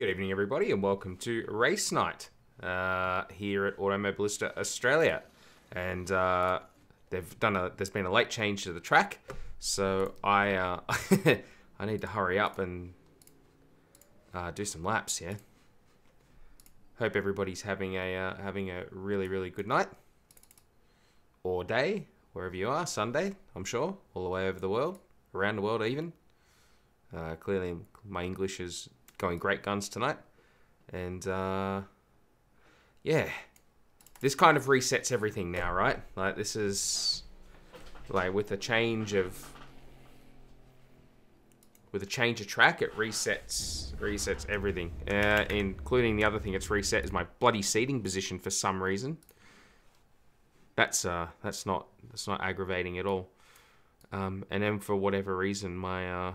Good evening, everybody, and welcome to Race Night here at Automobilista Australia. And there's been a late change to the track, so I I need to hurry up and do some laps. Yeah. Hope everybody's having a really good night or day wherever you are. Sunday, I'm sure, all the way over the world, around the world even. Clearly, my English is going great guns tonight. And, yeah. This kind of resets everything now, right? Like, this is... Like, with a change of... With a change of track, it resets everything. Including the other thing it's reset is my bloody seating position for some reason. That's not aggravating at all. And then for whatever reason, my...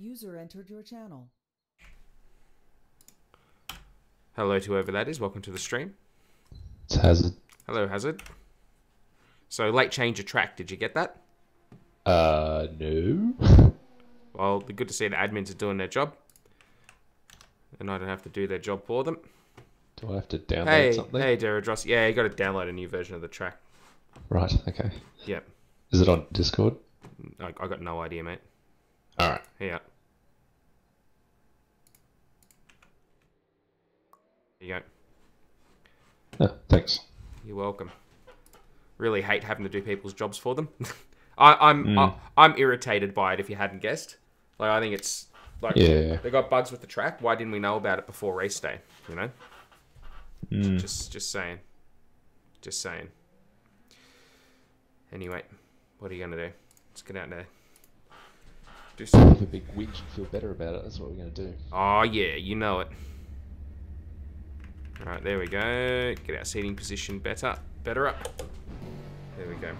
User entered your channel. Hello to whoever that is. Welcome to the stream. It's Hazard. Hello, Hazard. So, late change of track. Did you get that? No. Well, good to see the admins are doing their job. And I don't have to do their job for them. Do I have to download something? Hey, Deradros. Yeah, you got to download a new version of the track. Right, okay. Yep. Is it on Discord? I got no idea, mate. Alright. Yeah. There you go. Oh, thanks. You're welcome. Really hate having to do people's jobs for them. I'm irritated by it. If you hadn't guessed, like I think it's like they got bugs with the track. Why didn't we know about it before race day? You know. Just saying. Just saying. Anyway, what are you gonna do? Let's get out there. Do some. Have a big whinge and feel better about it. That's what we're gonna do. Oh yeah, you know it. Alright, there we go. Get our seating position better up. There we go.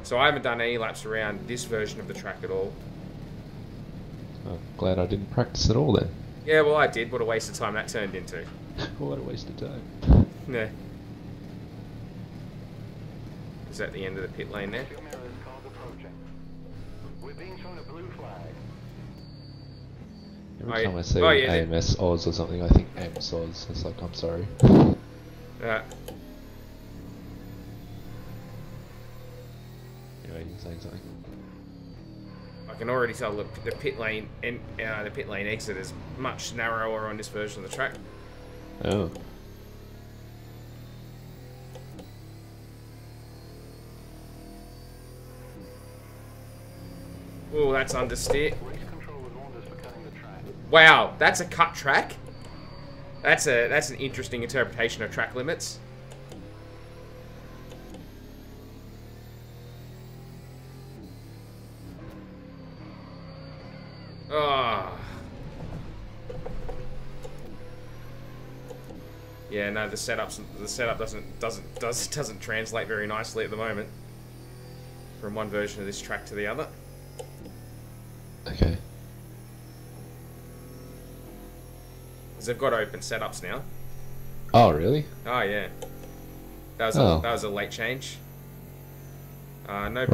So I haven't done any laps around this version of the track at all. I'm glad I didn't practice at all then. Yeah, well I did. What a waste of time that turned into. What a waste of time. Yeah. Is that the end of the pit lane there? Every time I see AMS Oz or something, I think AMS Oz. It's like, I'm sorry. Yeah. Anyway, you're saying something. I can already tell the pit lane and the pit lane exit is much narrower on this version of the track. Oh. Oh, that's understeer. Wow, that's a cut track. That's an interesting interpretation of track limits. Oh. Yeah, no, the setup doesn't translate very nicely at the moment from one version of this track to the other. Okay. Because they've got open setups now. Oh, really? Oh yeah. That was a late change. No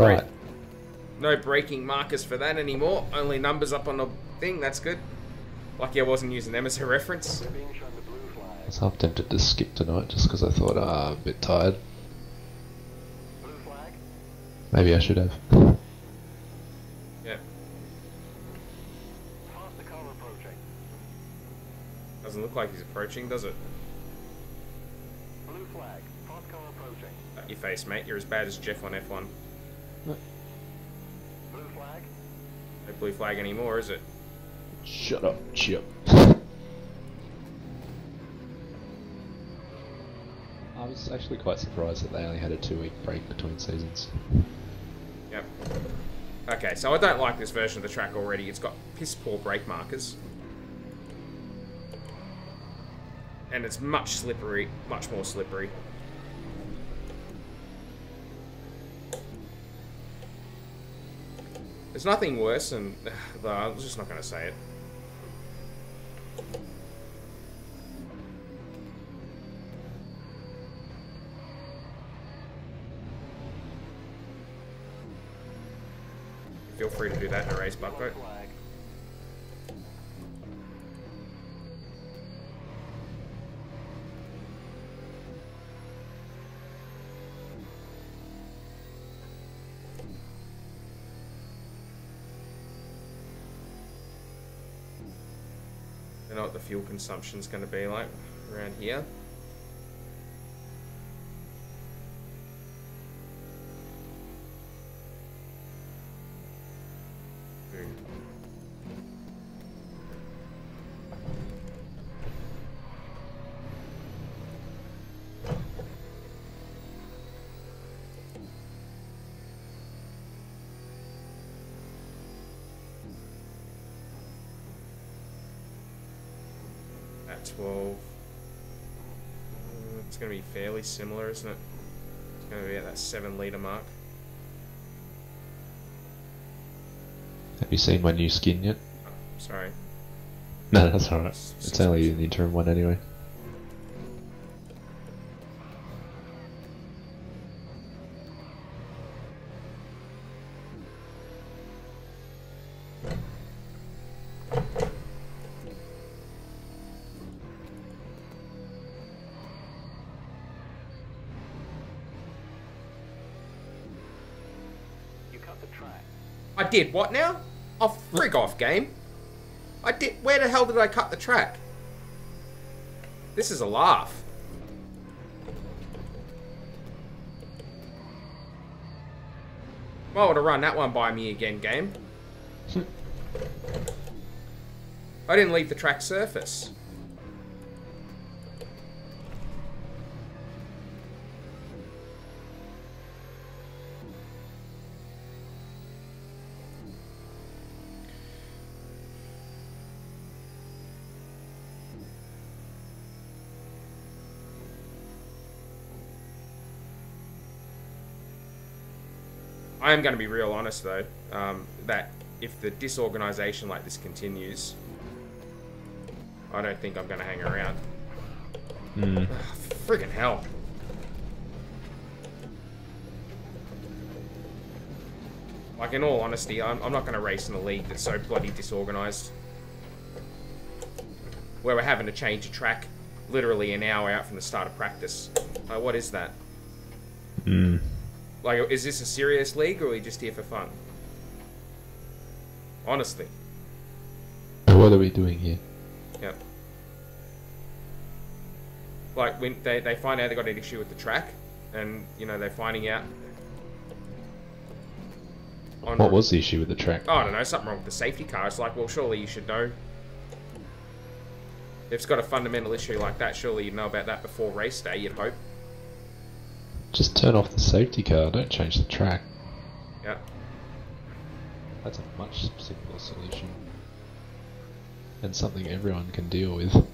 braking markers for that anymore. Only numbers up on the thing. That's good. Lucky I wasn't using them as a reference. I was half tempted to skip tonight just because I thought, I'm a bit tired. Maybe I should have. Yeah. Doesn't look like he's approaching, does it? Blue flag. Fast car approaching. At your face, mate. You're as bad as Jeff on F1. Blue flag. No blue flag anymore, is it? Shut up, Chip. I was actually quite surprised that they only had a 2-week break between seasons. Yep. Okay, so I don't like this version of the track already. It's got piss poor brake markers. And it's much slippery, much more slippery. There's nothing worse than... I'm just not going to say it. Feel free to do that in a race, Bucko. know what the fuel consumption's going to be like around here. At 12. It's going to be fairly similar, isn't it? It's going to be at that 7 litre mark. Have you seen my new skin yet? Oh, sorry. No, that's alright. It's only an interim one anyway. You cut the track. I did what now? Oh, frig off, game. I did. Where the hell did I cut the track? This is a laugh. Might want to run that one by me again, game. I didn't leave the track surface. I am going to be real honest though, that if the disorganization like this continues, I don't think I'm going to hang around. Friggin' hell. Like, in all honesty, I'm not going to race in a league that's so bloody disorganized. Where we're having to change a track literally an hour out from the start of practice. Like, what is that? Like, is this a serious league, or are we just here for fun? Honestly. What are we doing here? Yep. Like, when they find out they got an issue with the track, and, you know, they're finding out... What was the issue with the track? Oh, I don't know, something wrong with the safety car. It's like, well, surely you should know. If it's got a fundamental issue like that, surely you'd know about that before race day, you'd hope. Just turn off the safety car, don't change the track. Yep. That's a much simpler solution. And something everyone can deal with. Yep.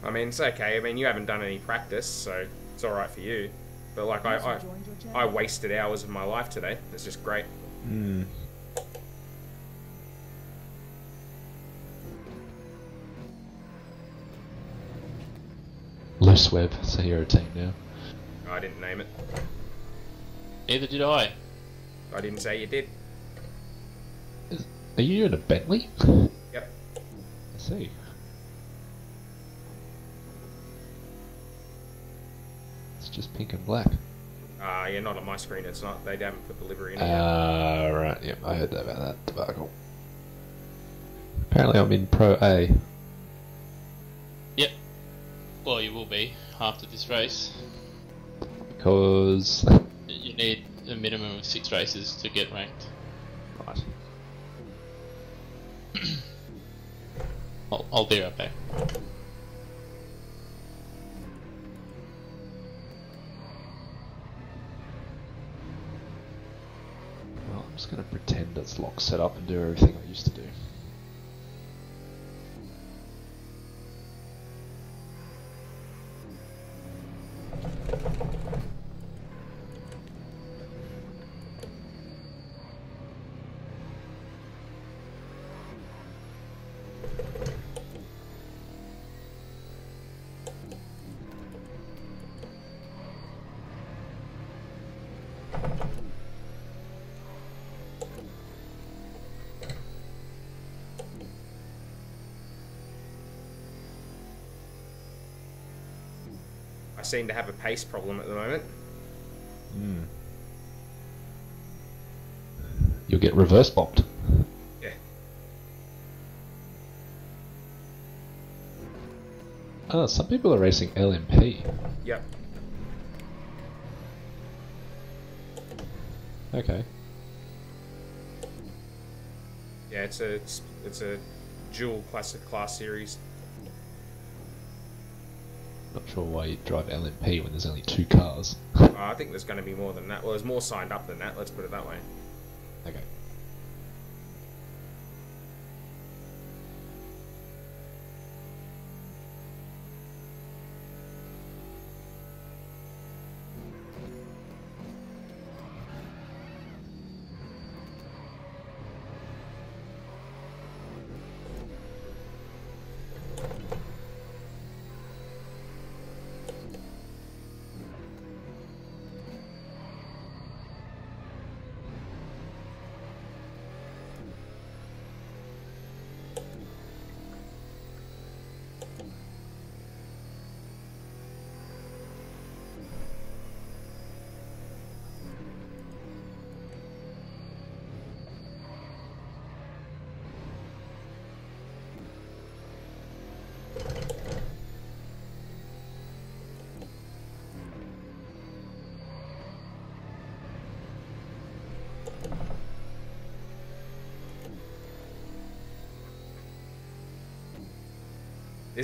I mean, it's okay. I mean, you haven't done any practice, so it's alright for you. But, like, I wasted hours of my life today. It's just great. Loose web, so you're a team now. I didn't name it. Neither did I. I didn't say you did. Are you in a Bentley? Yep. I see. It's just pink and black. Yeah, not on my screen. It's not. They haven't put the livery in it. Right. Yep, I heard about that debacle. Apparently I'm in Pro A. Yep. Well, you will be after this race. Because... You need a minimum of 6 races to get ranked. Right. I'll be right back. Well, I'm just going to pretend it's lock set up and do everything I used to do. seem to have a pace problem at the moment. You'll get reverse bombed. Yeah. Oh, some people are racing LMP. Yep. Okay. Yeah, it's a dual class series. Not sure why you'd drive LMP when there's only 2 cars. I think there's going to be more than that. Well, there's more signed up than that. Let's put it that way. Okay.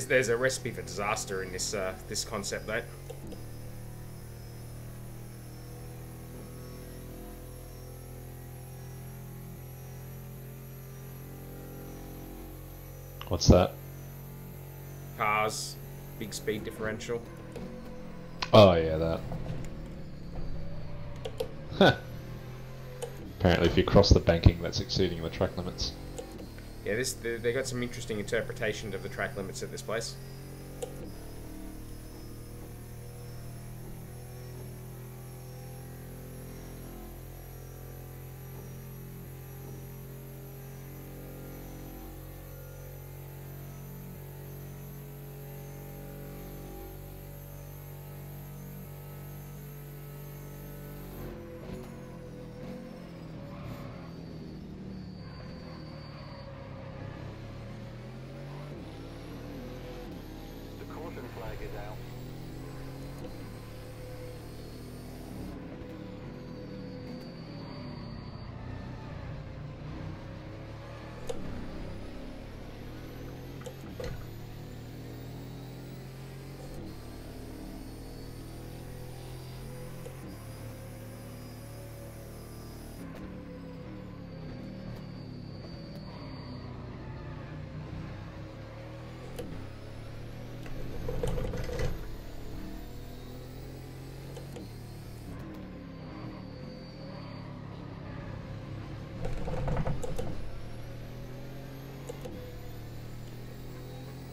There's a recipe for disaster in this concept, though. What's that? Cars, big speed differential. Oh yeah, that. Huh. Apparently if you cross the banking, that's exceeding the track limits. Yeah, they got some interesting interpretation of the track limits at this place. The caution flag is out.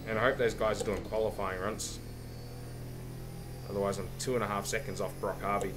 And I hope those guys are doing qualifying runs. Otherwise, I'm 2.5 seconds off Brock Harvey.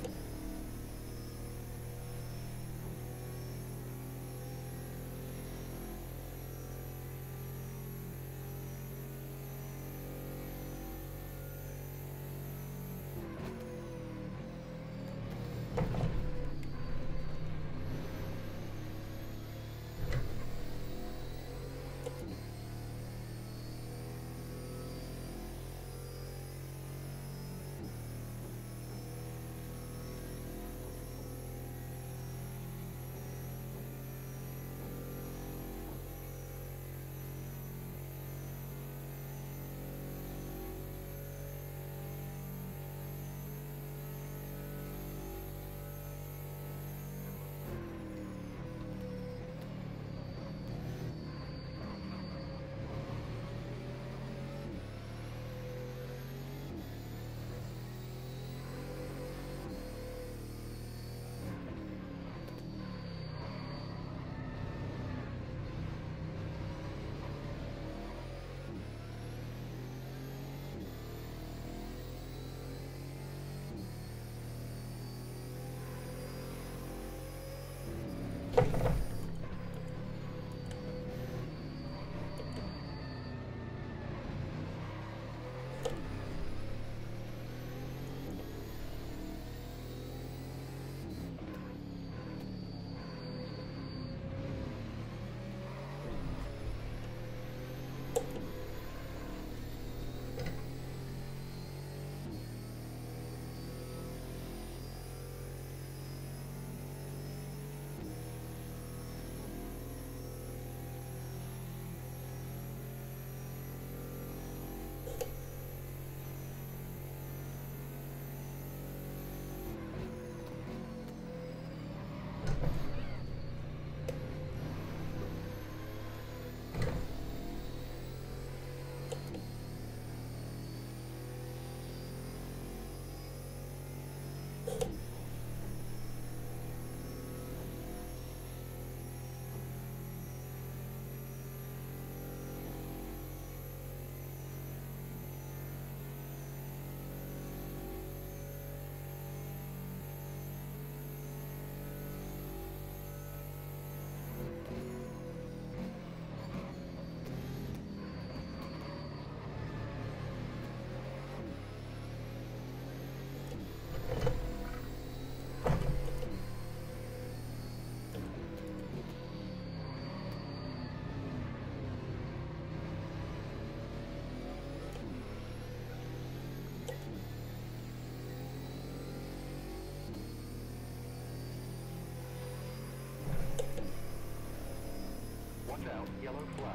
out, yellow flag.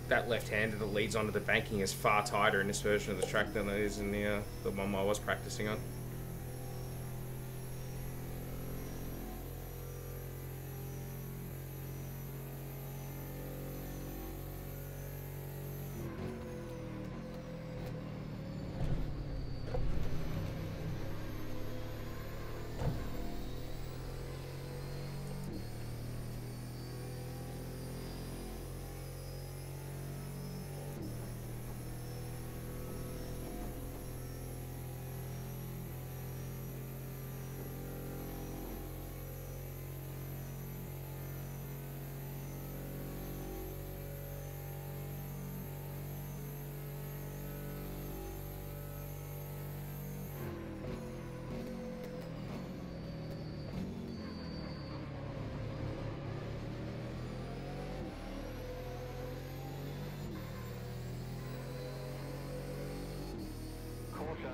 That left-hander that leads onto the banking is far tighter in this version of the track than it is in the one I was practicing on. Caution.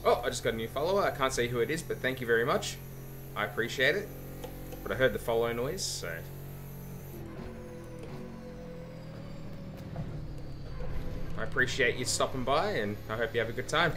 Oh, I just got a new follower. I can't see who it is, but thank you very much. I appreciate it. But I heard the follow noise, so... I appreciate you stopping by, and I hope you have a good time.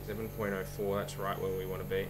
7.04, that's right where we want to be.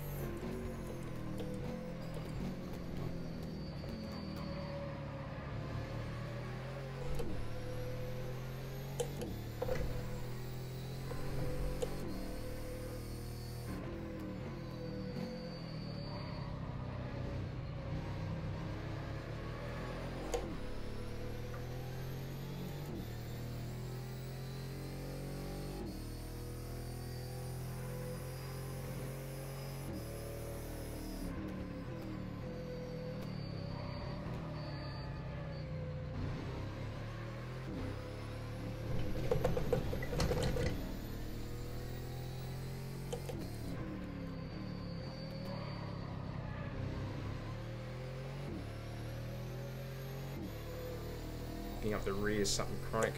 Up the rear is something chronic.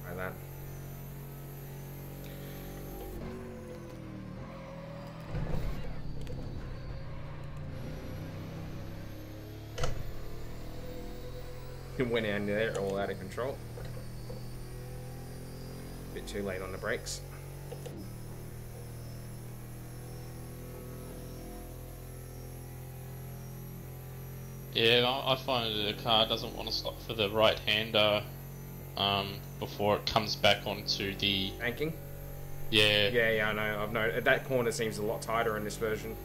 Like that. It went in there all out of control. Bit too late on the brakes. Yeah, I find that the car doesn't want to stop for the right-hander before it comes back onto the... Banking? Yeah. Yeah, I know. I've noticed that corner seems a lot tighter in this version.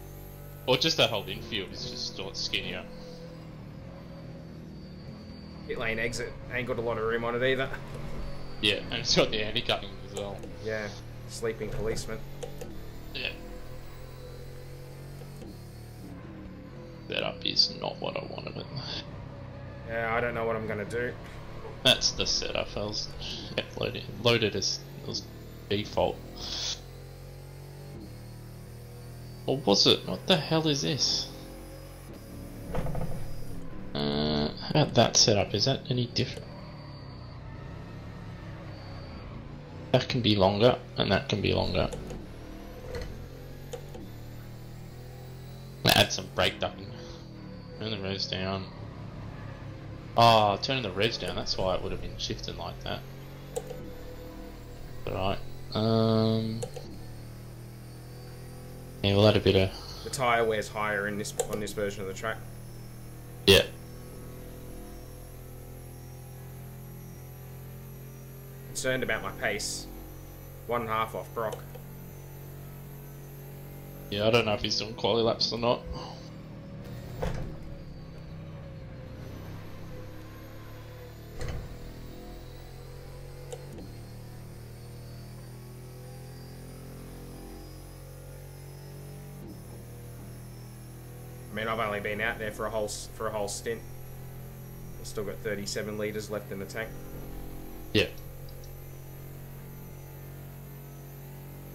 Or just that whole infield is just a lot skinnier. Pit lane exit ain't got a lot of room on it either. Yeah, and it's got the anti-cutting as well. Yeah, sleeping policeman. Yeah. is not what I wanted it. Yeah, I don't know what I'm gonna do. That's the setup. I was loaded as it was default. Or was it? What the hell is this? How about that setup? Is that any different? That can be longer, and that can be longer. Add some brake ducting. Turn the revs down. Oh, turning the revs down, that's why it would have been shifted like that. Alright. Yeah, we'll add a bit of... The tyre wears higher in this on this version of the track. Yeah. Concerned about my pace. 1.5 off Brock. Yeah, I don't know if he's doing quality laps or not. I mean, I've only been out there for a whole stint. I've still got 37 litres left in the tank. Yeah.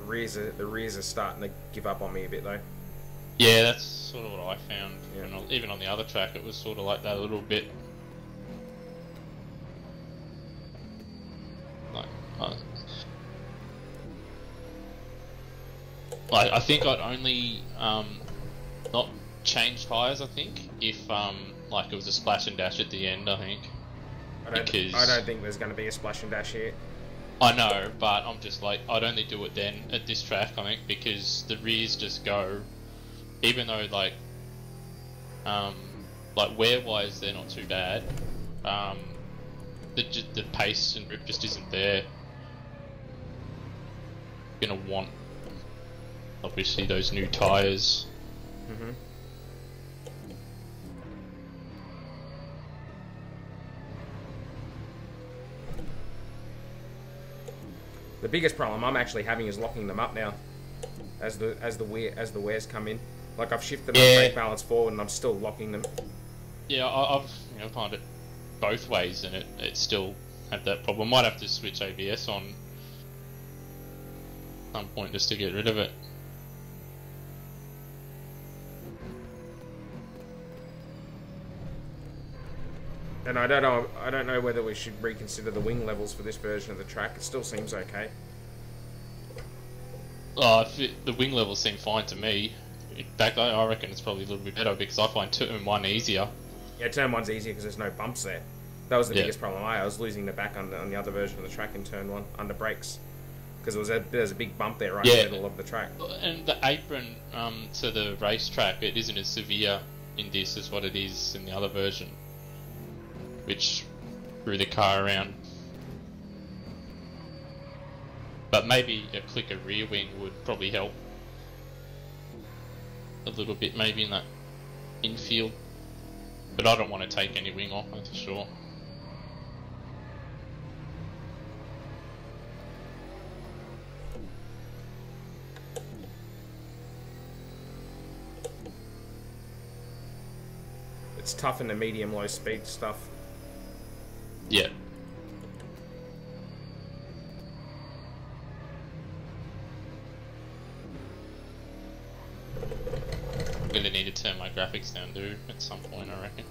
The rears are starting to give up on me a bit though. Yeah, that's sort of what I found. Yeah. And even on the other track, it was sort of like that a little bit. Like, I think I'd only not change tyres. I think if like it was a splash and dash at the end. I think. I don't think there's going to be a splash and dash here. I know, but I'm just like, I'd only do it then at this track, I think, because the rears just go, even though like wear-wise they're not too bad, the pace and grip just isn't there. You're gonna want, obviously, those new tyres. Mm-hmm. The biggest problem I'm actually having is locking them up now, as the wears come in. Like I've shifted my brake balance forward and I'm still locking them. Yeah, I've found it both ways and it still had that problem. Might have to switch ABS on at some point just to get rid of it. And I don't know whether we should reconsider the wing levels for this version of the track. It still seems okay. Oh, the wing levels seem fine to me. In fact, I reckon it's probably a little bit better because I find turn 1 easier. Yeah, turn 1's easier because there's no bumps there. That was the biggest problem. I was losing the back on the other version of the track in turn 1 under brakes because there's a big bump there right in the middle of the track. And the apron to the racetrack, it isn't as severe in this as what it is in the other version, which threw the car around. But maybe a clicker rear wing would probably help a little bit, maybe in that infield. But I don't want to take any wing off, that's for sure. It's tough in the medium low speed stuff. Yeah. I'm gonna need to turn my graphics down too at some point, I reckon.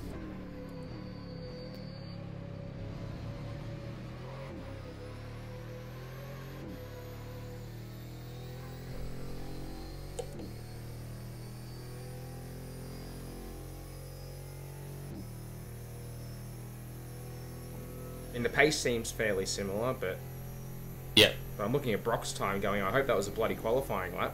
And the pace seems fairly similar, but Yeah. I'm looking at Brock's time going, I hope that was a bloody qualifying lap.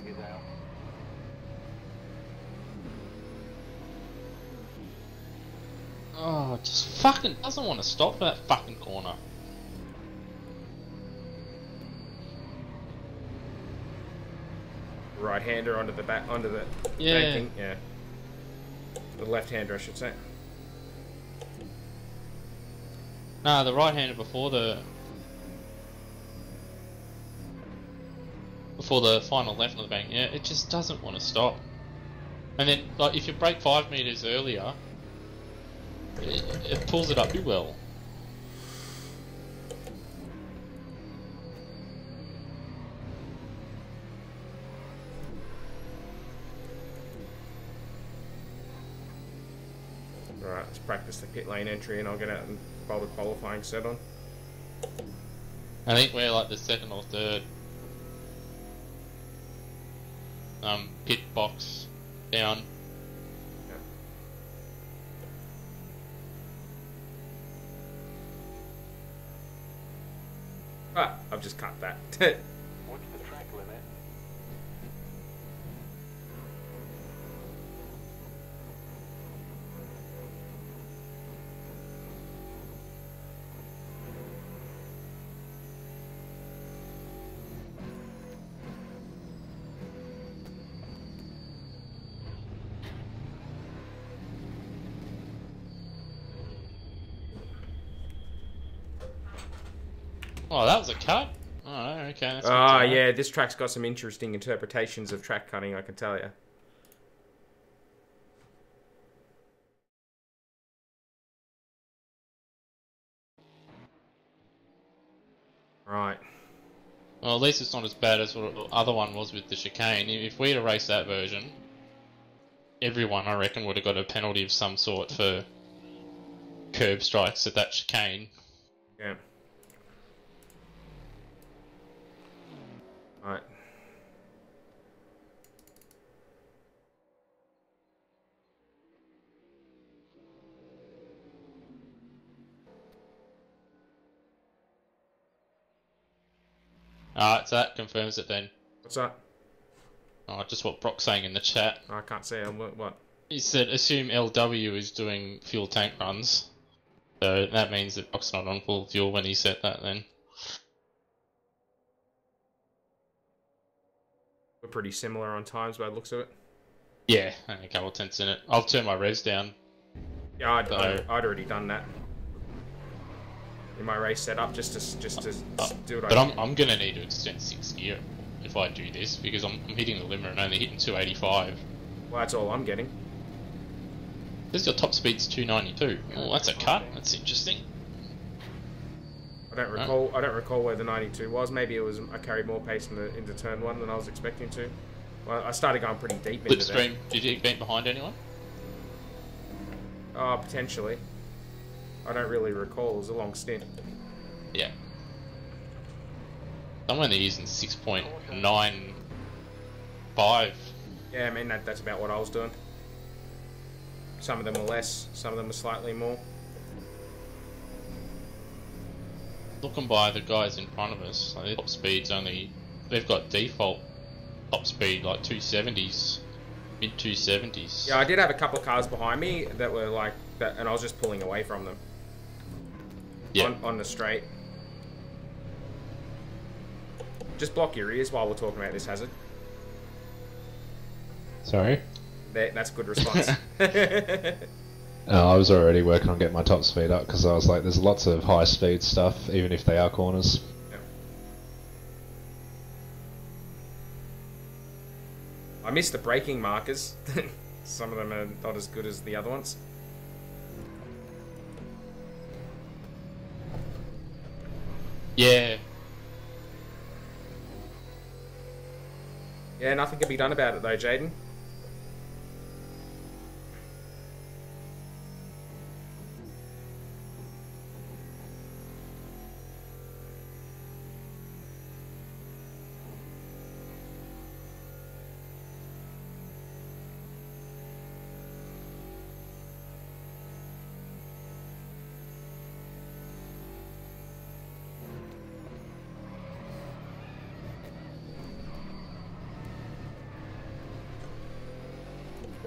flag is out. Oh, just fucking doesn't want to stop for that fucking corner. Right-hander onto the back, onto the Yeah. banking. Yeah. The left-hander, I should say. Nah, the right-hander before the final left on the bank. Yeah, it just doesn't want to stop. And then, like, if you brake 5 meters earlier, it pulls it up too well. Right, let's practice the pit lane entry and I'll get out and bowl the qualifying set on. I think we're like the second or third pit box down. Ah, I've just cut that. What's the track limit? Oh, that was a cut? Oh, okay. That's good Ah, to know. yeah, this track's got some interesting interpretations of track cutting, I can tell you. Right. Well, at least it's not as bad as what the other one was with the chicane. If we'd have raced that version, everyone, I reckon, would have got a penalty of some sort for curb strikes at that chicane. Yeah. Right. Alright, so that confirms it then. What's that? Oh, just what Brock's saying in the chat. I can't see what. He said, assume LW is doing fuel tank runs. So that means that Brock's not on full fuel when he said that then. We're pretty similar on times by the looks of it. Yeah, only a couple of tenths in it. I'll turn my revs down. Yeah, I'd So- already done that in my race setup just to do what But I I'm gonna need to extend 6th gear if I do this because I'm hitting the limit and only hitting 285. Well, that's all I'm getting. This your top speed's 292. Oh, that's a cut. That's interesting. I don't recall where the 92 was. Maybe it was I carried more pace into turn 1 than I was expecting to. Well, I started going pretty deep into that. Slipstream, did you get behind anyone? Oh, potentially. I don't really recall. It was a long stint. Yeah. Somewhere they're using 6.95. Yeah, I mean that's about what I was doing. Some of them were less. Some of them were slightly more. Looking by the guys in front of us, like their top speed's only... They've got default top speed like 270s. Mid 270s. Yeah, I did have a couple of cars behind me that were like that, and I was just pulling away from them. Yeah. On the straight. Just block your ears while we're talking about this hazard. Sorry? That's a good response. I was already working on getting my top speed up because I was like, there's lots of high speed stuff, even if they are corners. Yeah. I missed the braking markers. Some of them are not as good as the other ones. Yeah. Yeah, nothing can be done about it though, Jaden.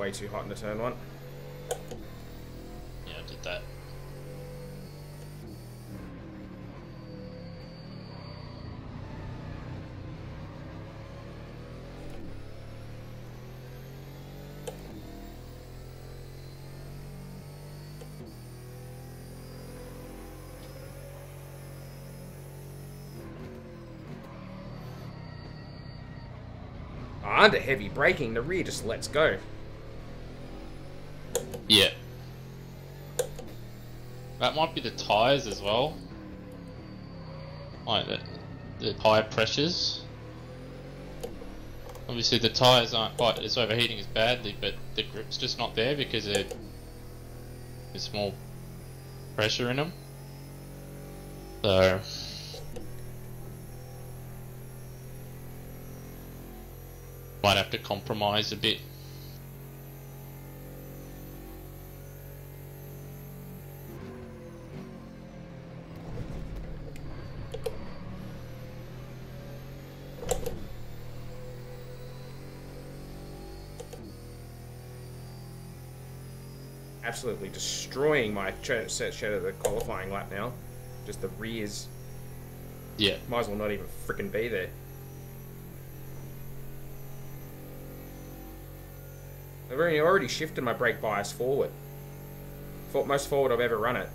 way too hot in the turn one. Yeah, I did that. Under heavy braking, the rear just lets go. Yeah. That might be the tyres as well. Like the tyre pressures. Obviously the tyres aren't quite as overheating as badly, but the grip's just not there because there's more pressure in them. So might have to compromise a bit. Absolutely destroying my set shed of the qualifying lap now. Just the rears. Yeah. Might as well not even freaking be there. I've already shifted my brake bias forward. Most forward I've ever run it.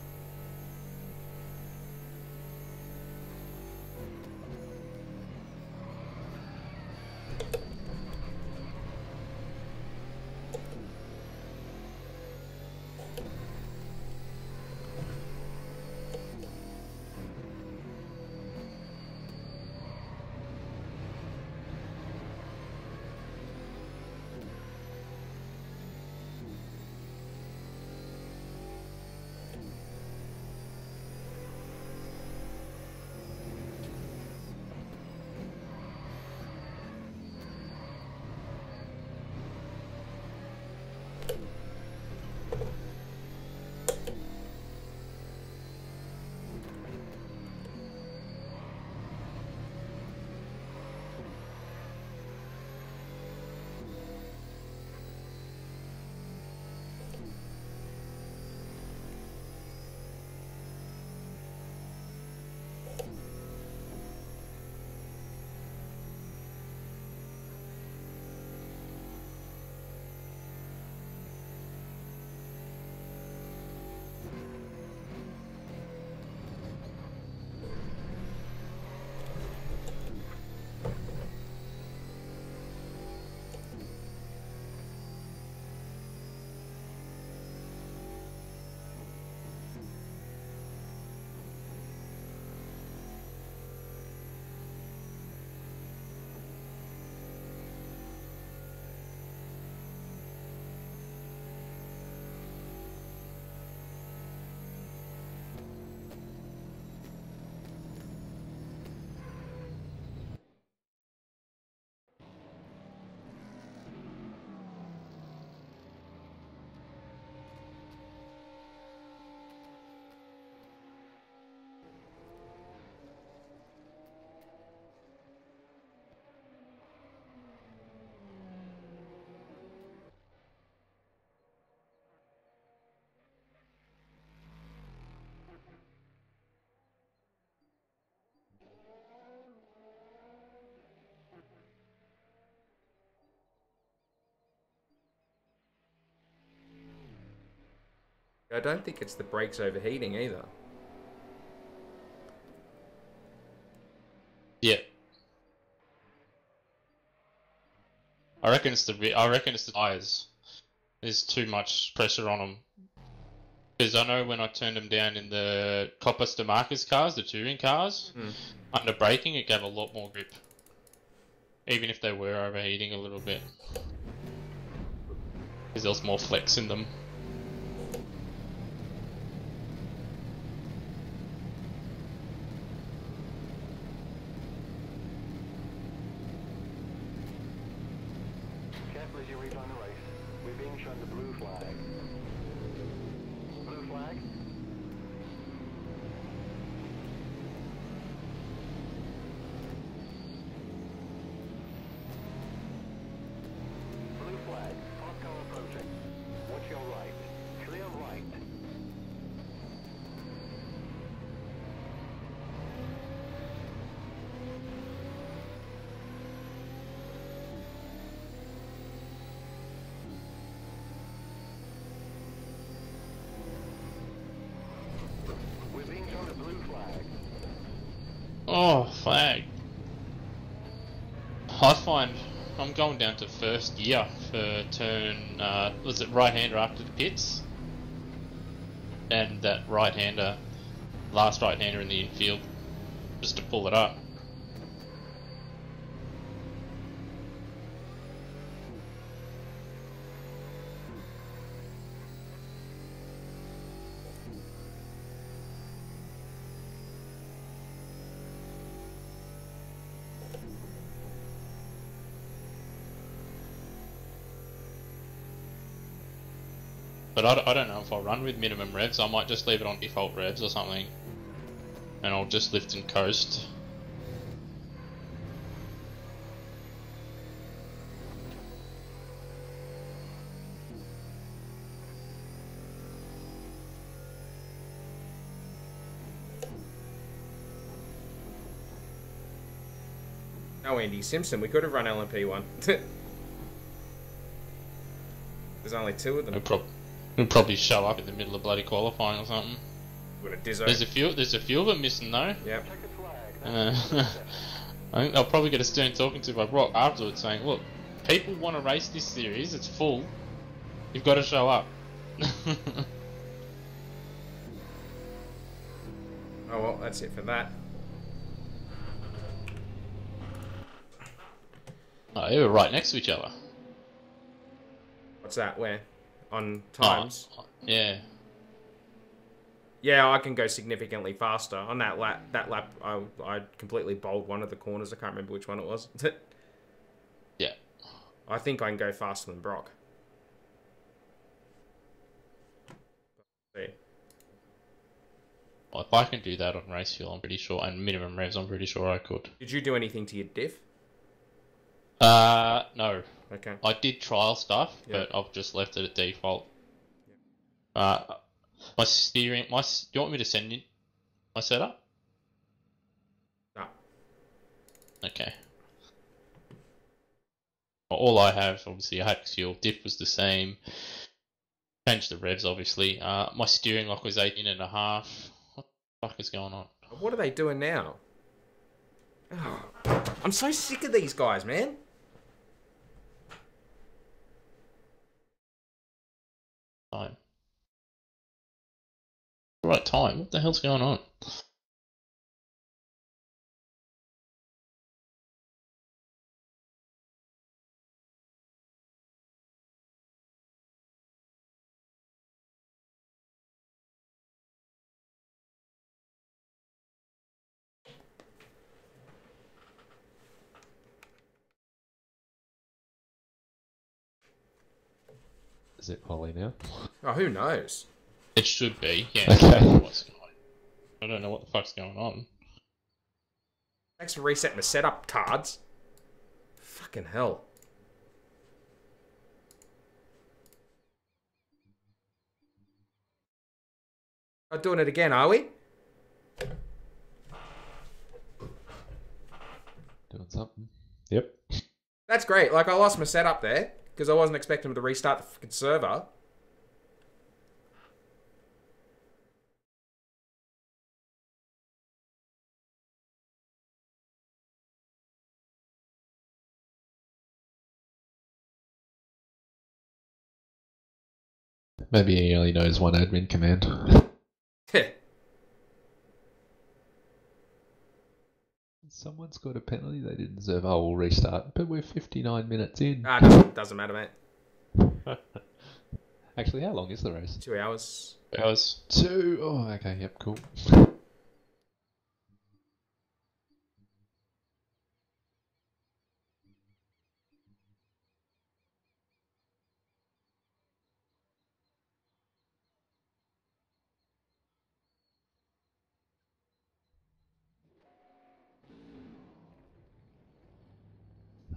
I don't think it's the brakes overheating either. Yeah. I reckon it's the tyres. There's too much pressure on them. Because I know when I turned them down in the Coppers to Marcus cars, the touring cars, under braking it gave a lot more grip. Even if they were overheating a little bit. Because there was more flex in them. Careful as you rejoin the race. We're being shown the blue flag. Blue flag. Blue flag. Hot car approaching. Oh, flag. I find I'm going down to first gear for turn, was it right-hander after the pits? And that right-hander, last right-hander in the infield, just to pull it up. But I don't know if I'll run with minimum revs. I might just leave it on default revs or something. And I'll just lift and coast. No, Andy Simpson. We could have run LMP1. There's only 2 of them. It'll probably show up in the middle of bloody qualifying or something. Got a Dizzo. There's a few of them missing though. Yep. I think they'll probably get a stern talking to by Brock afterwards, saying, "Look, people want to race this series. It's full. You've got to show up." Oh well, that's it for that. Oh, they were right next to each other. What's that? Where? On times? Oh, yeah. Yeah, I can go significantly faster. On that lap, I completely bowled one of the corners. I can't remember which one it was. Yeah. I think I can go faster than Brock. See. Well, if I can do that on race fuel, I'm pretty sure, and minimum revs, I'm pretty sure I could. Did you do anything to your diff? No. Okay. I did trial stuff, Yeah. but I've just left it at default. My steering, do you want me to send you my setup? No. Okay. Well, all I have, obviously, I had fuel. Diff was the same. Changed the revs, obviously. My steering lock was 18.5. What the fuck is going on? What are they doing now? Oh, I'm so sick of these guys, man. Time. Right time? What the hell's going on? Is it Polly now? Oh, who knows? It should be, yeah. Okay. I don't know what the fuck's going on. Thanks for resetting the setup, tards. Fucking hell. Not doing it again, are we? Doing something. Yep. That's great. Like, I lost my setup there because I wasn't expecting them to restart the fucking server. Maybe he only knows one admin command. Someone's got a penalty they didn't deserve. Oh, we'll restart. But we're 59 minutes in. Doesn't matter, mate. Actually, how long is the race? 2 hours. Hours. 2. Oh, okay. Yep, cool.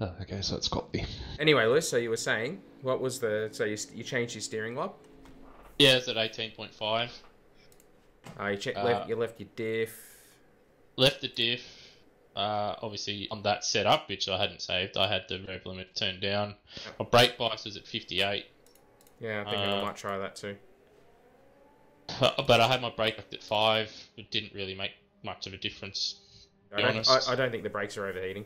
Oh, okay, so it's coffee. Anyway, Lewis, so you were saying, what was the... So you changed your steering lock? Yeah, it's at 18.5. You left your diff. Left the diff. Obviously, on that setup, which I hadn't saved, I had the rev limit turned down. My brake bias was at 58. Yeah, I think I might try that too. But I had my brake at 5. It didn't really make much of a difference. I don't think the brakes are overheating.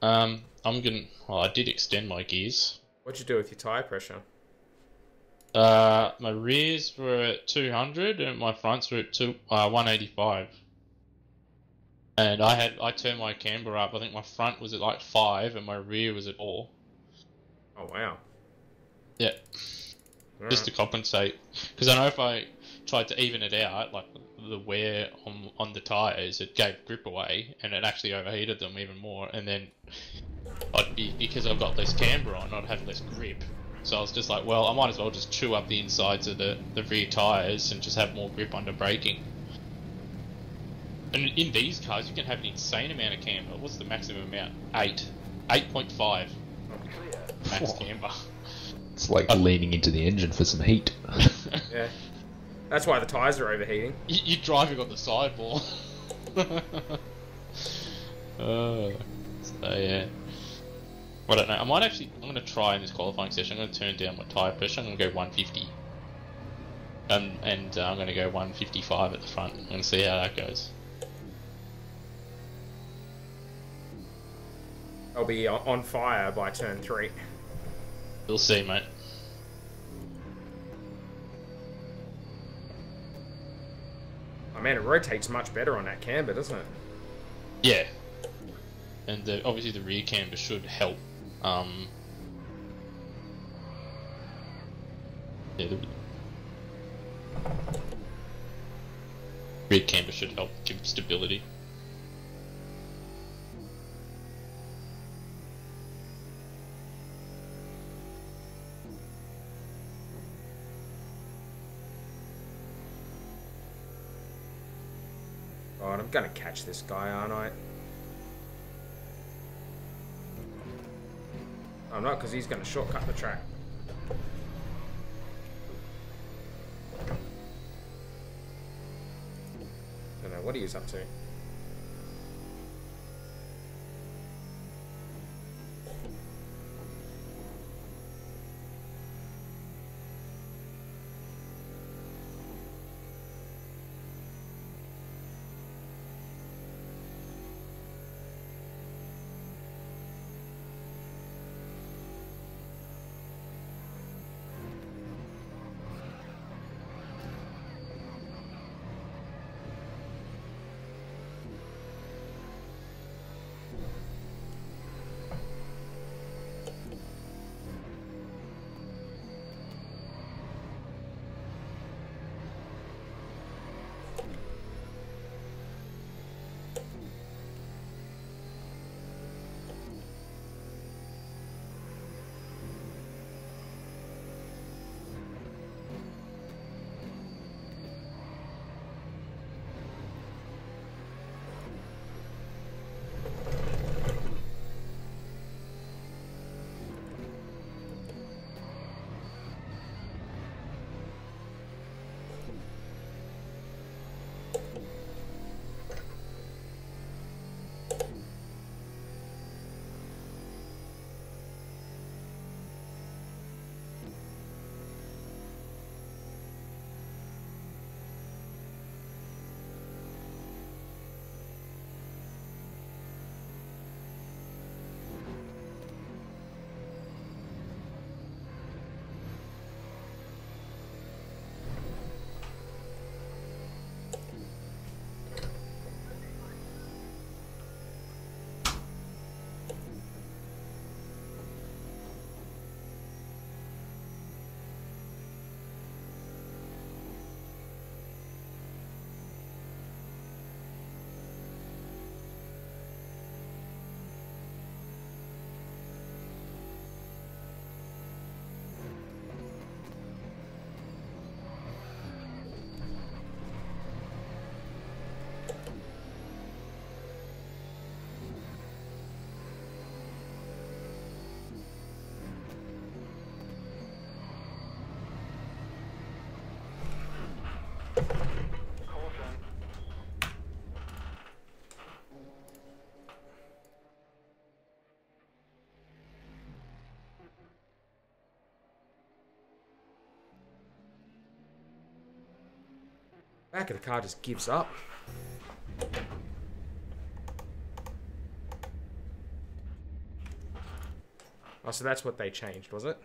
I'm gonna. Well, I did extend my gears. What'd you do with your tire pressure? My rears were at 200 and my fronts were at 185. And I turned my camber up. I think my front was at like 5 and my rear was at 4. Oh wow. Yeah. Just to compensate, because I know if I tried to even it out, like the wear on the tires, it gave grip away, and it actually overheated them even more. And then because I've got less camber on, I'd have less grip. So I was just like, well, I might as well just chew up the insides of the rear tires and just have more grip under braking. And in these cars, you can have an insane amount of camber. What's the maximum amount? 8.5 max camber. It's like leaning into the engine for some heat. Yeah. That's why the tyres are overheating. You're driving on the sidewall. So yeah. I don't know. I'm going to try in this qualifying session. I'm going to turn down my tyre pressure. I'm going to go 150. And I'm going to go 155 at the front. I'm going to see how that goes. I'll be on fire by turn 3. We'll see, mate. Oh man, it rotates much better on that camber, doesn't it? Yeah. And obviously the rear camber should help. Yeah, the rear camber should help give stability. Alright, I'm gonna catch this guy, aren't I? I'm not, because he's gonna shortcut the track. Don't know what he is up to. Back of the car just gives up. Oh, so that's what they changed, was it?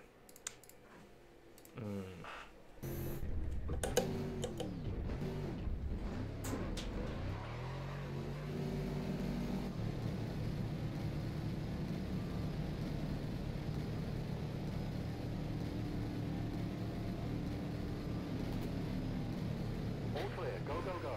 All clear. Go, go, go.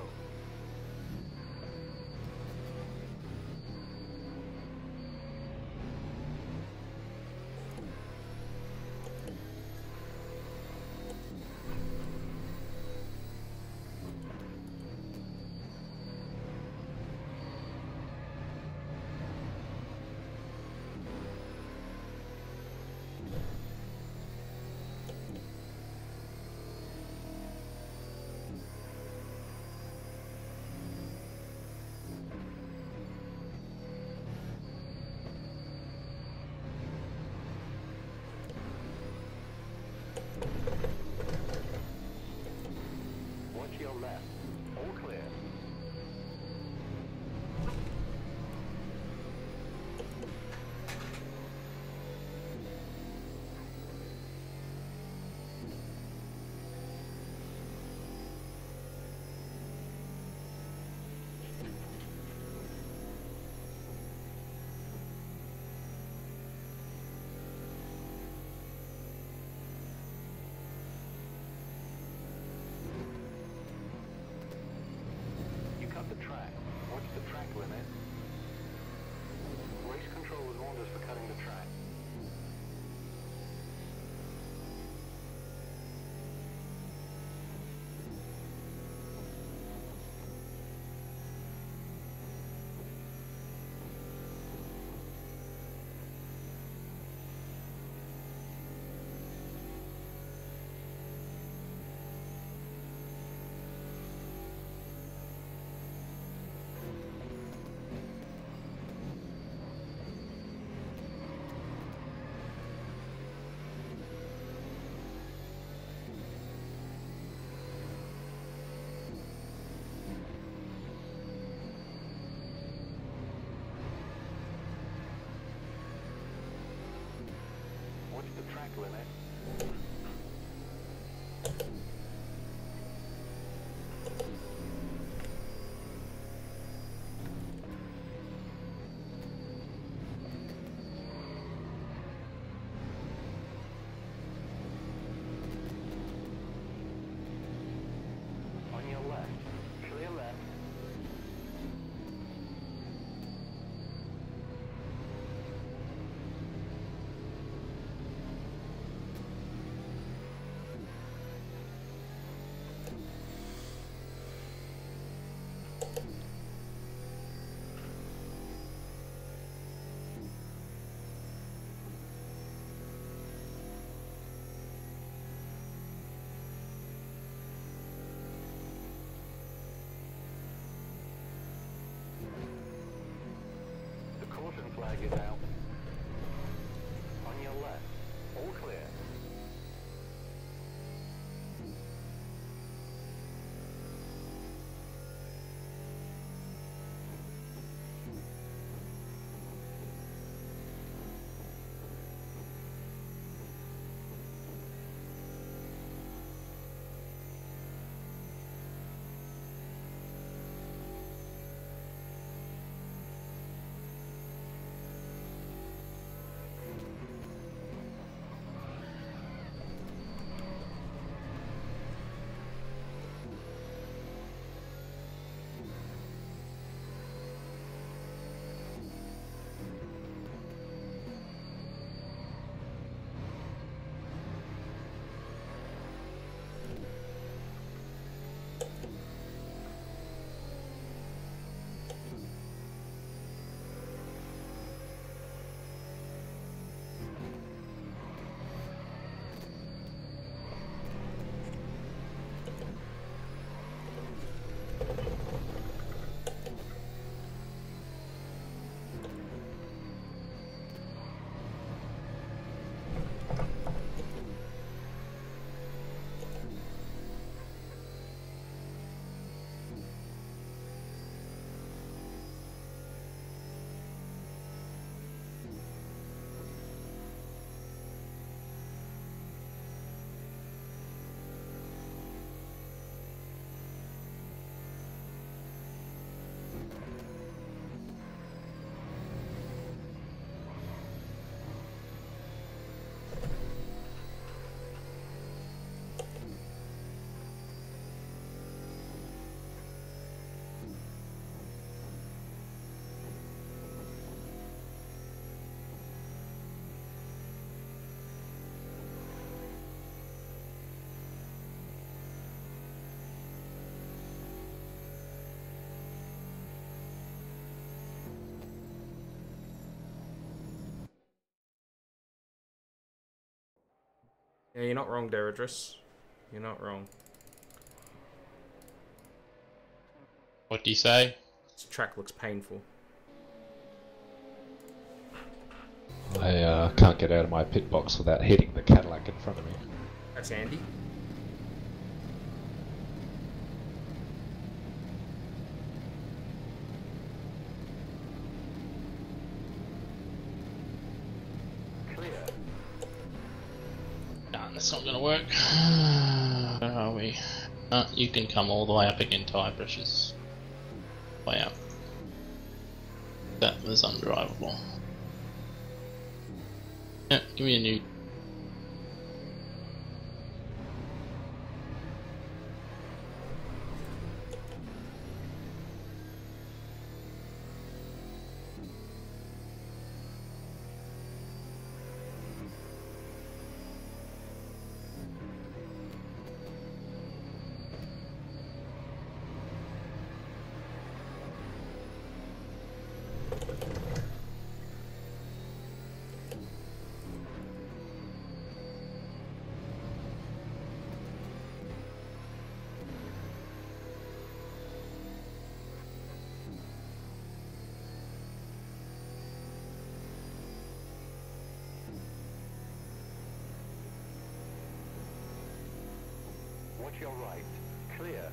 Watch your left. All clear. You cut the track. Watch the track limit. Race control has warned us for cutting the track. Watch the track limit. On your left. Clear left. Yeah, you're not wrong, Deridris. You're not wrong. What do you say? This track looks painful. I can't get out of my pit box without hitting the Cadillac in front of me. That's Andy. Clear. Nah, that's not gonna work. Where are we? You can come all the way up again, tyre pressures. Way up. That was undrivable. Yeah, give me a new. Watch your right. Clear.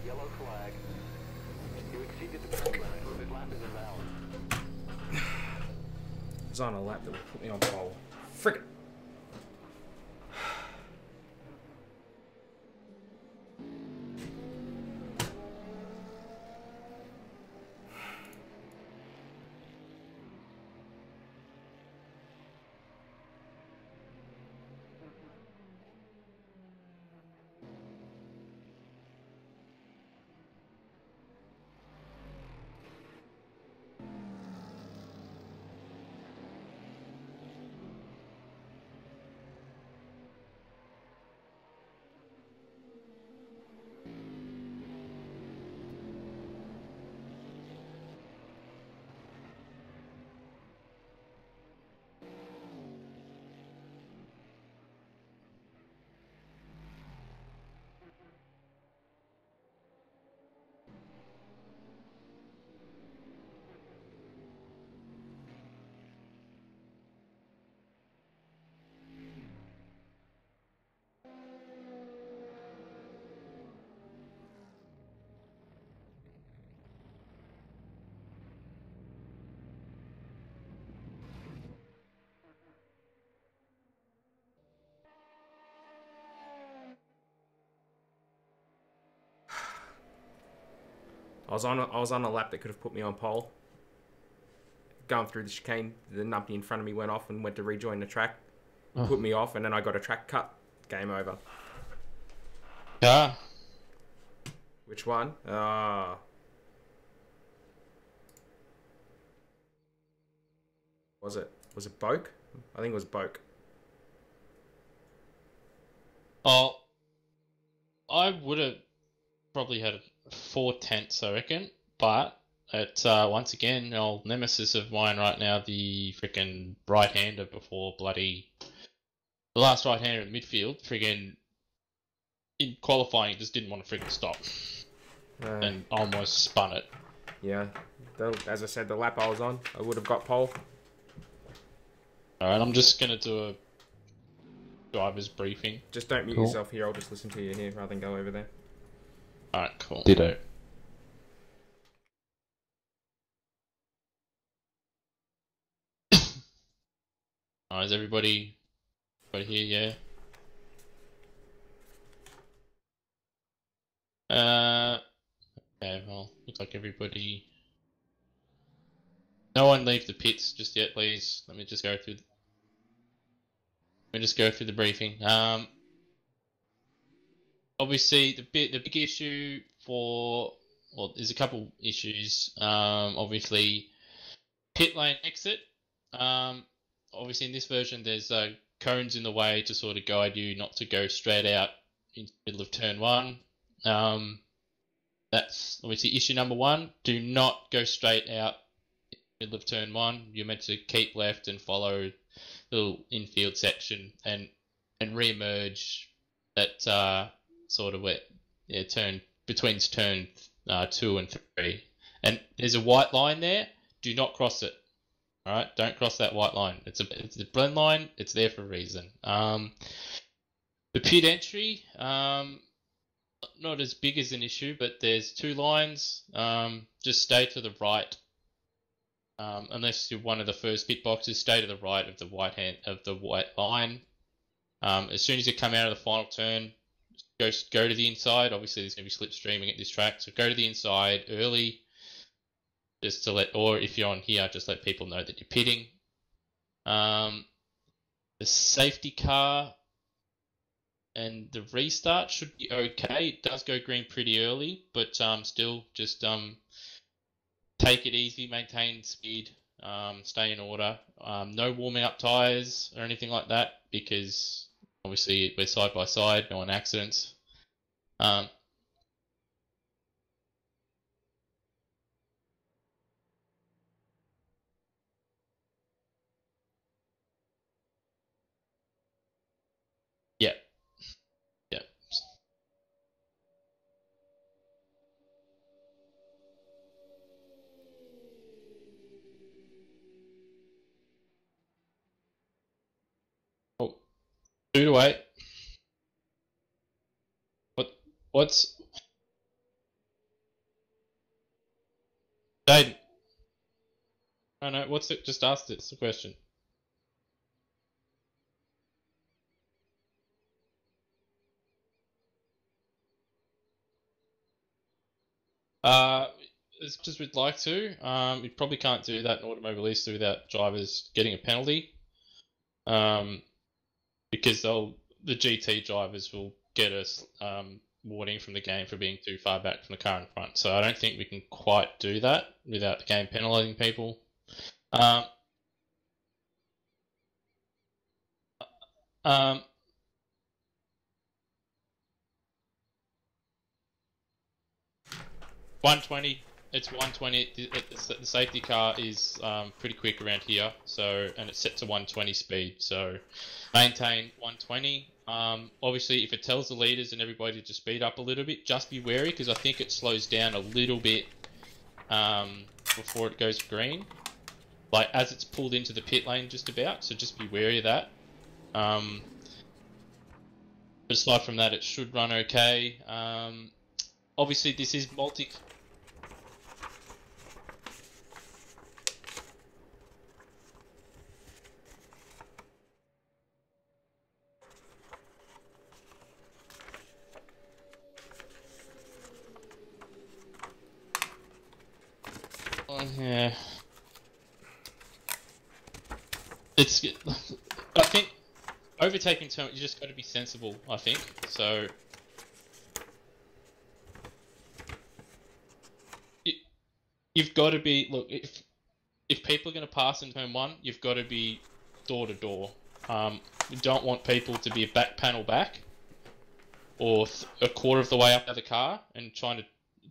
Yellow flag. You exceeded the track limit. This lap is invalid. I was on a lap that would put me on pole. Frick it. I was on a lap that could have put me on pole. Going through the chicane, the numpty in front of me went off and went to rejoin the track, put me off, and then I got a track cut. Game over. Yeah. Which one? Was it? Was it Boke? I think it was Boke. Oh, I would have probably had 4/10, I reckon. But it's once again, old nemesis of mine right now, the freaking right-hander before bloody the last right-hander in the midfield. Friggin' in qualifying, he just didn't want to freaking stop and almost spun it. Yeah, as I said, the lap I was on, I would have got pole. Alright, I'm just gonna do a driver's briefing. Just don't mute Cool. yourself here. I'll just listen to you here rather than go over there. Alright, cool. Ditto. Alright, is everybody here? Yeah. Okay, well, looks like everybody. No one leave the pits just yet, please. Let me just go through. Let me just go through the briefing. Obviously, the big issue there's a couple issues. Obviously, pit lane exit. Obviously in this version, there's cones in the way to sort of guide you not to go straight out into the middle of turn one. That's obviously issue number one. Do not go straight out in the middle of turn one. You're meant to keep left and follow the little infield section and re-emerge at sort of where turn between turn 2 and 3. And there's a white line there. Do not cross it. All right, don't cross that white line. It's a blend line. It's there for a reason. The pit entry, not as big as an issue, but there's 2 lines. Just stay to the right, unless you're one of the first pit boxes. Stay to the right of the white line. As soon as you come out of the final turn, go to the inside. Obviously, there's going to be slipstreaming at this track, so go to the inside early. Just to or if you're on here, just let people know that you're pitting. The safety car and the restart should be okay. It does go green pretty early, but still just take it easy, maintain speed, stay in order. No warming up tyres or anything like that, because obviously we're side by side, no one accidents. Yeah. Yeah. Oh, 2 to 8. What's Jaden? I know. What's it? Just asked it. It's the question. As much as we'd like to, we probably can't do that in Automobilista without drivers getting a penalty. Because the GT drivers will get us warning from the game for being too far back from the car in front. So I don't think we can quite do that without the game penalising people. 120. It's 120. The safety car is pretty quick around here, and it's set to 120 speed. So maintain 120. Obviously, if it tells the leaders and everybody to speed up a little bit, just be wary, because I think it slows down a little bit before it goes green, like as it's pulled into the pit lane just about. So just be wary of that. But aside from that, it should run okay. Obviously, this is multi. Yeah. It's. I think overtaking turn. You just got to be sensible. I think so. You've got to be if people are going to pass in turn 1, you've got to be door to door. You don't want people to be a back panel back or a quarter of the way up the car and trying to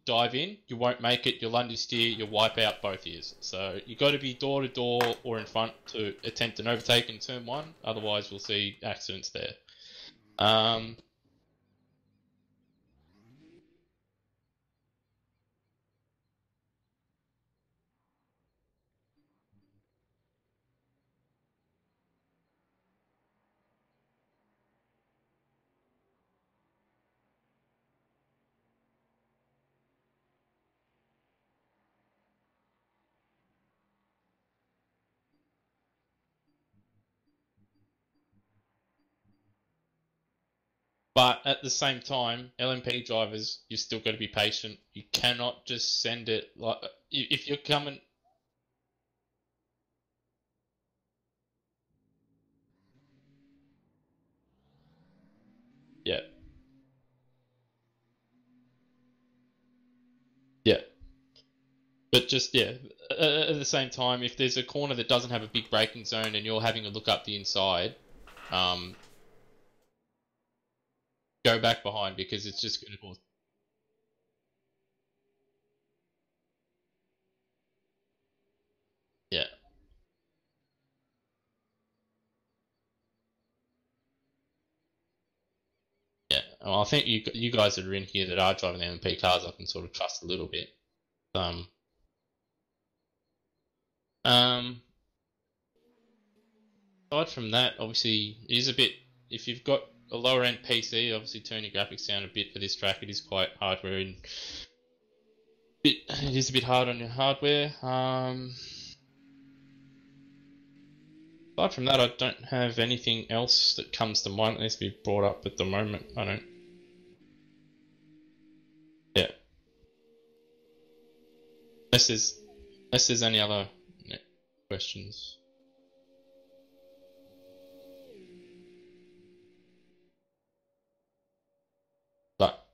dive in. You won't make it. You'll understeer. You'll wipe out both ears. So you got to be door to door or in front to attempt an overtake in turn 1. Otherwise, we'll see accidents there. But at the same time, LMP drivers, you still got to be patient. You cannot just send it like if you're coming. Yeah, yeah. But just yeah, at the same time, if there's a corner that doesn't have a big braking zone and you're having a look up the inside, go back behind because it's just going to cause. Yeah, yeah. Well, I think you guys that are in here that are driving the LMP cars, I can sort of trust a little bit. Um, um, aside from that, obviously, it is a bit. If you've got a lower end PC, obviously turn your graphics down a bit for this track. It is quite hardware and it is a bit hard on your hardware. Aside from that, I don't have anything else that comes to mind that needs to be brought up at the moment. I don't. Yeah. Unless there's any other questions. But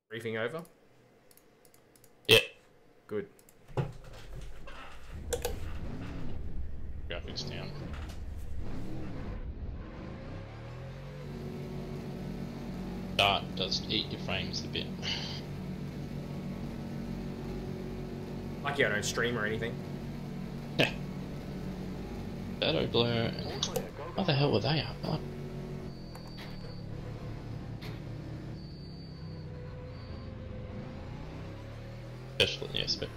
Briefing over? yeah, Good. graphics down. Dart does eat your frames a bit. Like you don't stream or anything. Yeah. Shadow blur. What the hell were they up? Oh. Special, yes, but.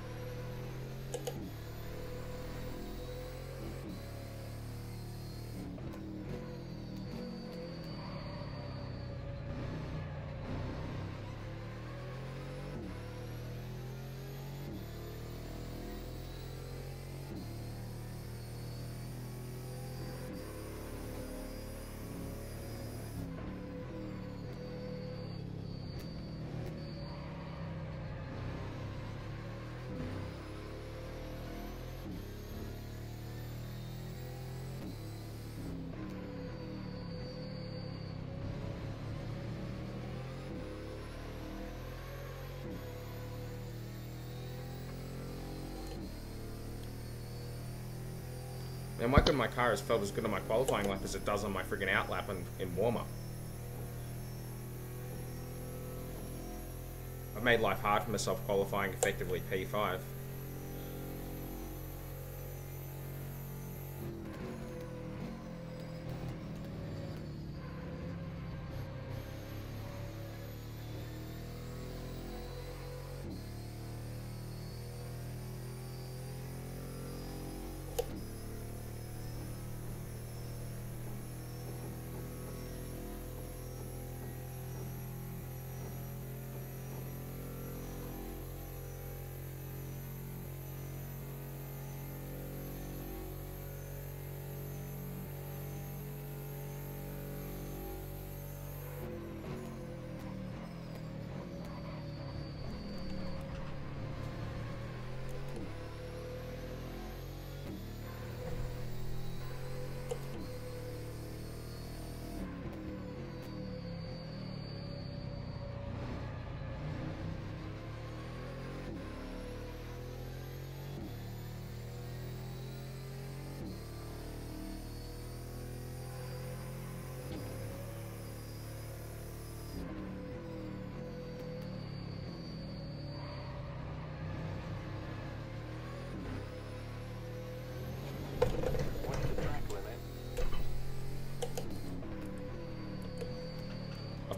Man, why couldn't my car has felt as good on my qualifying lap as it does on my friggin' out lap in warm-up? I've made life hard for myself qualifying effectively P5.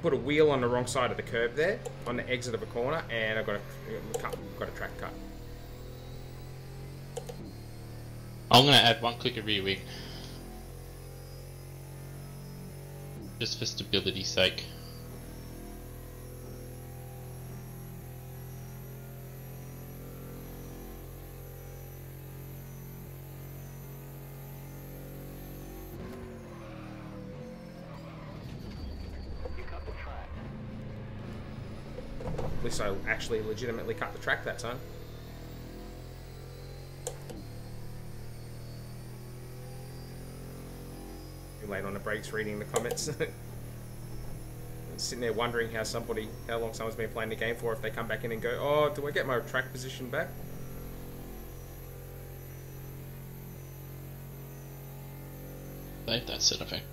I've put a wheel on the wrong side of the curb there, on the exit of a corner, and I've got a track cut. I'm gonna add 1 click of rear wing. Just for stability's sake. You cut the track. At least I actually legitimately cut the track that time. Too late on the brakes reading the comments. Sitting there wondering how long someone's been playing the game for if they come back in and go, oh, do I get my track position back? Save that set effect.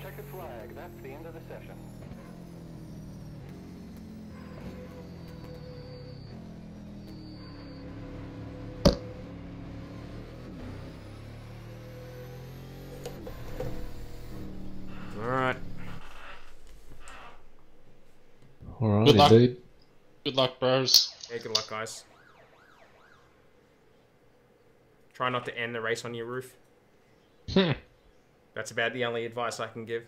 Checkered flag. That's the end of the session. Alright. Alright, Good luck. indeed. Good luck, bros. Yeah, good luck, guys. Try not to end the race on your roof. That's about the only advice I can give.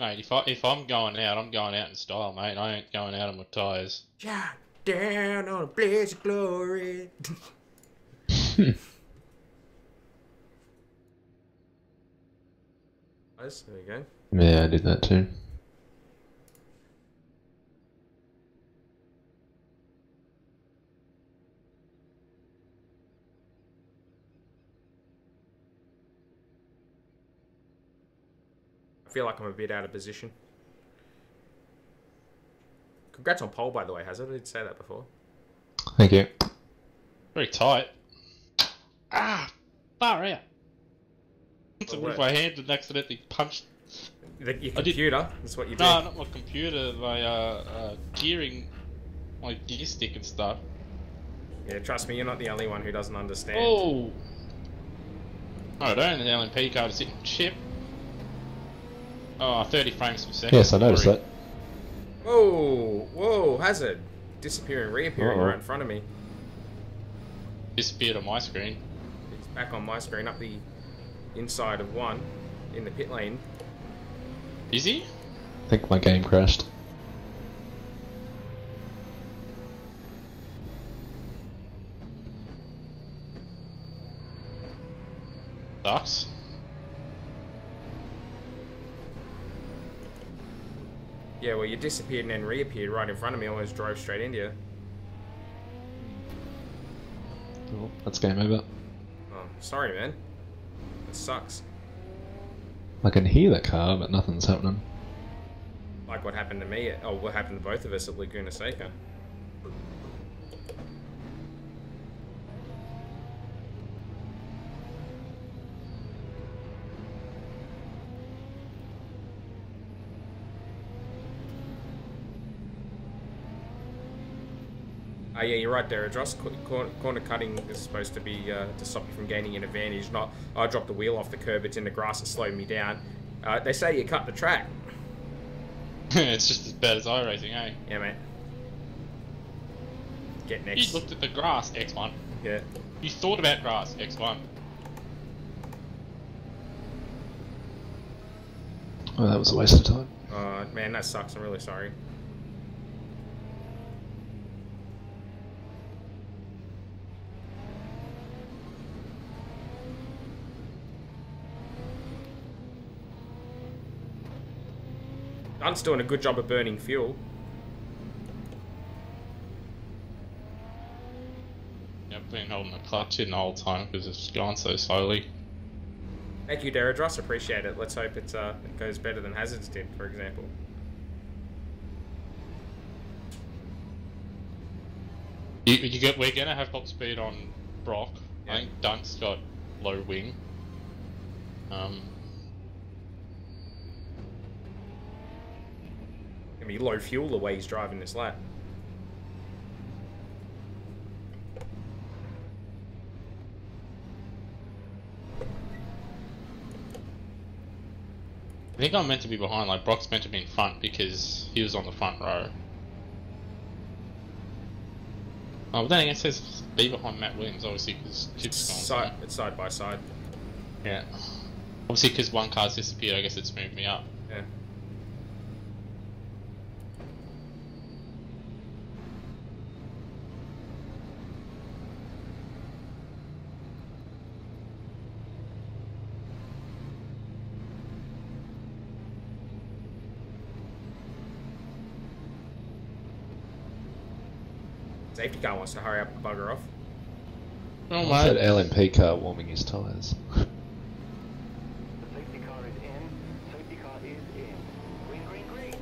Mate, if I'm going out, I'm going out in style, mate. I ain't going out on my tyres. Shot down on a blaze of glory. Guys, there we go. Yeah, I did that too. I feel like I'm a bit out of position. Congrats on pole, by the way, Hazard. I did say that before. Thank you. Very tight. Ah! Far out. It's Well, with my hand and accidentally punched. Your computer, that's what you do. No, not my computer. My gearing, my gear stick and stuff. Yeah, trust me, you're not the only one who doesn't understand. Oh! I don't. The LMP card is hitting chip. Oh, 30 frames per second. Yes, I noticed Sorry. that. Whoa, whoa, Hazard. Disappearing, reappearing Uh-oh. right in front of me. Disappeared on my screen. It's back on my screen, up the inside of one, in the pit lane. Is he? I think my game crashed. Sucks. Yeah, well, you disappeared and then reappeared right in front of me, almost drove straight into you. Oh, that's game over. Oh, sorry, man. That sucks. I can hear the car, but nothing's happening. Like what happened to me, or what happened to both of us at Laguna Seca. Yeah, you're right there, Dross. Corner cutting is supposed to be to stop you from gaining an advantage. Not, I dropped the wheel off the curb, it's in the grass, it slowed me down. They say you cut the track. It's just as bad as iRacing, eh? Yeah, mate. Get You next. looked at the grass, X1. Yeah. You thought about grass, X1. Oh, that was a waste of time. Man, that sucks. I'm really sorry. Dunt's doing a good job of burning fuel. Yeah, I've been holding the clutch in the whole time because it's gone so slowly. Thank you, Deradros. Appreciate it. Let's hope it goes better than Hazards did, for example. We're gonna have top speed on Brock. Yeah. I think Dunt's got low wing. Gonna be low fuel the way he's driving this lap. I think I'm meant to be behind, like Brock's meant to be in front because he was on the front row. Oh, but then again, it says be behind Matt Williams, obviously, because Chip's gone. It's side by side. Yeah. Obviously, because one car's disappeared, I guess it's moved me up. Yeah. Safety car wants to hurry up and bugger off. Oh, What's that mate. LMP car warming his tyres? The safety car is in. Safety car is in. Green, green, green.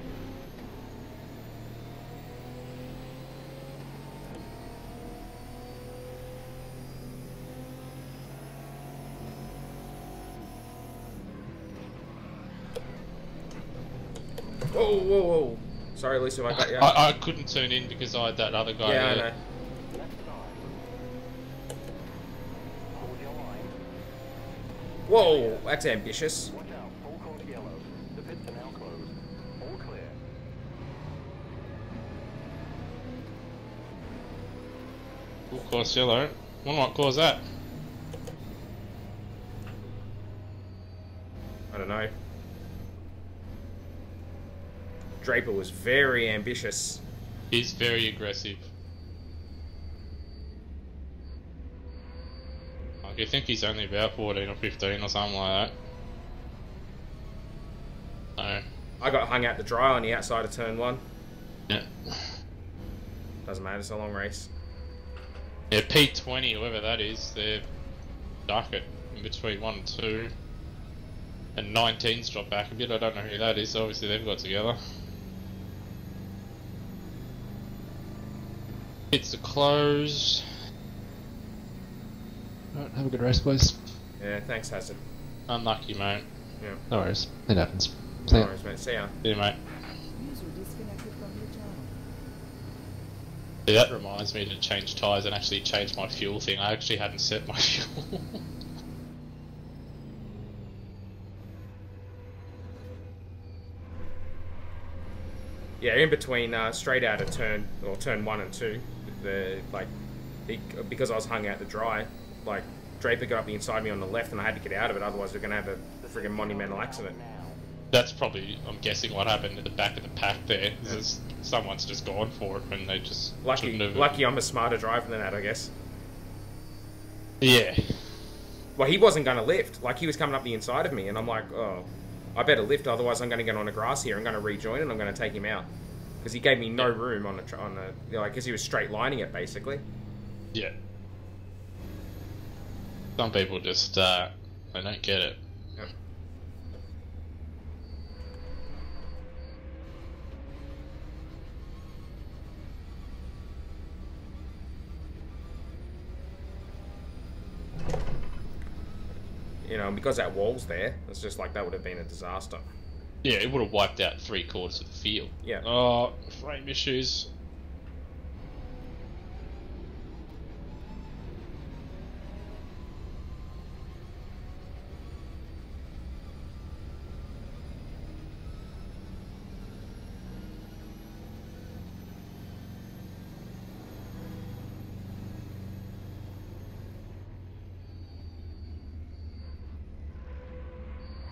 Whoa, whoa, whoa. Sorry, Lisa, I got you. I couldn't turn in because I had that other guy Yeah, I there. know. Left side. Hold your line. Whoa, that's ambitious. Watch out. Full course yellow. The pits are now closed. All clear. Of course, yellow. What might cause that? I don't know. Draper was very ambitious. He's very aggressive. Like, I think he's only about 14 or 15 or something like that. So, I got hung out to dry on the outside of turn 1. yeah. Doesn't matter, it's a long race. Yeah, P20, whoever that is, they're stuck it in between 1 and 2. And 19's dropped back a bit, I don't know who that is, so obviously they've got together. Pits are closed. Alright, have a good race, boys. Yeah, thanks, Hazard. Unlucky, mate. Yeah, No worries. It happens. See no ya. worries, mate. See ya. See you, mate. User disconnected from your channel. Yeah, that reminds me to change tyres and actually change my fuel thing. I actually hadn't set my fuel. Yeah, in between, straight out of turn 1 and 2, because I was hung out to dry, like, Draper got up the inside of me on the left and I had to get out of it, otherwise we're going to have a friggin' monumental accident. That's probably, I'm guessing, what happened at the back of the pack there. Is someone's just gone for it and they just shouldn't have. Lucky I'm a smarter driver than that, I guess. Yeah. Well, he wasn't going to lift. Like, he was coming up the inside of me, and I'm like, oh, I better lift, otherwise I'm going to get on the grass here. I'm going to rejoin and I'm going to take him out. Because he gave me no room on the, you know, because he was straight lining it, basically. Yeah. Some people just, they don't get it. Yep. You know, and because that wall's there, it's just like that would have been a disaster. Yeah, it would have wiped out 3/4 of the field. Yeah. Oh, frame issues.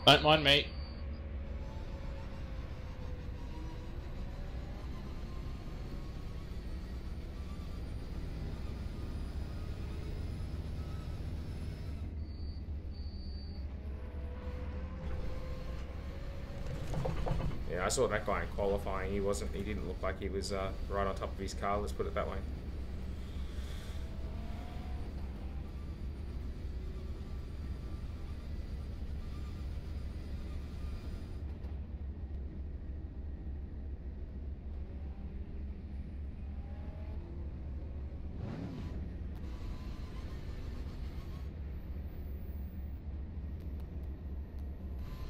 Don't mind me. Yeah, I saw that guy in qualifying. He didn't look like he was right on top of his car, let's put it that way.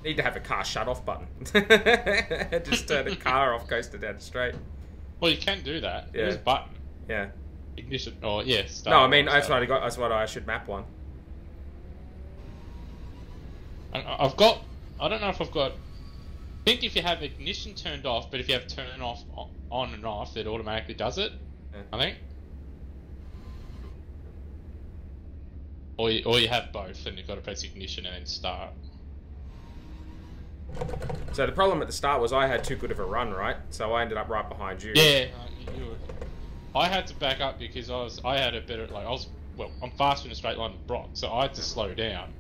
Need to have a car shut-off button. Just turn the car off, coaster down the straight. Well, you can do that. Yeah. There's a button. Yeah. Ignition. Oh, yeah. Start. No, I mean that's what I got. That's what I should map one. I've got. I don't know if I've got think if you have ignition turned off, but if you have turn off on and off, it automatically does it. Yeah. I think. Or you have both, and you've got to press ignition and then start. So the problem at the start was I had too good of a run, right? So I ended up right behind you. Yeah, I had to back up because I had a better I'm faster in a straight line with Brock, so I had to slow down.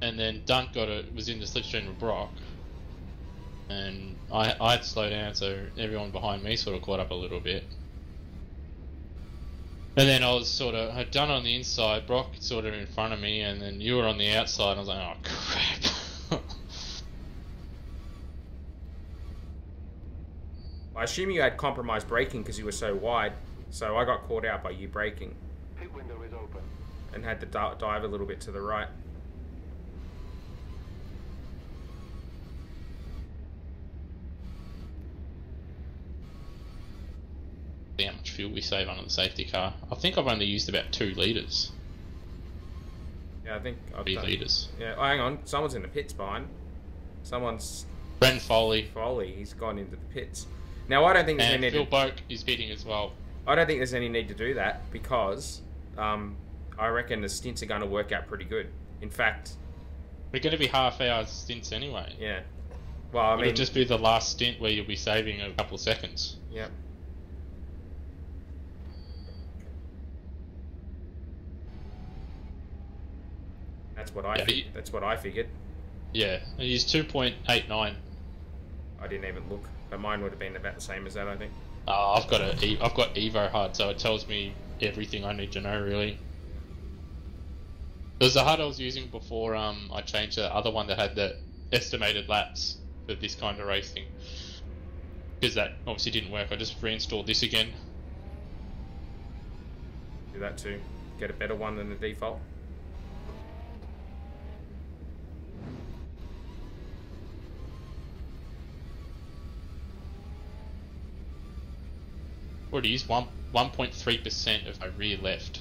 And then Dunk was in the slipstream with Brock, and I had to slow down, so everyone behind me sort of caught up a little bit. And then I'd done on the inside, Brock sort of in front of me, and then you were on the outside, and I was like, oh crap. I assume you had compromised braking because you were so wide, so I got caught out by you braking Pit window is open. and had to dive a little bit to the right. How much fuel we save on the safety car. I think I've only used about 2 litres. Yeah, I think I've 3 done. litres. Yeah, oh, hang on. Someone's in the pits behind. Someone's Brendan Foley. He's gone into the pits. Now I don't think there's And any Phil need. Boak is pitting as well. I don't think there's any need to do that because I reckon the stints are going to work out pretty good. In fact, We're going to be half-hour stints anyway. yeah. Well, I mean, It'll just be the last stint where you'll be saving a couple of seconds. yeah. That's what I figured. Yeah, I used 2.89. I didn't even look, but mine would have been about the same as that, I think. I've got Evo HUD, so it tells me everything I need to know really. There's the HUD I was using before I changed the other one that had the estimated laps for this kind of racing. Because that obviously didn't work, I just reinstalled this again. Do that too. Get a better one than the default. Already used 1.3% of my rear left.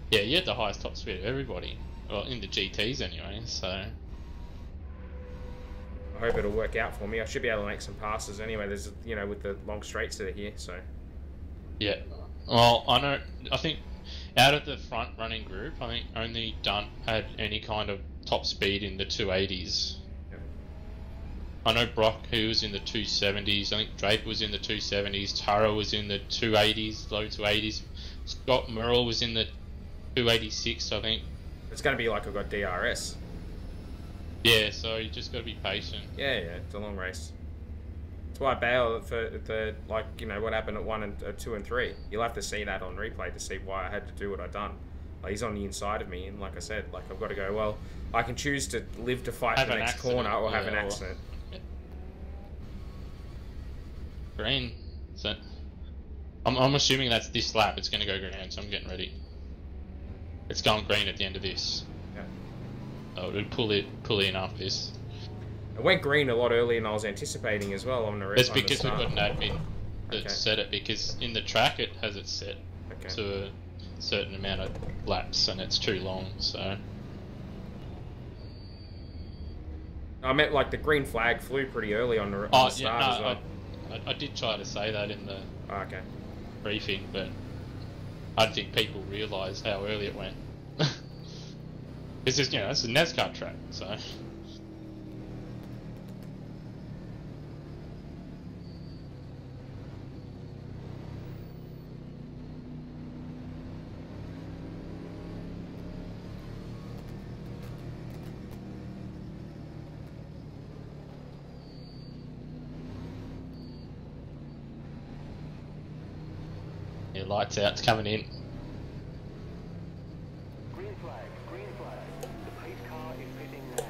Yeah, you had the highest top speed of everybody. Well, in the GTs anyway, so... I hope it'll work out for me. I should be able to make some passes anyway. There's, with the long straights that are here, so... Yeah. Well, I think out of the front running group, I think only Dunt had any kind of top speed in the 280s. Yep. I know Brock, who was in the 270s, I think Draper was in the 270s, Tara was in the 280s, low 280s, Scott Merrill was in the 286, I think. It's going to be like I've got DRS. Yeah, so you just got to be patient. Yeah, it's a long race. That's why I bail for the, what happened at 1 and 2 and 3. You'll have to see that on replay to see why I had to do what I done. Like, he's on the inside of me, and like I said, I've got to go, well, I can choose to live to fight Have the an next accident, corner or have an yeah, accident. Green. So I'm assuming that's this lap. It's going to go green, so I'm getting ready. It's going green at the end of this. Yeah. Oh, it'll pull in after this. It went green a lot earlier than I was anticipating as well on the It's on the because we've start. got an admin that set it, because in the track it has it set to a certain amount of laps and it's too long, so... I meant the green flag flew pretty early on the start as well. I did try to say that in the Okay. briefing, but I don't think people realise how early it went. It's just, it's a NASCAR track, so... Yeah, lights out, it's coming in. Green flag, green flag. The pace car is pitting now.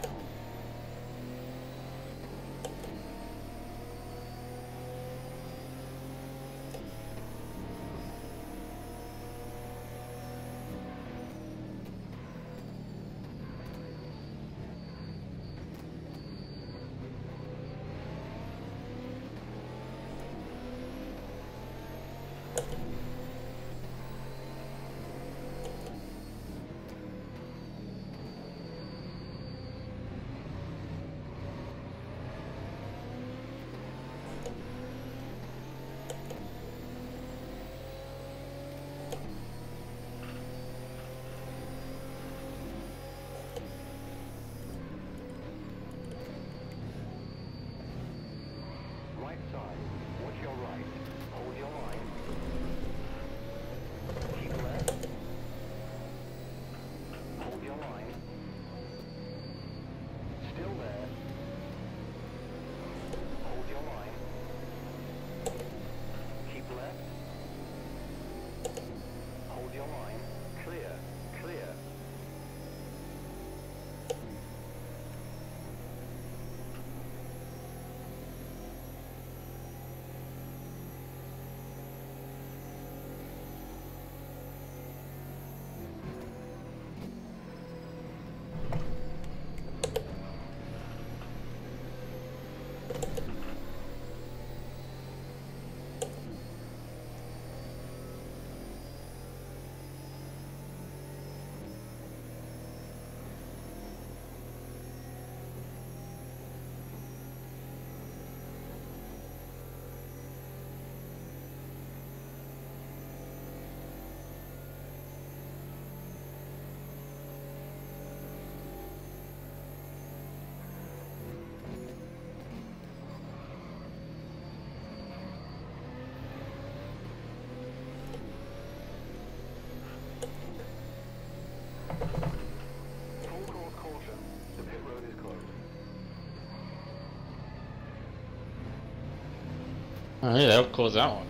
Oh yeah, that'll cause that one.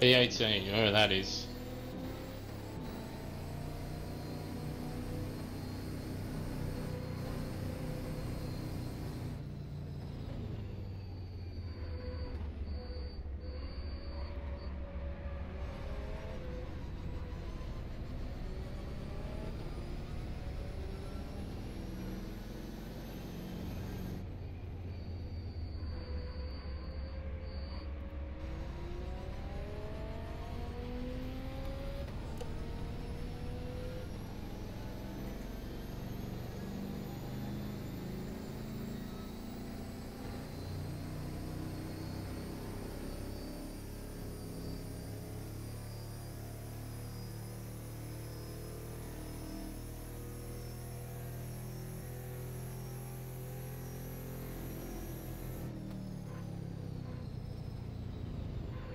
B18, you know where that is.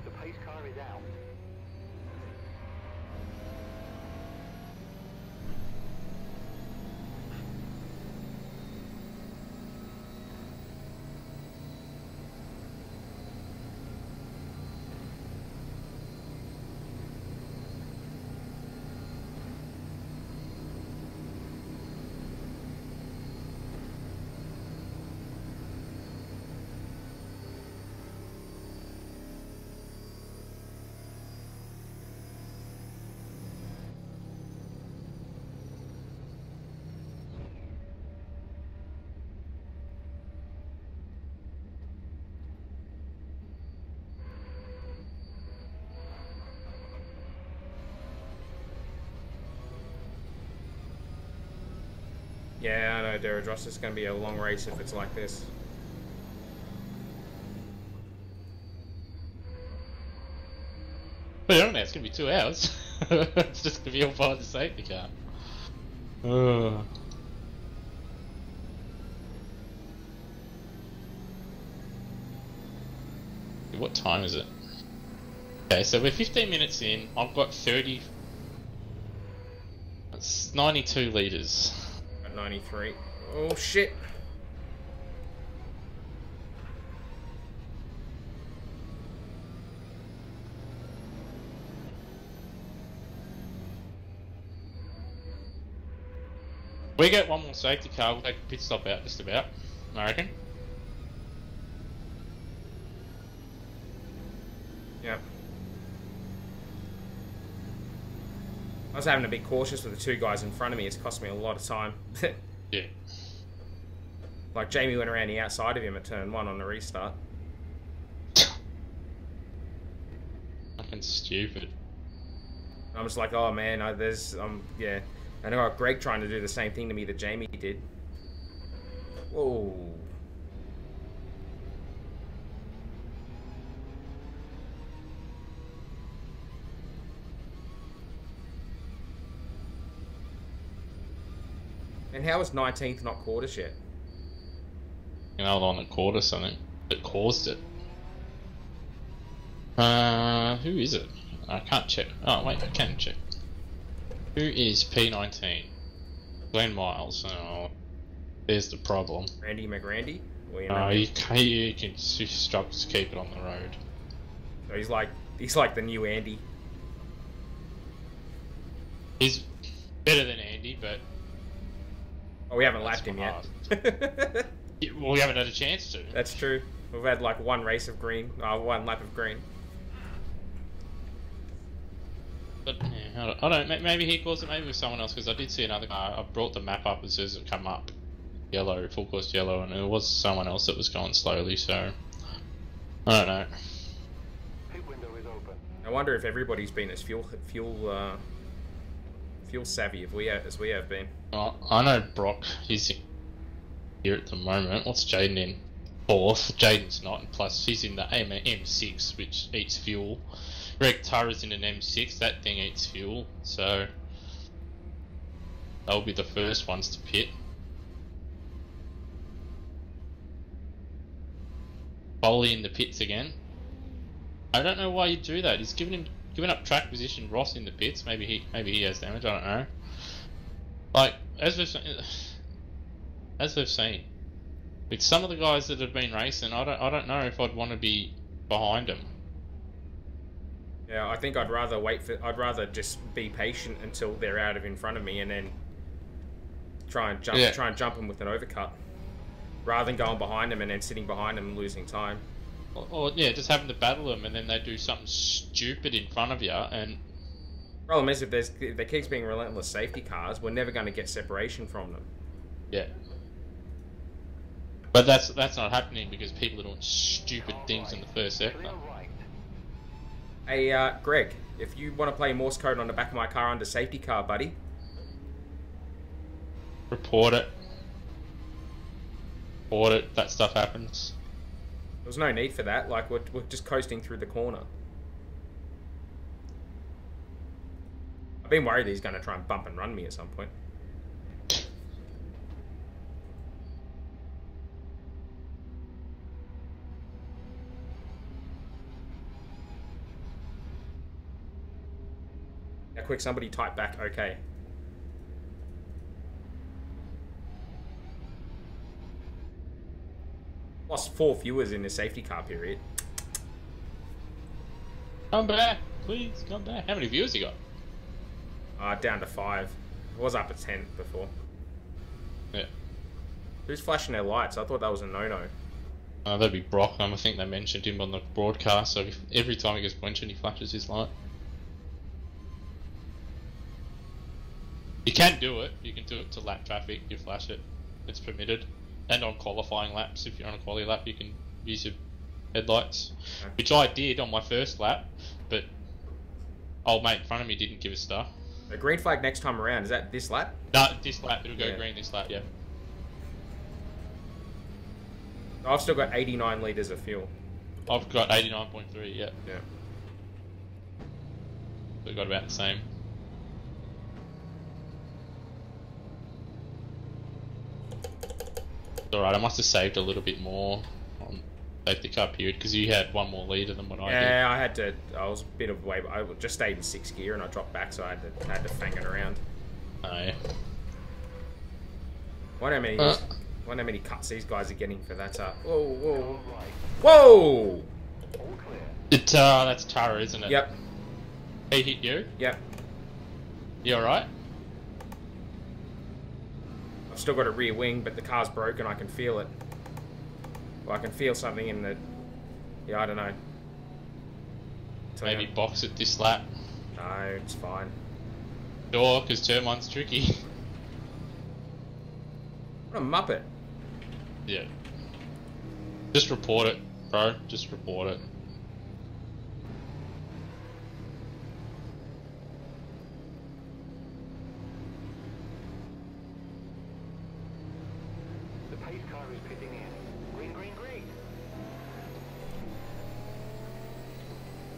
The pace car is out. Yeah, I know, Deradros. It's going to be a long race if it's like this. But I don't know, it's gonna be 2 hours. It's just gonna be all by the safety car. What time is it? Okay, so we're 15 minutes in. I've got 30. That's 92 litres. At 93. Oh, shit. We get one more safety car, we'll take a pit stop out just about, I reckon. Yep. I was having to be cautious with the two guys in front of me. It's cost me a lot of time. Yeah. Like, Jamie went around the outside of him at turn 1 on the restart. Fucking stupid. I'm just like, oh man, yeah. I know Greg trying to do the same thing to me that Jamie did. Whoa. And how was 19th not quarters yet? You know, on the quarter something that caused it. Who is it? I can't check. Oh wait, I can check. Who is P19? Glenn Miles. Oh, there's the problem. Randy McRandy? Well, you Oh, know, you can struggles to keep it on the road. so he's like the new Andy. He's better than Andy, but Oh, we haven't That's lapped him hard. yet. well, we haven't had a chance to. That's true. We've had like one race of green, one lap of green. But yeah, I don't. Maybe he caused it. Maybe it was someone else. Because I did see another guy. I brought the map up as soon as it come up, yellow, full course yellow, and it was someone else that was going slowly. So I don't know. Pit window is open. I wonder if everybody's been as fuel savvy as we have been. I know Brock. He's here at the moment. What's Jaden in? 4th. Jaden's not, and plus he's in the M6, which eats fuel. Greg Tara's in an M6. That thing eats fuel, so they'll be the first ones to pit. Foley in the pits again. I don't know why you do that. He's giving up track position. Ross in the pits. Maybe he has damage. I don't know. Like as we've seen with some of the guys that have been racing, I don't know if I'd want to be behind him. Yeah, I think I'd rather I'd rather just be patient until they're out of in front of me, and then try and jump them with an overcut, rather than going behind them and then sitting behind them and losing time. Or yeah, just having to battle them, and then they do something stupid in front of you, and Problem is, if there keeps being relentless safety cars, we're never going to get separation from them. yeah. But that's not happening because people are doing stupid things in the first sector. Clear right. Hey, Greg, if you want to play Morse code on the back of my car under safety car, buddy. Report it. Report it. That stuff happens. There's no need for that. Like, we're just coasting through the corner. I've been worried he's going to try and bump and run me at some point. Now, quick, somebody type back, okay. Lost 4 viewers in the safety car period. Come back, please. Come back. How many viewers you got? Down to 5. It was up to 10 before. Yeah. Who's flashing their lights? I thought that was a no-no. That'd be Brock. I think they mentioned him on the broadcast, so every time he gets mentioned, he flashes his light. You can do it. You can do it to lap traffic. You flash it. It's permitted. And on qualifying laps, if you're on a quali lap, you can use your headlights. Okay. Which I did on my first lap, but old mate in front of me didn't give a star. The green flag next time around, is that this lap? No, this lap, it'll go Yeah. green this lap, yeah. I've still got 89 litres of fuel. I've got 89.3, yeah. Yeah. We've got about the same. Alright, I must have saved a little bit more on safety car period because you had 1 more litre than what I did. Yeah, I was a bit of way, I just stayed in 6th gear and I dropped back, so I had to fang it around. Oh, yeah. Wonder how many cuts these guys are getting for that. Whoa, whoa, Right. whoa! All clear. That's Tara, isn't it? Yep, He hit you? yep. You alright? I've still got a rear wing, but the car's broken. I can feel it. Well, I can feel something in the... Yeah, I don't know. Maybe box it this lap. No, it's fine. Sure, because turn 1's tricky. What a muppet. Yeah. Just report it, bro. Just report it. The pace car is pitting in. Green, green, green.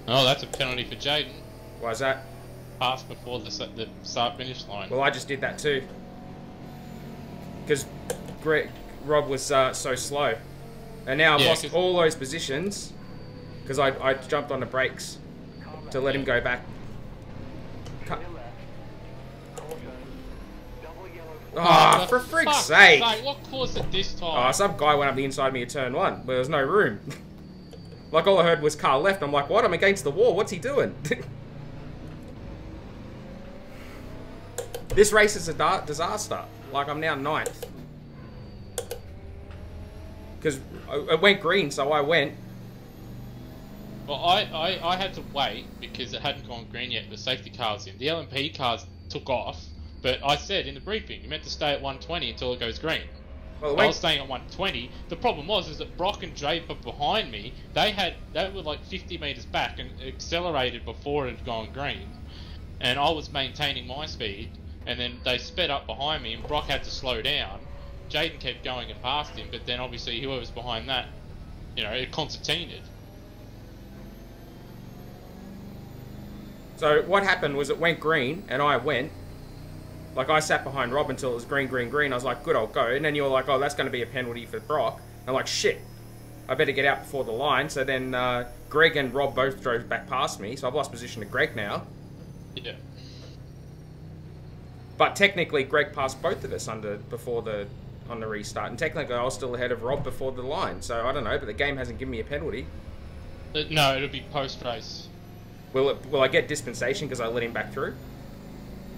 Oh, that's a penalty for Jaden. Why is that? Pass before the start-finish line. Well, I just did that too. Because Rob was so slow. And now I've Yeah, lost 'cause- all those positions. Because I jumped on the brakes to let him go back. Clear left. Caution. Double yellow. Ah, For for frig's fuck's sake! What caused it this Oh, time? some guy went up the inside of me at turn 1, where there was no room. Like, all I heard was car left. I'm like, what? I'm against the wall. What's he doing? This race is a disaster. Like, I'm now 9th. Because it went green, so I went. Well, I had to wait because it hadn't gone green yet. The safety cars in. The LMP cars took off, but I said in the briefing, you meant to stay at 120 until it goes green. Well, I was staying at 120. The problem was that Brock and Draper behind me, they were like 50 metres back and accelerated before it had gone green. And I was maintaining my speed, and then they sped up behind me and Brock had to slow down. Jaden kept going and passed him, but then obviously whoever's behind that, it concertinaed. So what happened was it went green, and I went. Like, I sat behind Rob until it was green, green, green. I was like, good, I'll go. And then you were like, oh, that's going to be a penalty for Brock. And I'm like, shit, I better get out before the line. So then Greg and Rob both drove back past me, so I've lost position to Greg now. Yeah. But technically, Greg passed both of us on the restart. And technically, I was still ahead of Rob before the line. So I don't know, but the game hasn't given me a penalty. No, it'll be post race. Will I get dispensation because I let him back through?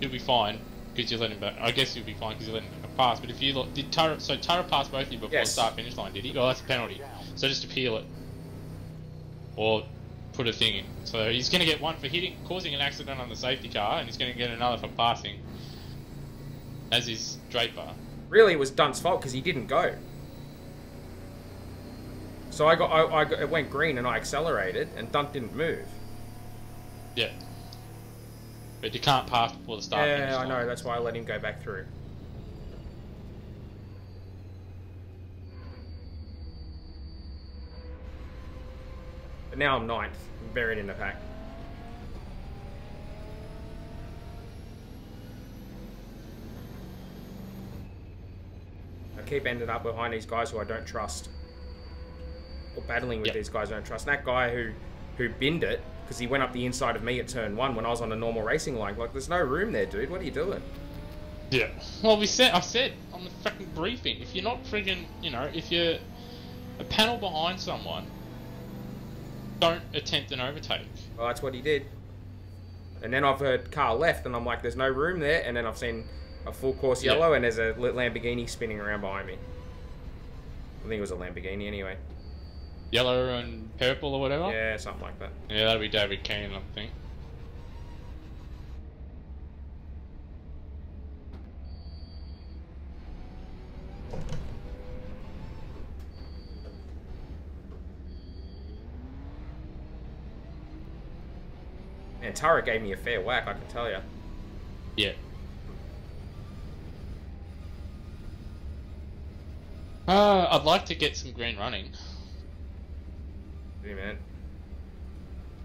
You'll be fine because you let him back. I guess you'll be fine because you let him pass. But if you did Tara, so Tara passed both of you before the start finish line, did he? Oh, that's a penalty. So just appeal it, or put a thing in. So he's going to get one for causing an accident on the safety car, and he's going to get another for passing. As is Draper. Really, it was Dunt's fault because he didn't go. So it went green and I accelerated, and Dunt didn't move. Yeah. But you can't pass before the start. Yeah, I know. That's why I let him go back through. But now I'm 9th, buried in the pack. I keep ending up behind these guys who I don't trust. Or battling with these guys I don't trust. And that guy who binned it, because he went up the inside of me at turn 1 when I was on a normal racing line. Like, there's no room there, dude. What are you doing? Yeah. Well, I said on the fucking briefing, if you're not friggin', if you're a panel behind someone, don't attempt an overtake. Well, that's what he did. And then I've heard car left, and I'm like, there's no room there. And then I've seen a full course yellow, and there's a Lamborghini spinning around behind me. I think it was a Lamborghini anyway. Yellow and purple or whatever? Yeah, something like that. Yeah, that'll be David Keane, I think. And Tara gave me a fair whack, I can tell you. Yeah. I'd like to get some green running. Yeah, man.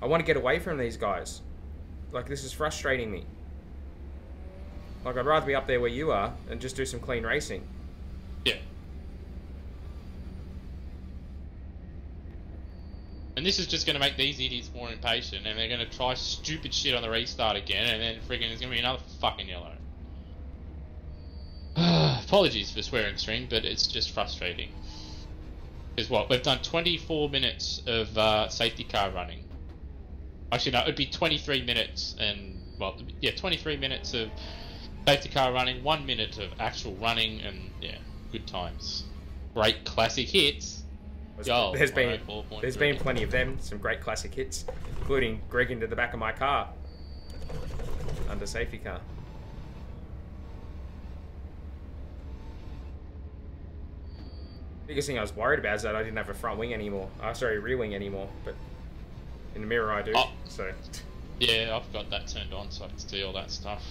I want to get away from these guys. Like, this is frustrating me. Like, I'd rather be up there where you are and just do some clean racing. Yeah. And this is just going to make these idiots more impatient, and they're going to try stupid shit on the restart again, and then friggin' there's going to be another fucking yellow. Apologies for swearing string, but it's just frustrating. Because what, we've done 24 minutes of safety car running. Actually, no, it'd be 23 minutes and, well, yeah, 23 minutes of safety car running, 1 minute of actual running, and yeah, good times. Great classic hits. There's been plenty of them, some great classic hits, including Greg into the back of my car under safety car. Biggest thing I was worried about is that I didn't have a front wing anymore. Sorry, rear wing anymore, but in the mirror I do. Oh. So Yeah, I've got that turned on so I can see all that stuff.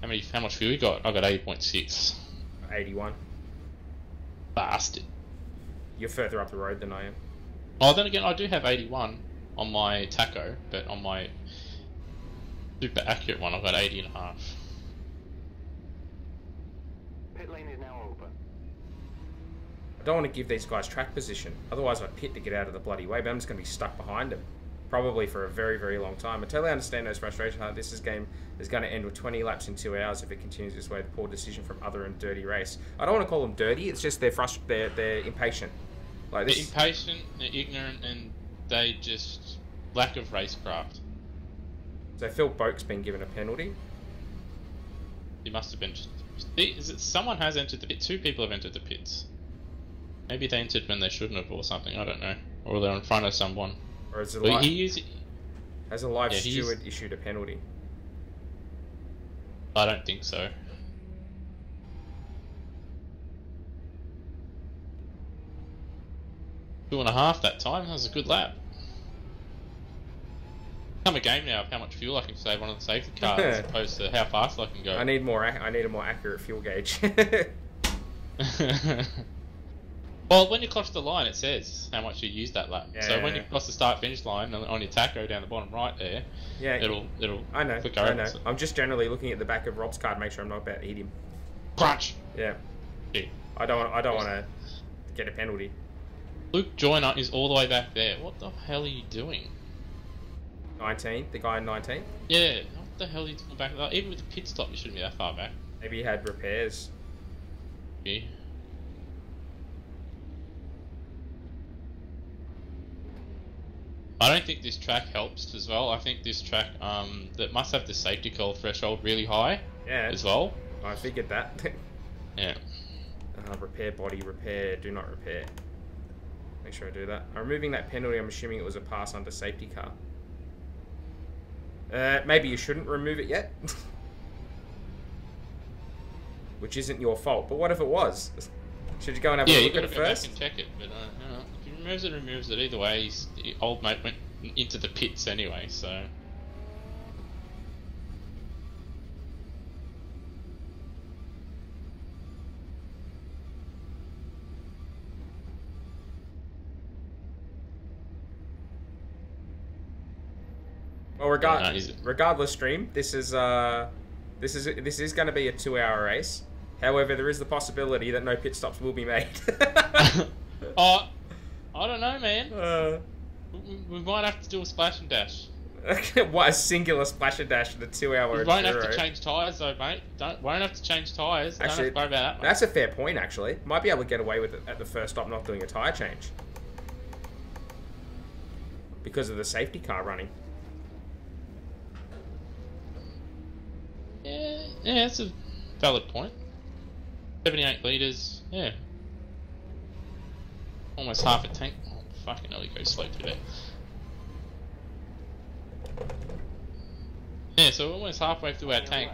How much fuel you got? I got 8.6. 81. Bastard. You're further up the road than I am. Oh, then again, I do have 81 on my taco, but on my super accurate one, I've got 80.5. Pit lane is now open. I don't want to give these guys track position. Otherwise I'd pit to get out of the bloody way, but I'm just going to be stuck behind them. Probably for a very, very long time. I totally understand those frustrations. This game is going to end with 20 laps in 2 hours if it continues this way. The poor decision from other and dirty race. I don't want to call them dirty. It's just they're impatient. Like They're impatient, they're ignorant, and they just lack of racecraft. So Phil Boak's been given a penalty. He must have been just... someone has entered the pit. 2 people have entered the pits. Maybe they entered when they shouldn't have or something, I don't know. Or they're in front of someone. Or is it But has a live steward issued a penalty? I don't think so. Two and a half that time. That was a good lap. Become a game now of how much fuel I can save on the safety car as opposed to how fast I can go. I need a more accurate fuel gauge. Well, when you cross the line, it says how much you use that lap. Yeah. So when you cross the start-finish line on your taco down the bottom right there, yeah, it'll. I know. Click I over. know. I'm just generally looking at the back of Rob's car to make sure I'm not about to hit him. Crunch. Yeah. Yeah. I don't want to get a penalty. Luke Joyner is all the way back there. What the hell are you doing? 19, the guy in 19. Yeah. What the hell are you doing back there? Even with the pit stop, you shouldn't be that far back. Maybe he had repairs. Yeah. I don't think this track helps as well. I think this track that must have the safety car threshold really high. Yeah. As well. I figured that. Yeah. Repair body, repair, do not repair. Make sure I do that. I'm removing that penalty. I'm assuming it was a pass under safety car. Maybe you shouldn't remove it yet. Which isn't your fault. But what if it was? Should you go and have a look at it first? Yeah, you gotta go back and check it. But if he removes it either way. Old mate went into the pits anyway, so. Well, regardless, stream. This is going to be a 2-hour race. However, there is the possibility that no pit stops will be made. Oh, I don't know, man. We might have to do a splash and dash. What, a singular splash and dash in a 2-hour? We won't have to change tyres though, mate. Won't have to change tyres. Don't have to worry about that. That's a fair point, actually. Might be able to get away with it at the first stop, not doing a tyre change because of the safety car running. Yeah, that's a valid point. 78 litres, yeah. Almost half a tank. Oh, fucking hell, he goes slow today. Yeah, so we're almost halfway through our tank.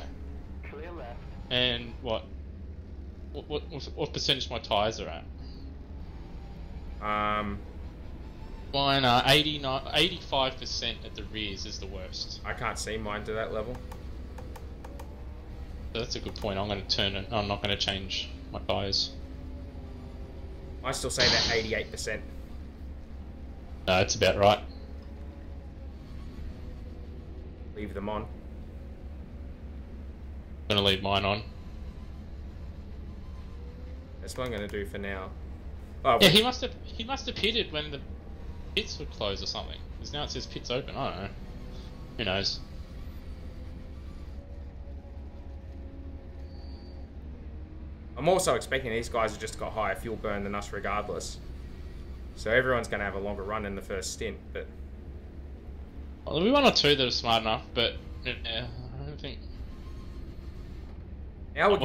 Clear left. And what percentage my tyres are at? Mine are 85% at the rears is the worst. I can't see mine to that level. So that's a good point. I'm going to turn it. I'm not going to change my tyres. I still say that 88%. No, that's about right. Leave them on. I'm going to leave mine on. That's what I'm going to do for now. Oh, yeah, he must have pitted when the pits were closed or something. Because now it says pits open. I don't know. Who knows? I'm also expecting these guys have just got higher fuel burn than us regardless. So everyone's going to have a longer run in the first stint, but... Well, there'll be one or two that are smart enough, but yeah, I don't think... Now we're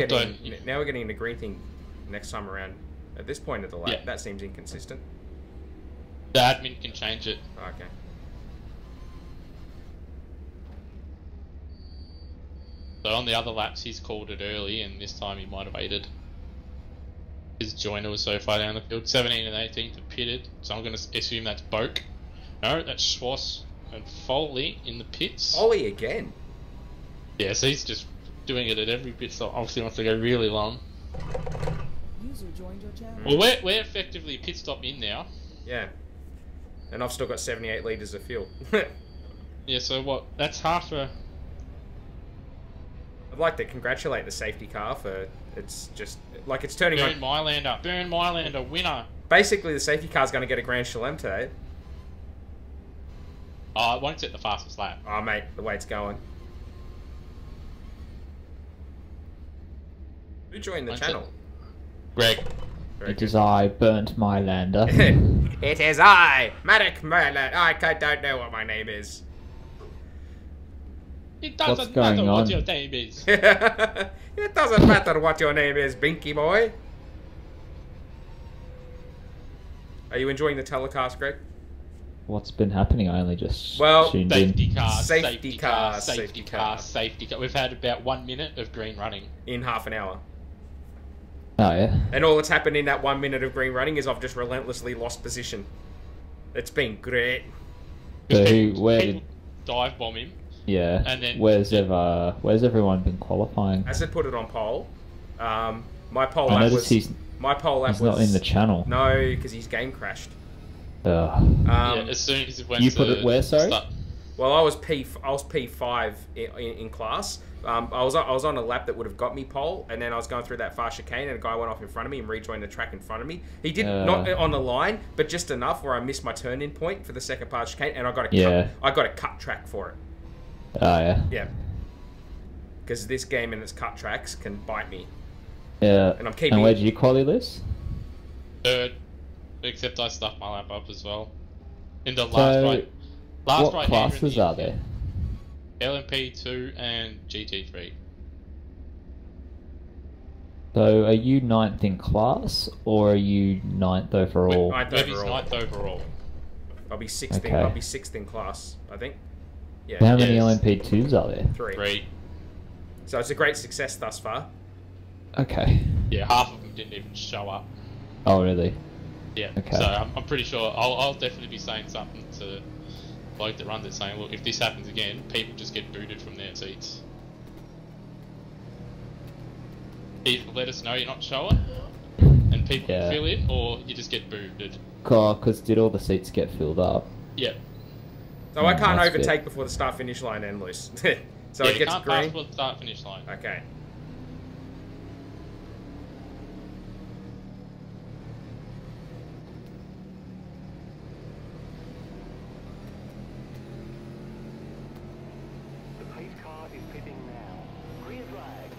getting the green thing next time around. At this point of the lap, that seems inconsistent. The admin can change it. Okay. So on the other laps, he's called it early, and this time he might have waited. His joiner was so far down the field. 17 and 18 have pitted, so I'm going to assume that's Boak. No, that's Schwass and Foley in the pits. Foley again? Yeah, so he's just doing it at every pit stop. Obviously wants to go really long. User joined your channel. Well, we're effectively a pit stop in now. Yeah. And I've still got 78 litres of fuel. Yeah, so what? That's half a... I'd like to congratulate the safety car for... It's just... Like, it's turning... Burn Mylander. Burn Mylander. Winner. Basically, the safety car's going to get a Grand Chelem today. Oh, it won't set the fastest lap. Oh, mate, the way it's going. Who joined the channel? Greg. It is I, Burnt Mylander. It is I, Maddock Merlin. I don't know what my name is. It doesn't going matter on? what your name is. It doesn't matter what your name is, Binky boy. Are you enjoying the telecast, Greg? What's been happening? I only just tuned Safety in. car, Safety car. safety car. We've had about 1 minute of green running. In half an hour. Oh, yeah? And all that's happened in that 1 minute of green running is I've just relentlessly lost position. It's been great. So People where... dive bomb him. Yeah. And then... Where's everyone been qualifying? As I put it on poll, my poll I lap noticed was... My poll lap he's was... not in the channel. No, because his game crashed. yeah, as soon as it went you to put it where, sorry? Well, I was P5 in class. I was on a lap that would have got me pole, and then I was going through that fast chicane, and a guy went off in front of me and rejoined the track in front of me. He did not on the line, but just enough where I missed my turn-in point for the second part chicane, and I got a cut track for it. Oh, yeah. Yeah. Because this game and its cut tracks can bite me. Yeah. And I'm keeping. And where did you quali this? Third, except I stuffed my lap up as well. In the last right. Last What right hander in classes the are there? LMP2 and GT3. So are you ninth in class, or are you ninth overall? Ninth Webby's overall. 9th overall. I'll be sixth. Okay. I'll be sixth in class, I think. Yeah. How many Yes. LMP2s are there? 3. 3. So it's a great success thus far. Okay. Yeah, half of them didn't even show up. Oh, really? Yeah. Okay. So I'm pretty sure I'll definitely be saying something to the bloke that runs it, saying, look, if this happens again, people just get booted from their seats. Either let us know you're not showing, and people Yeah. can fill in, or you just get booted. Because did all the seats get filled up? Yeah. So I can't that's overtake good. before the start finish line end loose. So Yeah, it you gets can't pass green. before the start finish line. Okay. The pace car is pitting now. Green flag.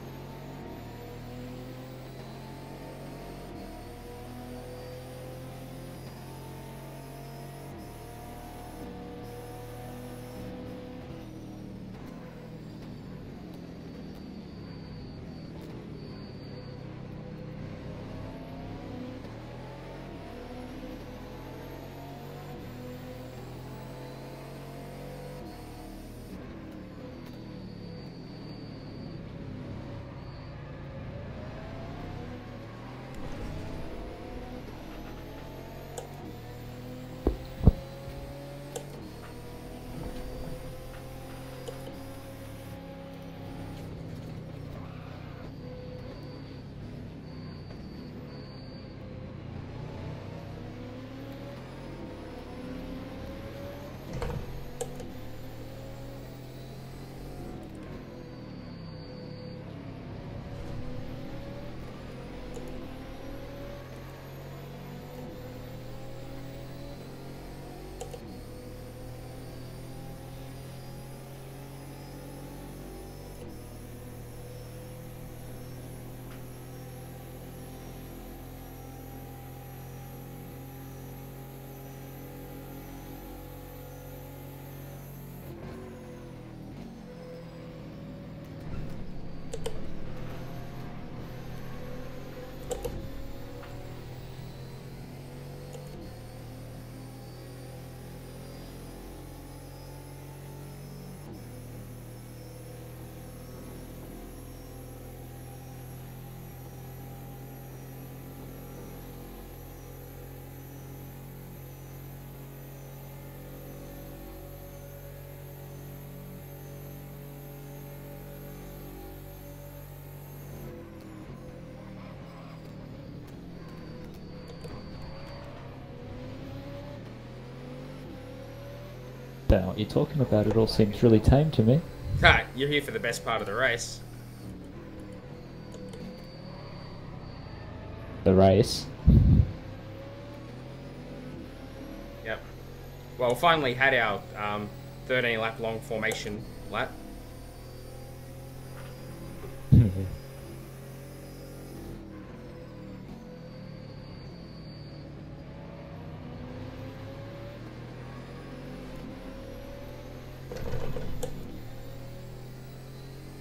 Don't know what you're talking about. It all seems really tame to me. Ah, you're here for the best part of the race. The race. Yep. Well, we finally had our 13 lap long formation lap.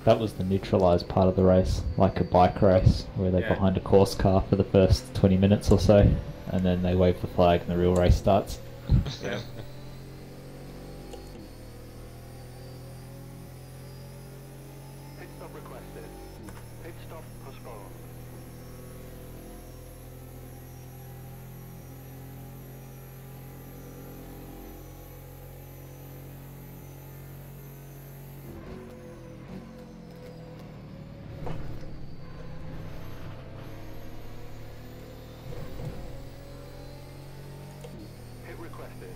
That was the neutralised part of the race, like a bike race, where they're Yeah. behind a course car for the first 20 minutes or so, and then they wave the flag and the real race starts. Yeah. Pit stop requested. Pit stop postponed. Pit requested.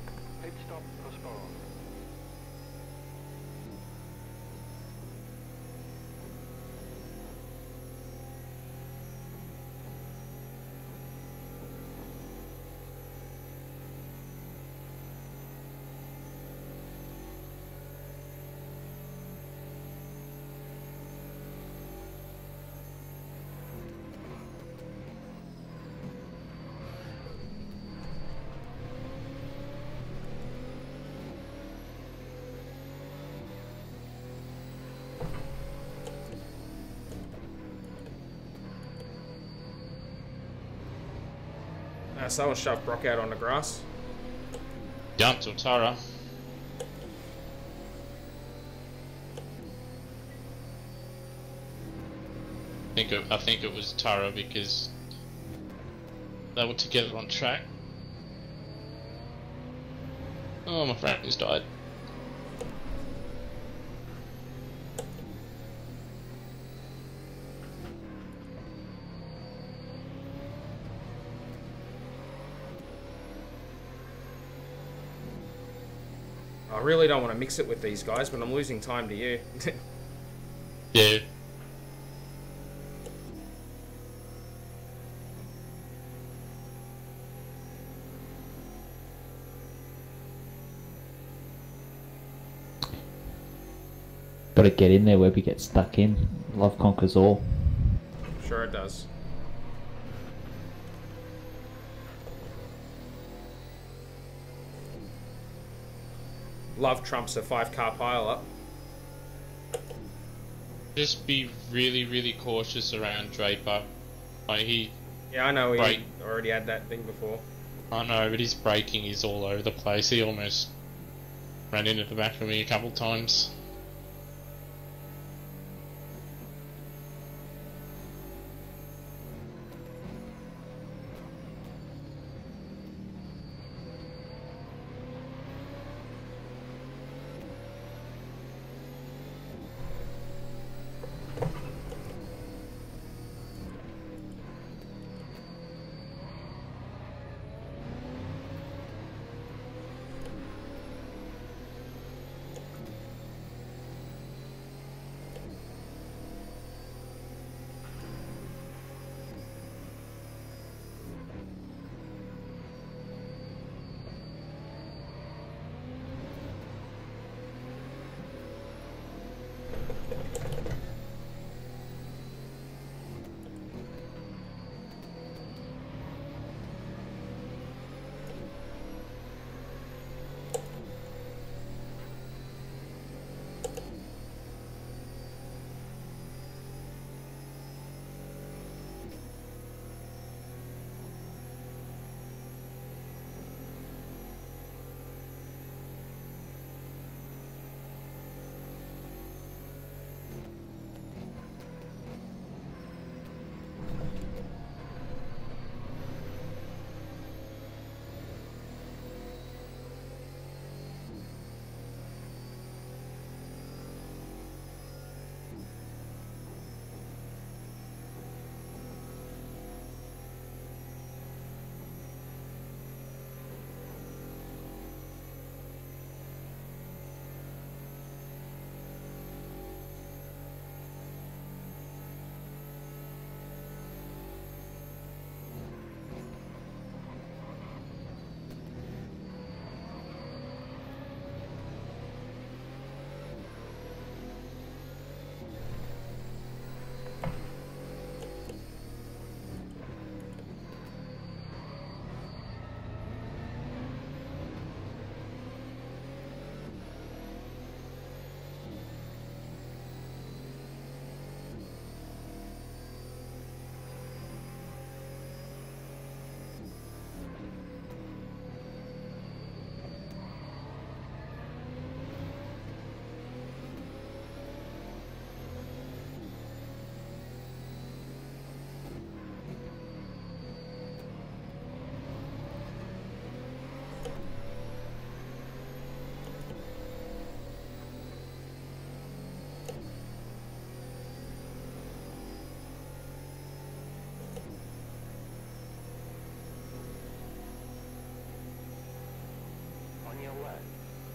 Someone shoved Brock out on the grass. Dumped or Tara. I think it was Tara because they were together on track. Oh, my friend has died. I really don't want to mix it with these guys, but I'm losing time to you. Yeah. Got to get in there where we get stuck in. Love conquers all. Sure it does. Love trumps a 5-car pile up. Just be really, really cautious around Draper. Like Yeah, I know he Right. already had that thing before. I know, but his braking is all over the place. He almost ran into the back of me a couple times.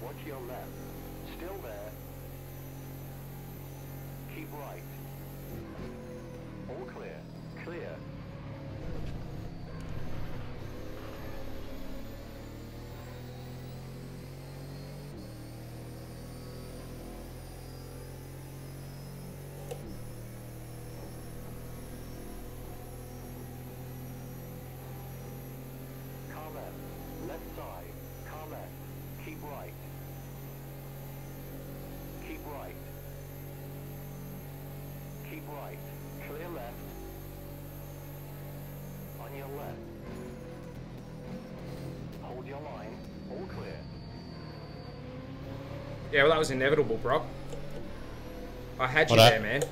Watch your left. Still there. Keep right. All clear. Clear. Car left. Left side. Car left. Keep right. Keep right. Keep right. Clear left. On your left. Hold your line. All clear. Yeah, well, that was inevitable, Brock. I had you What there, man.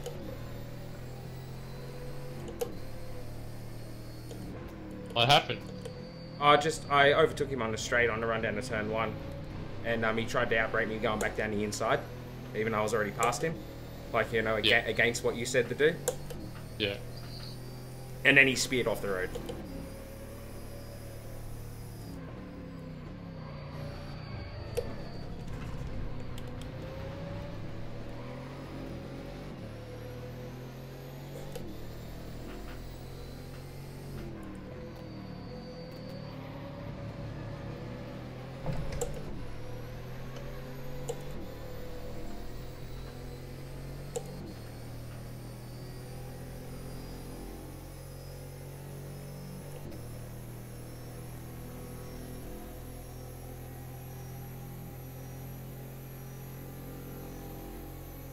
What happened? I overtook him on the straight on the run down to turn 1. And he tried to outbrake me going back down the inside. Even though I was already past him. Like, you know, Yeah. against what you said to do. Yeah. And then he speared off the road.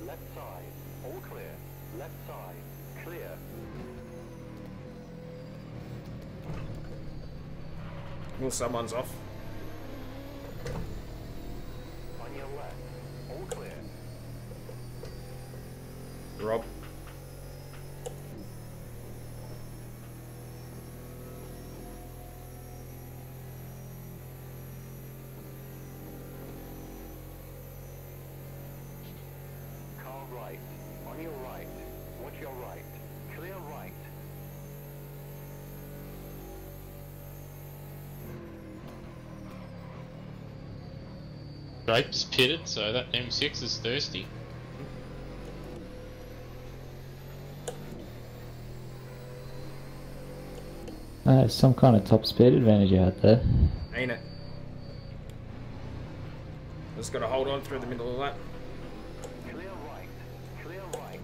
Left side. All clear. Left side. Clear. Well, someone's off. On your left. All clear. Rob. Car right. On your right. Watch your right. Clear right. Grape is pitted, so that M6 is thirsty. Some kind of top speed advantage out there. Ain't it? Just gotta hold on through the middle of that. Clear right. Clear right.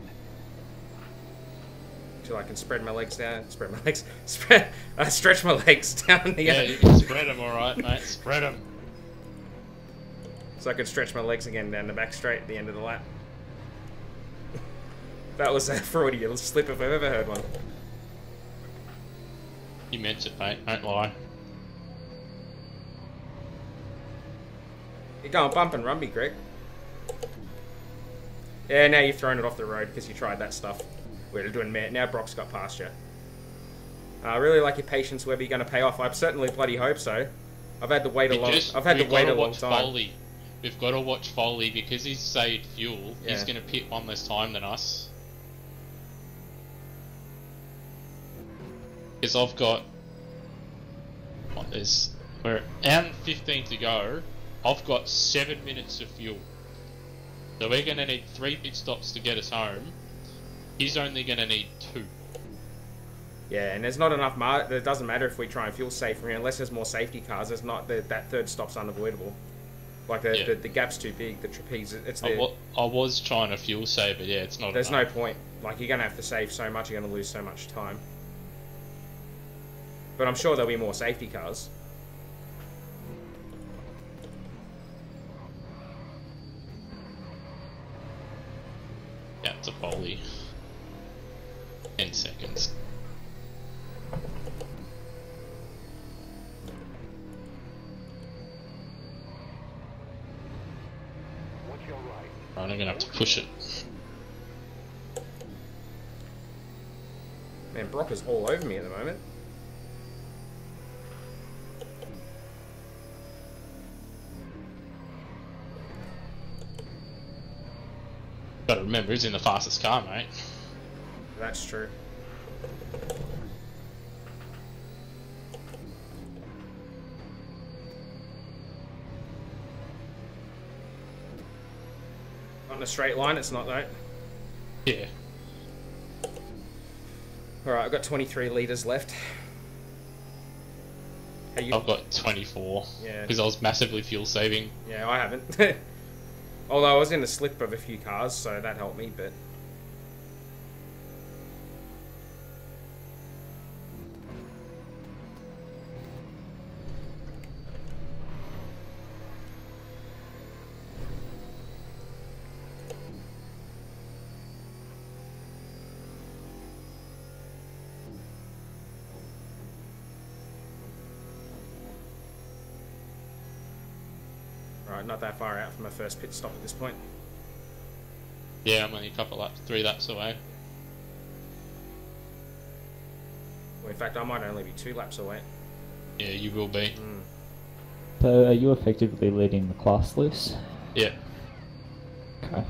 Till I can spread my legs down. Spread my legs. Stretch my legs down the Yeah, you can spread them alright, mate. Spread them. So I could stretch my legs again down the back straight at the end of the lap. That was a Freudian slip if I've ever heard one. You meant it, mate. Don't lie. You're going bump and rumby, Greg. Yeah, now you've thrown it off the road because you tried that stuff. We're doing man. Now Brock's got past you. I really like your patience, Webber. You're going to pay off. I certainly bloody hope so. I've had to wait a long. I've had to wait a long time. Foley. We've got to watch Foley because he's saved fuel. Yeah. He's going to pit one less time than us. Because I've got we're out and 15 to go. I've got 7 minutes of fuel, so we're going to need 3 pit stops to get us home. He's only going to need 2. Yeah, and there's not enough. It doesn't matter if we try and fuel safer unless there's more safety cars. There's not that third stop's unavoidable. Like the gap's too big. The trapeze. It's the. I was trying to fuel save, but yeah, it's not. There's enough. no point. Like you're going to have to save so much. You're going to lose so much time. But I'm sure there'll be more safety cars. Yeah, it's a Foley. 10 seconds. Watch your right. Right, I'm gonna have to push it. Man, Brock is all over me at the moment. Gotta remember, he's in the fastest car, mate. That's true. On a straight line, it's not though. Yeah. Alright, I've got 23 litres left. How you... I've got 24. Yeah. Because I was massively fuel saving. Yeah, I haven't. Although I was in the slip of a few cars, so that helped me, but... Alright, not that far out from my first pit stop at this point. Yeah, I'm only a couple laps, 3 laps away. Well, in fact, I might only be 2 laps away. Yeah, you will be. So are you effectively leading the class loose? Yeah. Okay.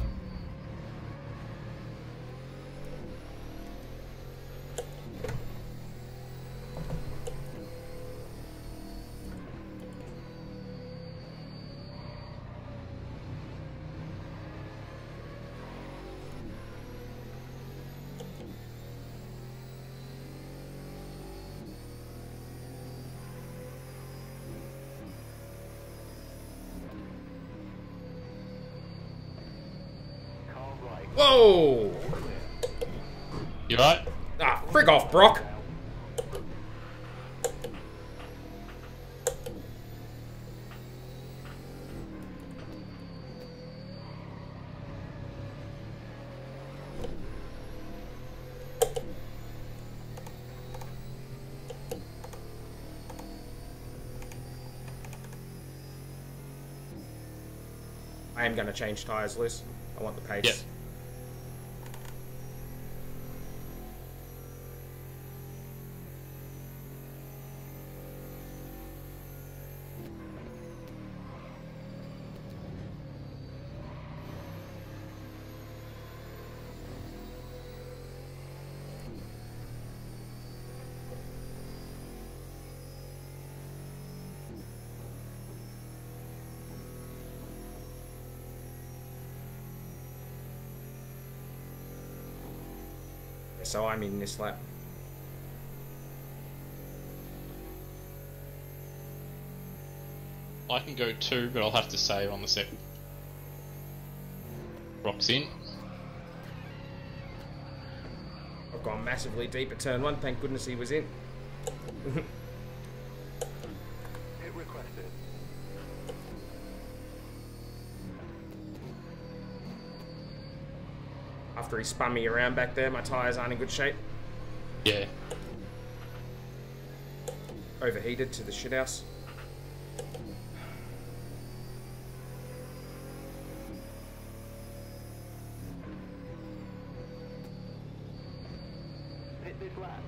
Car right. Whoa! You right? Ah, frig off, Brock! I am going to change tyres, Liz. I want the pace. Yep. So I'm in this lap. I can go 2, but I'll have to save on the second. Rock's in. I've gone massively deep at turn 1. Thank goodness he was in. Hit requested. After he spun me around back there, my tyres aren't in good shape. Yeah. Overheated to the shithouse. Hit this lap.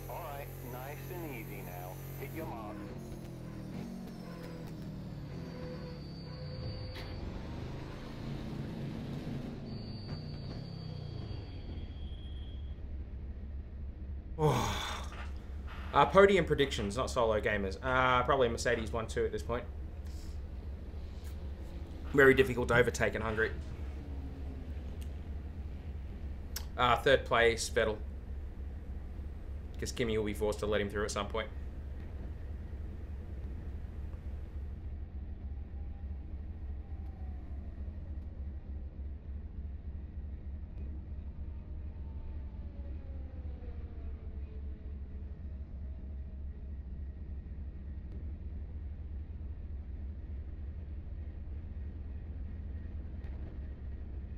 Alright, nice and easy now. Hit your mark. Podium predictions, not solo gamers. Probably a Mercedes 1-2 at this point. Very difficult to overtake in Hungary. Third place, Vettel. Because Kimi will be forced to let him through at some point.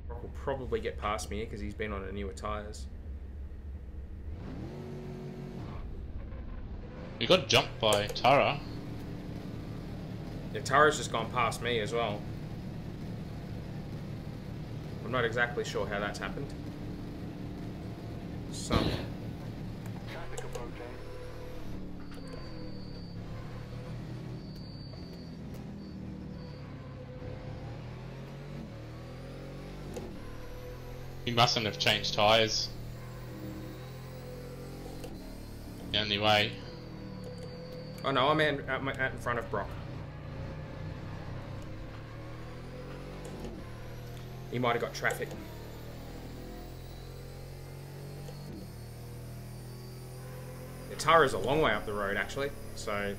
Brock will probably get past me because he's been on a newer tyres. You got jumped by Tara. Yeah, Tara's just gone past me as well. I'm not exactly sure how that's happened. Some. Traffic approaching. He mustn't have changed tyres. The only way. Oh no, I'm out in front of Brock. He might have got traffic. The Tara's a long way up the road, actually. So,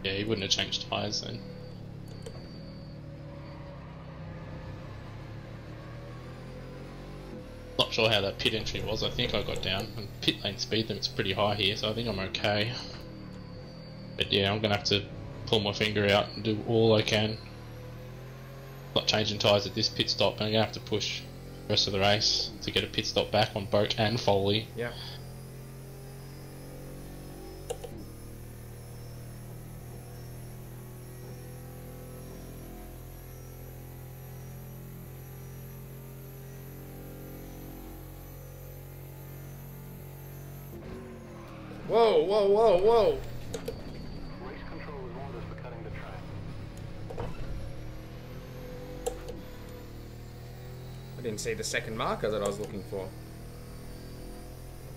Yeah, he wouldn't have changed tyres then. Not sure how that pit entry was. I think I got down. And pit lane speed limit's pretty high here, so I think I'm okay. But yeah, I'm gonna have to pull my finger out and do all I can. Not changing tyres at this pit stop, and I'm gonna have to push the rest of the race to get a pit stop back on Boak and Foley. yeah. Whoa, whoa, whoa, whoa! Race control has warned us for cutting the track. I didn't see the second marker that I was looking for. Not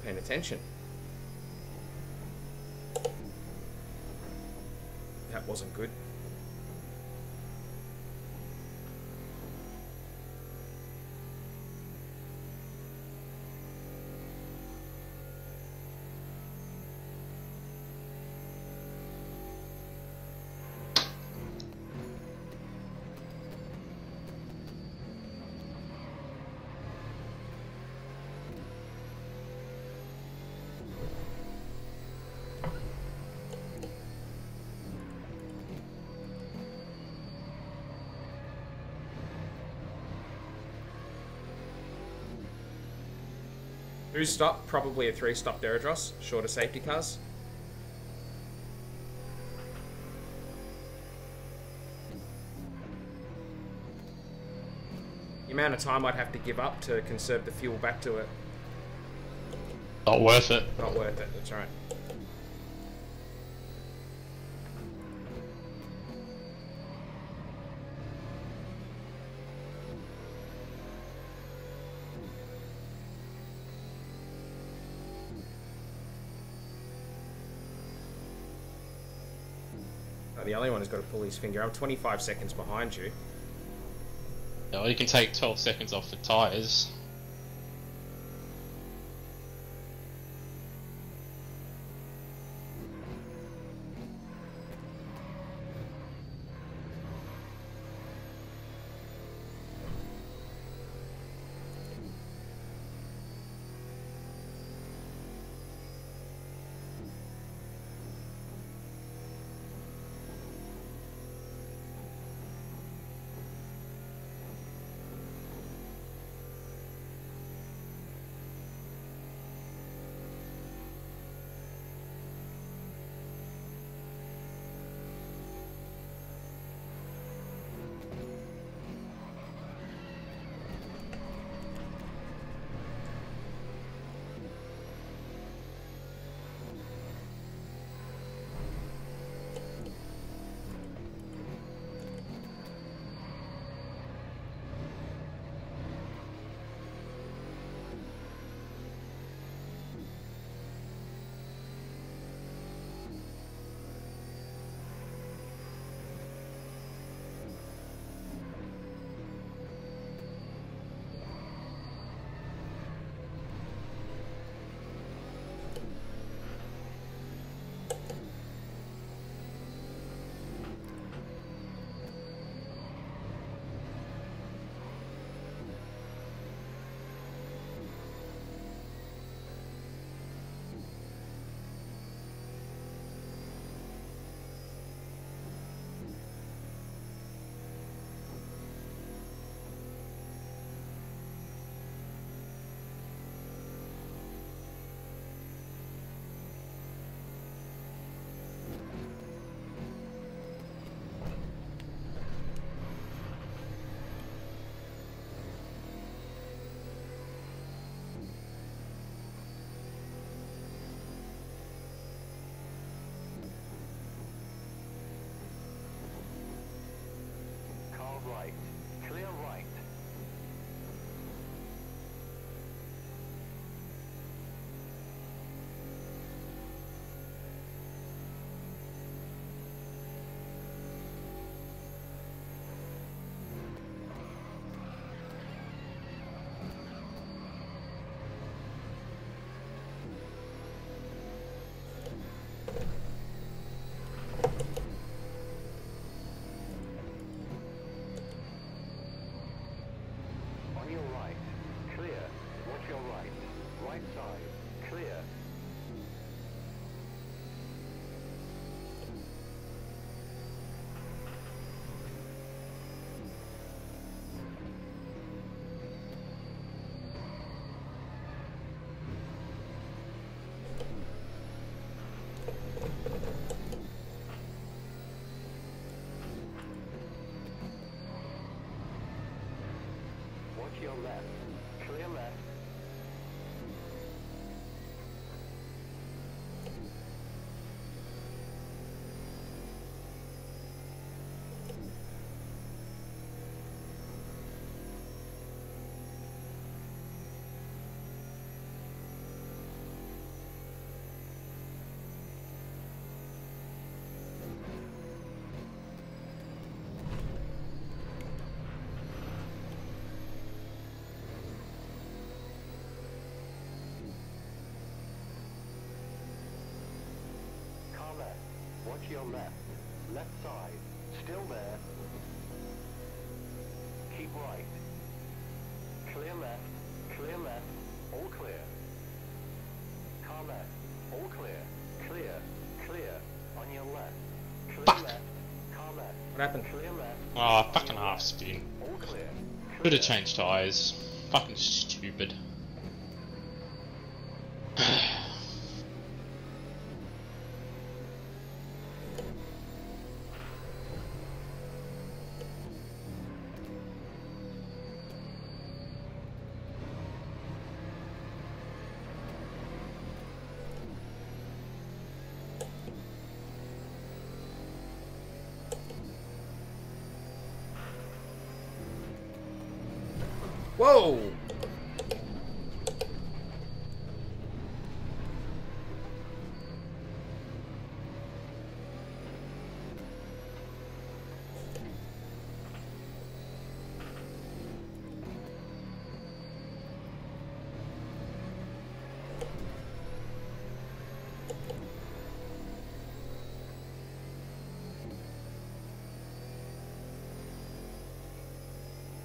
paying attention. That wasn't good. Who's stopped? Probably a 3-stop Deradros, shorter safety cars. The amount of time I'd have to give up to conserve the fuel back to it. Not worth it. Not worth it, that's right. Oh, the only one who's got to pull his finger. I'm 25 seconds behind you. Yeah, well, you can take 12 seconds off the tyres. left. Clear left. Car left. Watch your left. Left side. Still there. Keep right. Clear left. Clear left. All clear. Car left. All clear. Clear. Clear. On your left. Clear Fuck. left. Car left. What happened? Clear left. Oh, fucking half spin. All clear. Could have changed tyres. Fucking stupid. Whoa!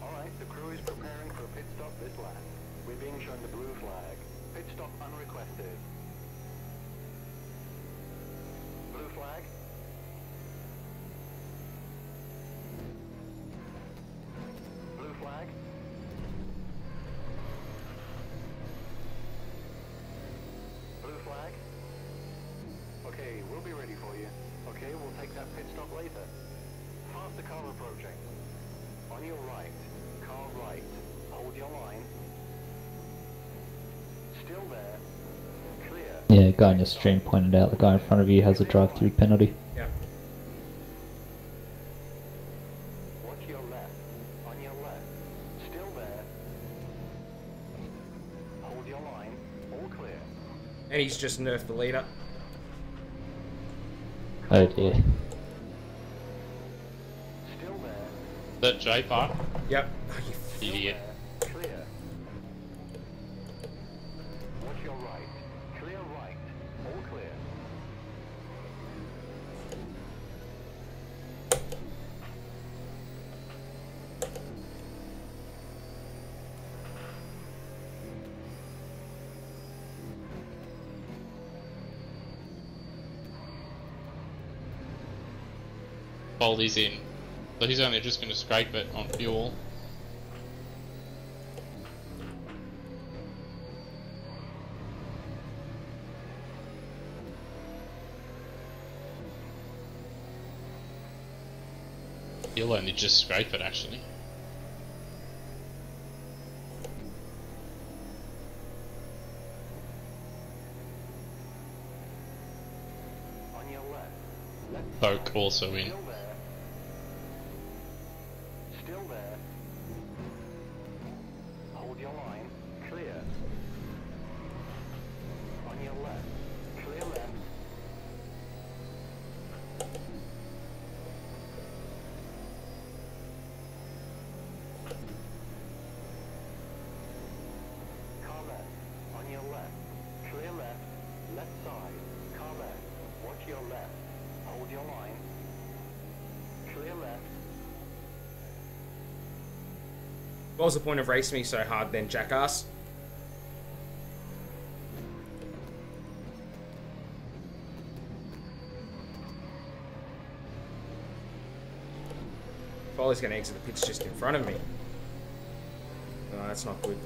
Alright, the crew is preparing for a pit stop this lap. We're being shown the blue flag. Pit stop unrequested. Blue flag. Blue flag. Blue flag. Okay, we'll be ready for you. Okay, we'll take that pit stop later. Faster car approaching. On your right. Car right. Hold your line. Still there. Clear. Yeah, guy on your stream pointed out the guy in front of you has a drive-through penalty. Yeah. Watch your left. On your left. Still there. Hold your line. All clear. And he's just nerfed the leader. Oh dear. Still there. That J part? Yep. Oh, you Still Idiot. there. Clear. Watch your right. Clear right. All clear. Baldy's in. So he's only just going to scrape it on fuel. He'll only just scrape it actually. On your left. Left. Folk also in. Still there. Still there. Hold your line. Clear. On your left. Clear left. Car left. On your left. Clear left. Left side. Car left. Watch your left. Hold your line. Clear left. What was the point of racing me so hard then, jackass? Foley's going to exit the pits just in front of me. No, that's not good.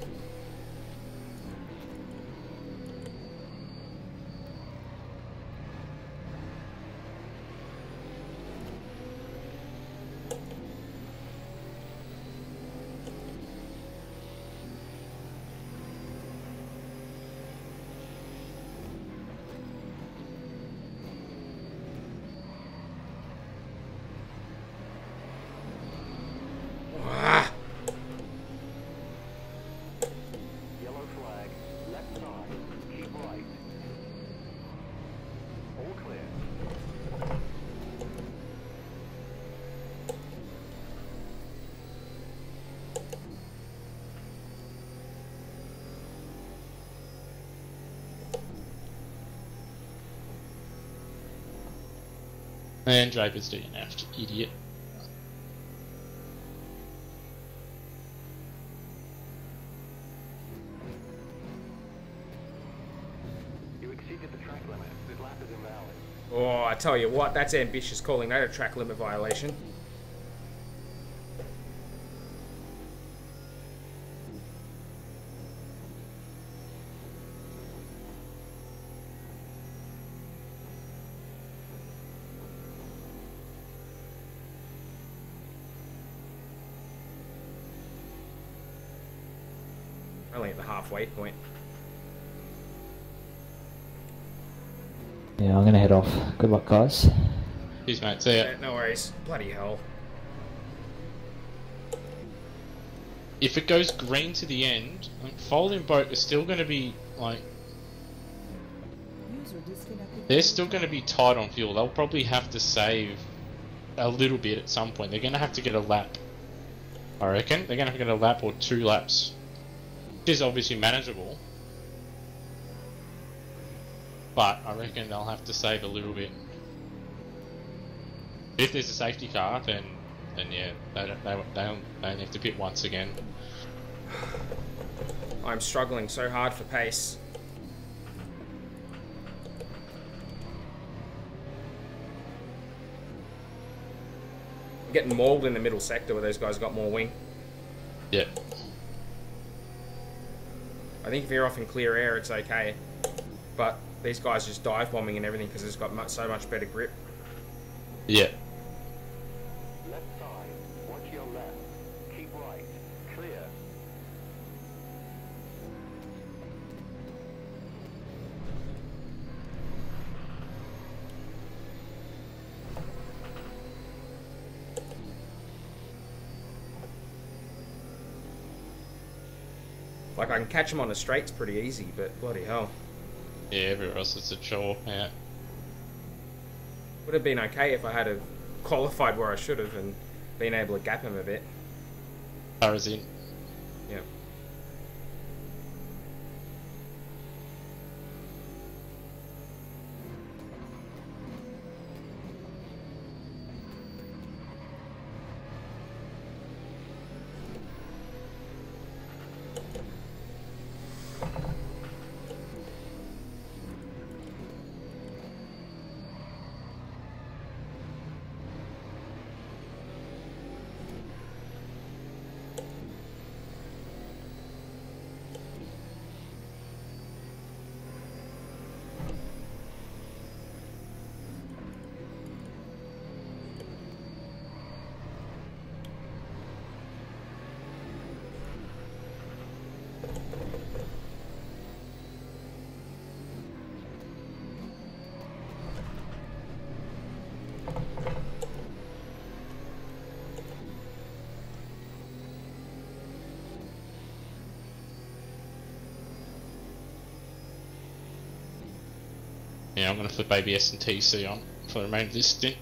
And Draper's DNF'd, idiot. You exceeded the track limit. This lap is invalid. Oh, I tell you what, that's ambitious calling that a track limit violation. Only at the halfway point. Yeah, I'm gonna head off. Good luck, guys. Cheers, mate. See ya. Yeah, no worries. Bloody hell. If it goes green to the end, Folding Boat is still going to be, like... User disconnected. They're still going to be tight on fuel. They'll probably have to save a little bit at some point. They're going to have to get a lap. I reckon. They're going to have to get a lap or 2 laps. Which is obviously manageable. But I reckon they'll have to save a little bit. If there's a safety car, then yeah, they only have to pit once again. I'm struggling so hard for pace. I'm getting mauled in the middle sector where those guys got more wing. Yeah. I think if you're off in clear air, it's okay. But these guys just dive bombing and everything because it's got so much better grip. Yeah. Left side. Watch your left. Keep right. Clear. Like, I can catch them on the straights pretty easy, but bloody hell. Yeah, everywhere else it's a chore, yeah. Would have been okay if I had have qualified where I should have and been able to gap him a bit. Cars in. Yeah. Yeah, I'm going to flip ABS and TC on for the remainder of this stint.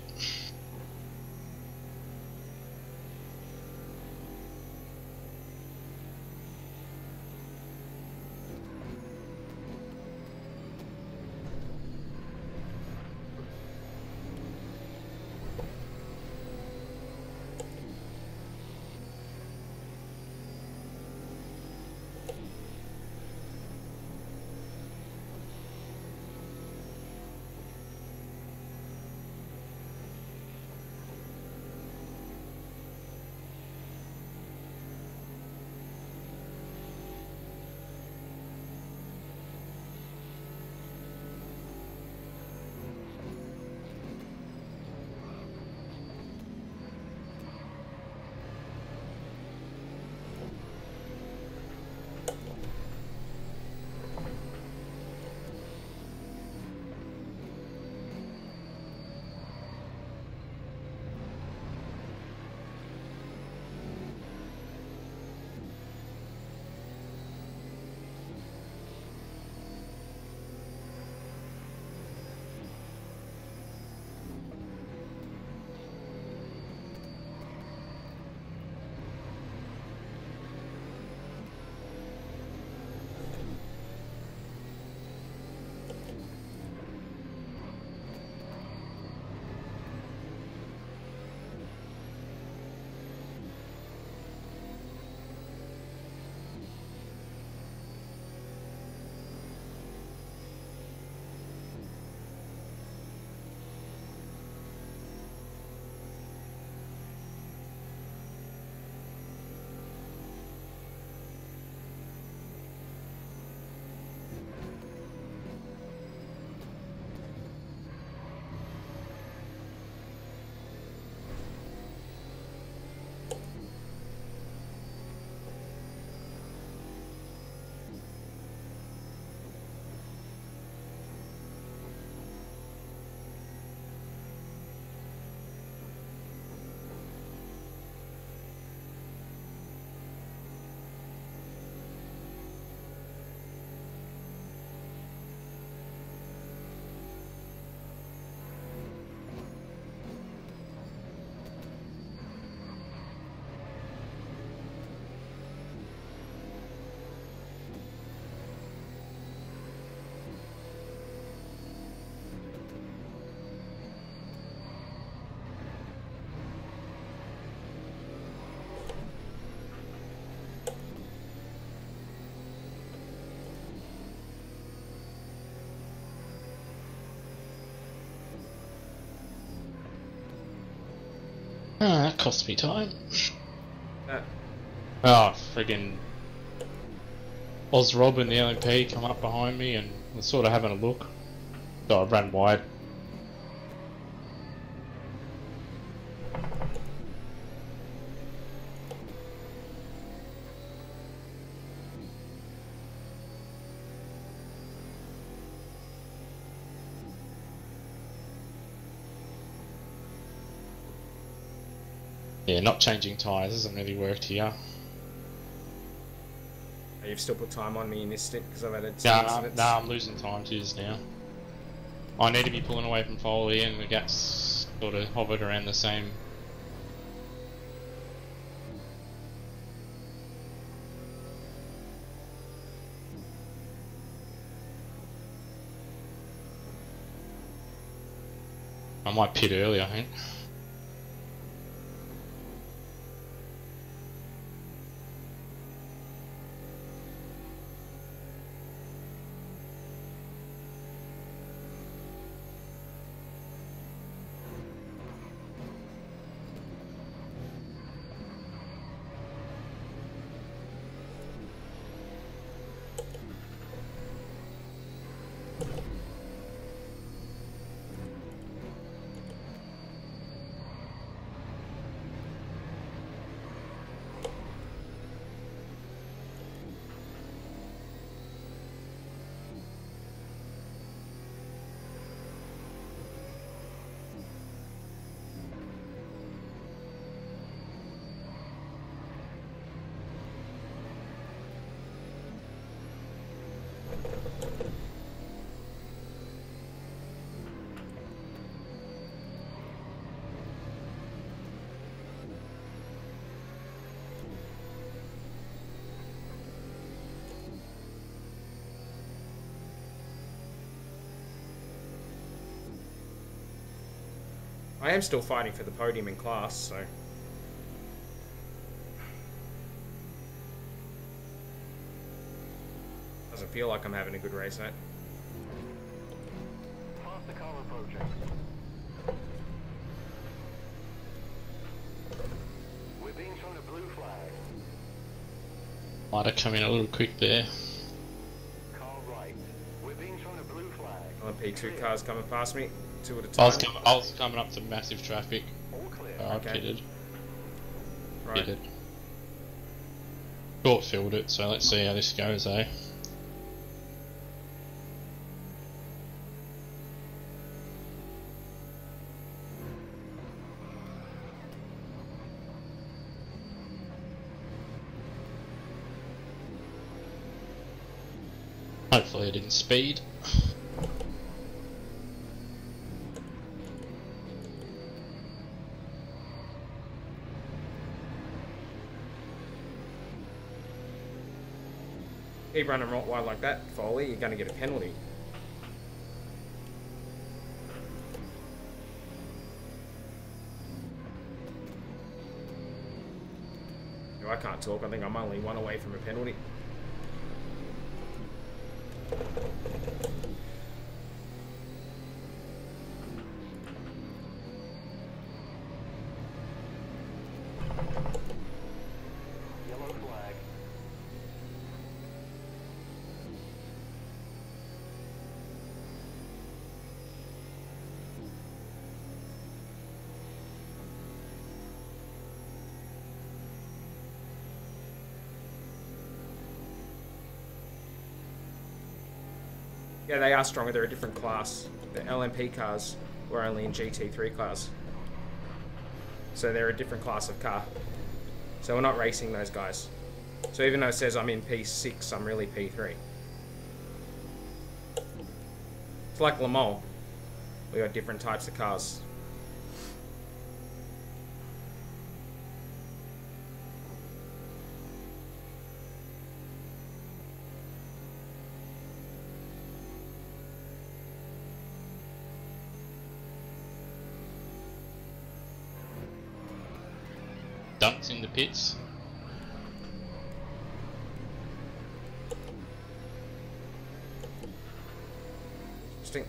Ah, that cost me time. Uh, Oh, friggin' Oz Rob and the LMP come up behind me and was sort of having a look. So I ran wide. Yeah, not changing tyres hasn't really worked here. you've still put time on me in this stint because I've had some Nah, incidents. nah, I'm losing time to this now. I need to be pulling away from Foley and the gap's sort of hovered around the same. I might pit early, I think. I am still fighting for the podium in class, so... Doesn't feel like I'm having a good race, mate. Faster car approaching. We're being shown a blue flag. Might have come in a little quick there. Car right. We're being shown a blue flag. LMP2 cars coming past me, 2 at a I time. was coming up to massive traffic. All clear. I Okay. pitted. Right. Pitted. Short filled it, so let's see how this goes, eh? Hopefully I didn't speed. Keep running wide like that, Foley, you're going to get a penalty. No, I can't talk. I think I'm only one away from a penalty. Yellow flag. Yeah, they are stronger. They're a different class. The LMP cars were only in GT3 class. So they're a different class of car. So we're not racing those guys. So even though it says I'm in P6, I'm really P3. It's like Le Mans. We got different types of cars. Dunks in the pits. Interesting.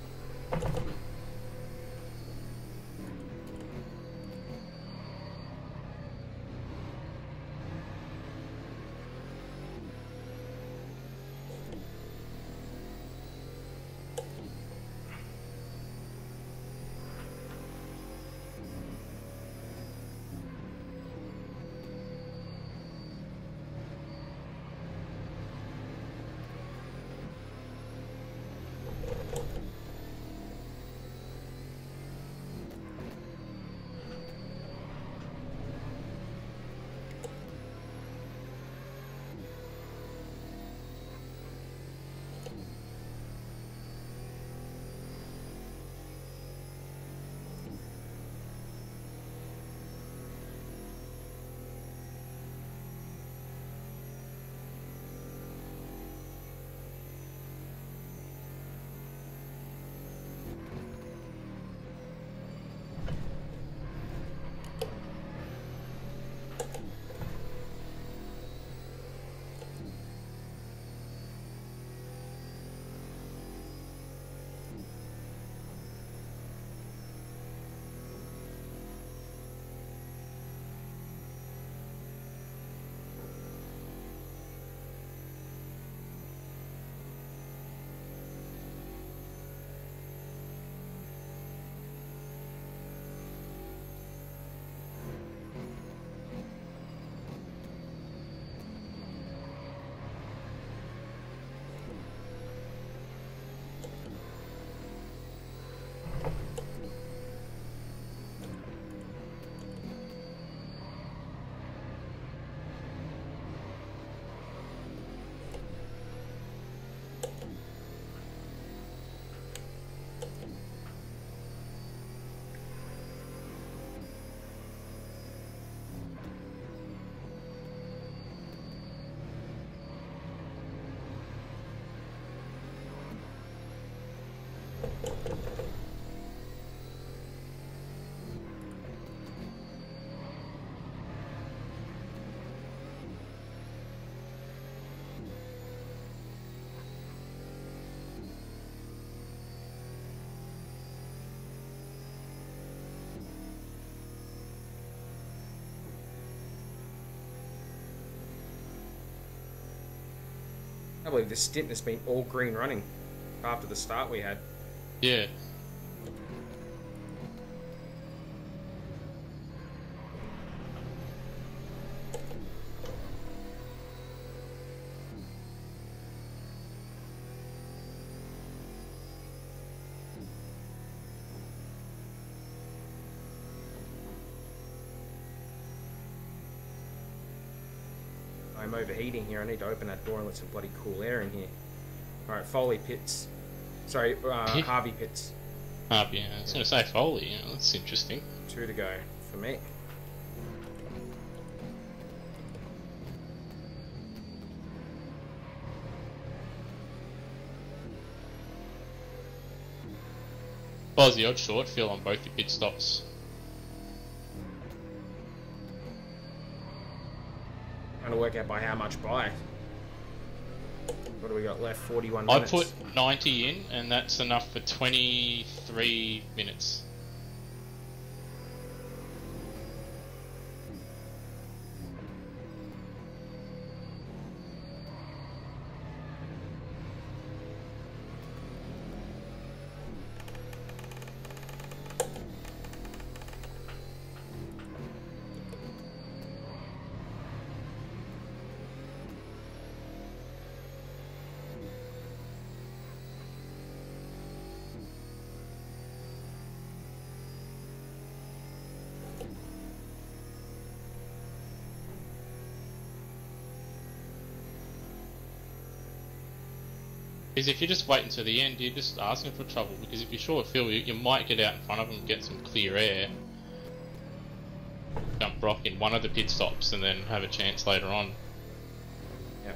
I believe this stint has been all green running after the start we had. Yeah. I'm overheating here. I need to open that door and let some bloody cool air in here. Alright, Foley pits. Sorry, Harvey pits. Harvey, I was going to say Foley. Yeah, that's interesting. 2 to go for me. What was the odd short fill on both your pit stops? Trying to work out by how much by. What do we got left? 41 I minutes. put 90 in, and that's enough for 23 minutes. Because if you just wait until the end, you're just asking for trouble. Because if you're short of fuel, you might get out in front of them, get some clear air, jump rock in one of the pit stops, and then have a chance later on. Yeah.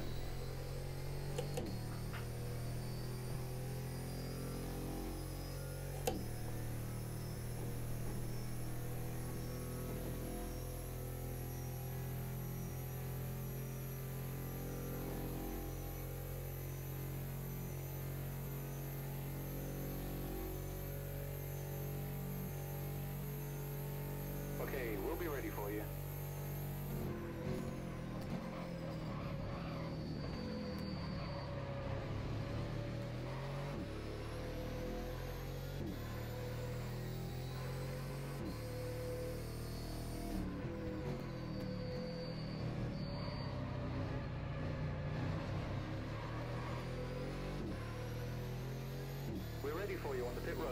Okay, we'll be ready for you. We're ready for you on the pit road.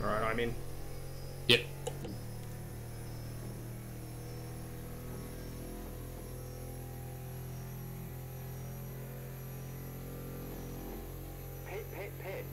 Alright, I'm in. Yep. Pit, pit, pit.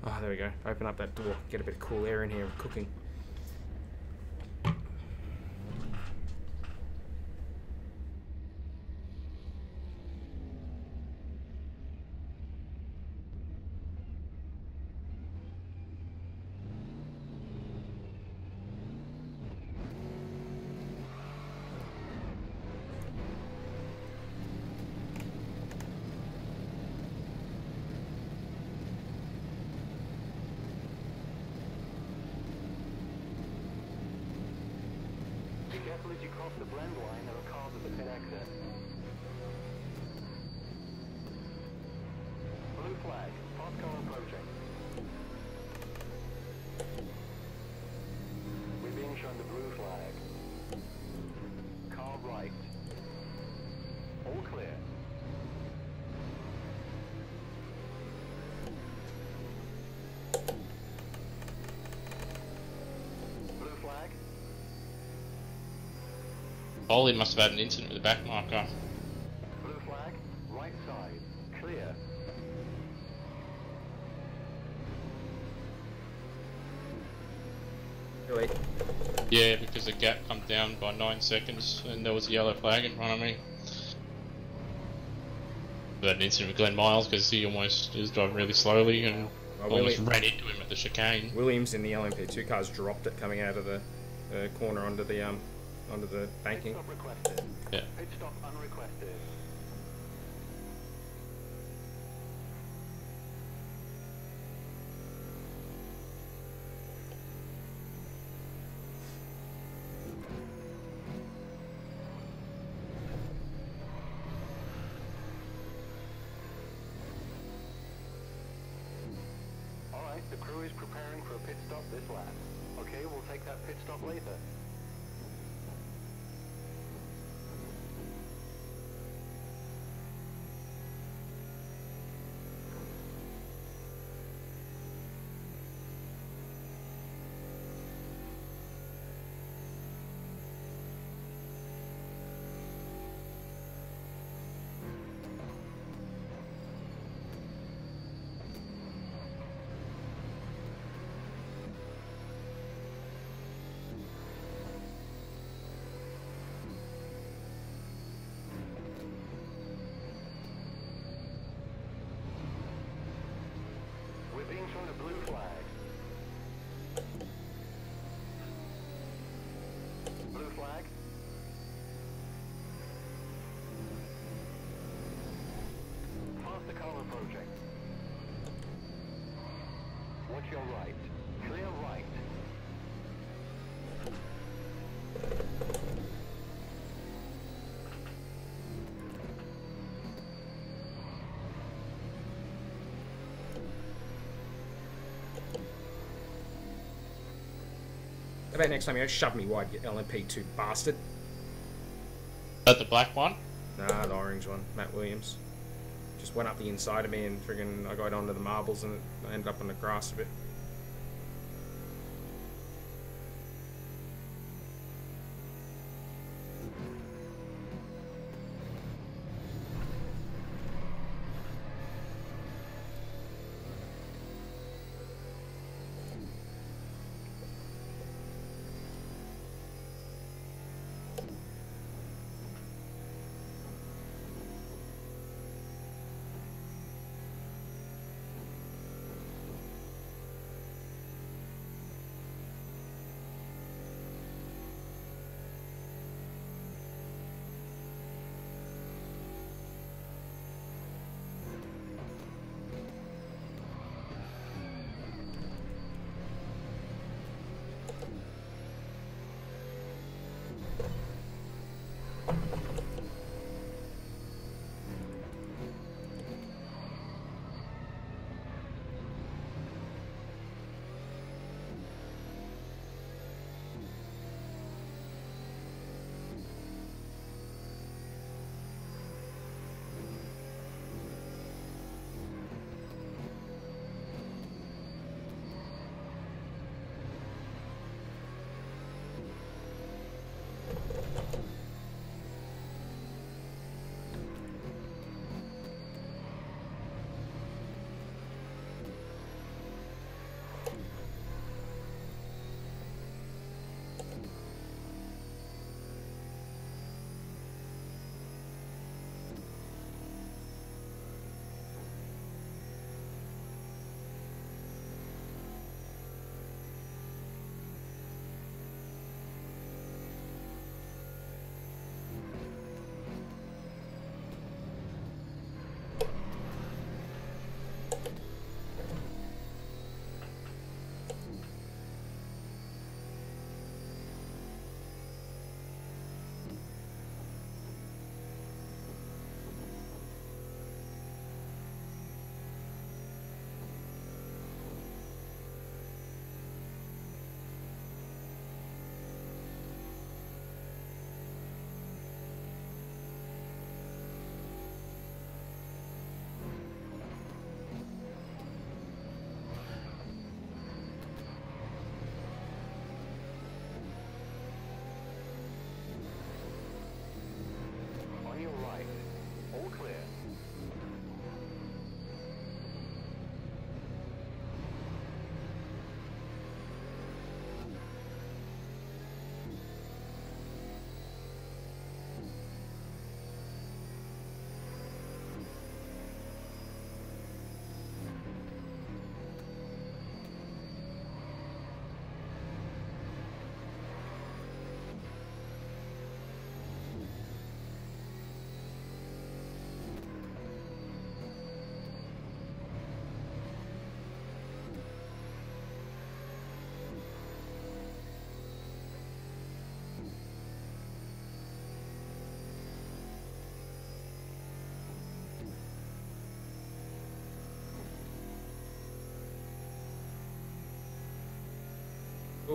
Oh, there we go. Open up that door. Get a bit of cool air in here. I'm cooking. careful as you cross the blend line, there are cars at the pit exit. Blue flag, fast car approaching. We're being shown the blue flag. Car right. All clear. Blue flag. Ollie must have had an incident with the back marker. Blue flag. Right side. Clear. Really? Yeah, because the gap come down by 9 seconds and there was a yellow flag in front of me. I had an incident with Glenn Miles because he almost was driving really slowly and almost ran into him at the chicane. Williams in the LMP2 cars dropped it coming out of the corner onto the banking. Pit stop requested. Yeah. Pit stop unrequested. Alright, the crew is preparing for a pit stop this lap. Okay, we'll take that pit stop later. We're being shown a blue flag. Blue flag. Faster car approaching. Watch your right. Clear right. How about next time you don't shove me wide, you LMP2 bastard? Is that the black one? Nah, the orange one, Matt Williams. Just went up the inside of me and friggin' I got onto the marbles and I ended up on the grass a bit.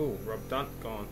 Oh, Rob Dunt gone.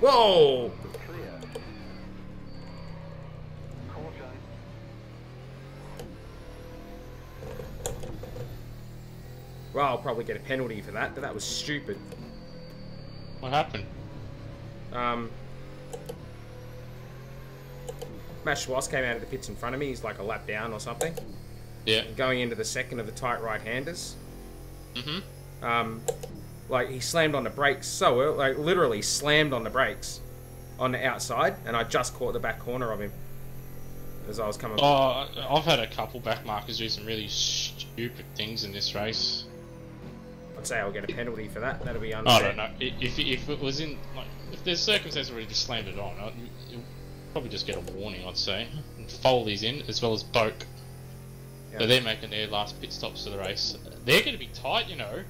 Whoa! Clear. Caution. Well, I'll probably get a penalty for that, but that was stupid. What happened? Matt Schwartz came out of the pits in front of me. He's like a lap down or something. Yeah. Going into the second of the tight right-handers. Mm-hmm. Like, he slammed on the brakes so early, like, literally slammed on the brakes on the outside, and I just caught the back corner of him as I was coming. Oh, I've had a couple back markers do some really stupid things in this race. I'd say I'll get a penalty for that. That'll be I unfair. don't know. If it was in, like, if there's circumstances where he just slammed it on, you'll probably just get a warning, I'd say. And Foley's in, as well as Boak. Yeah. So they're making their last pit stops of the race. They're going to be tight, you know.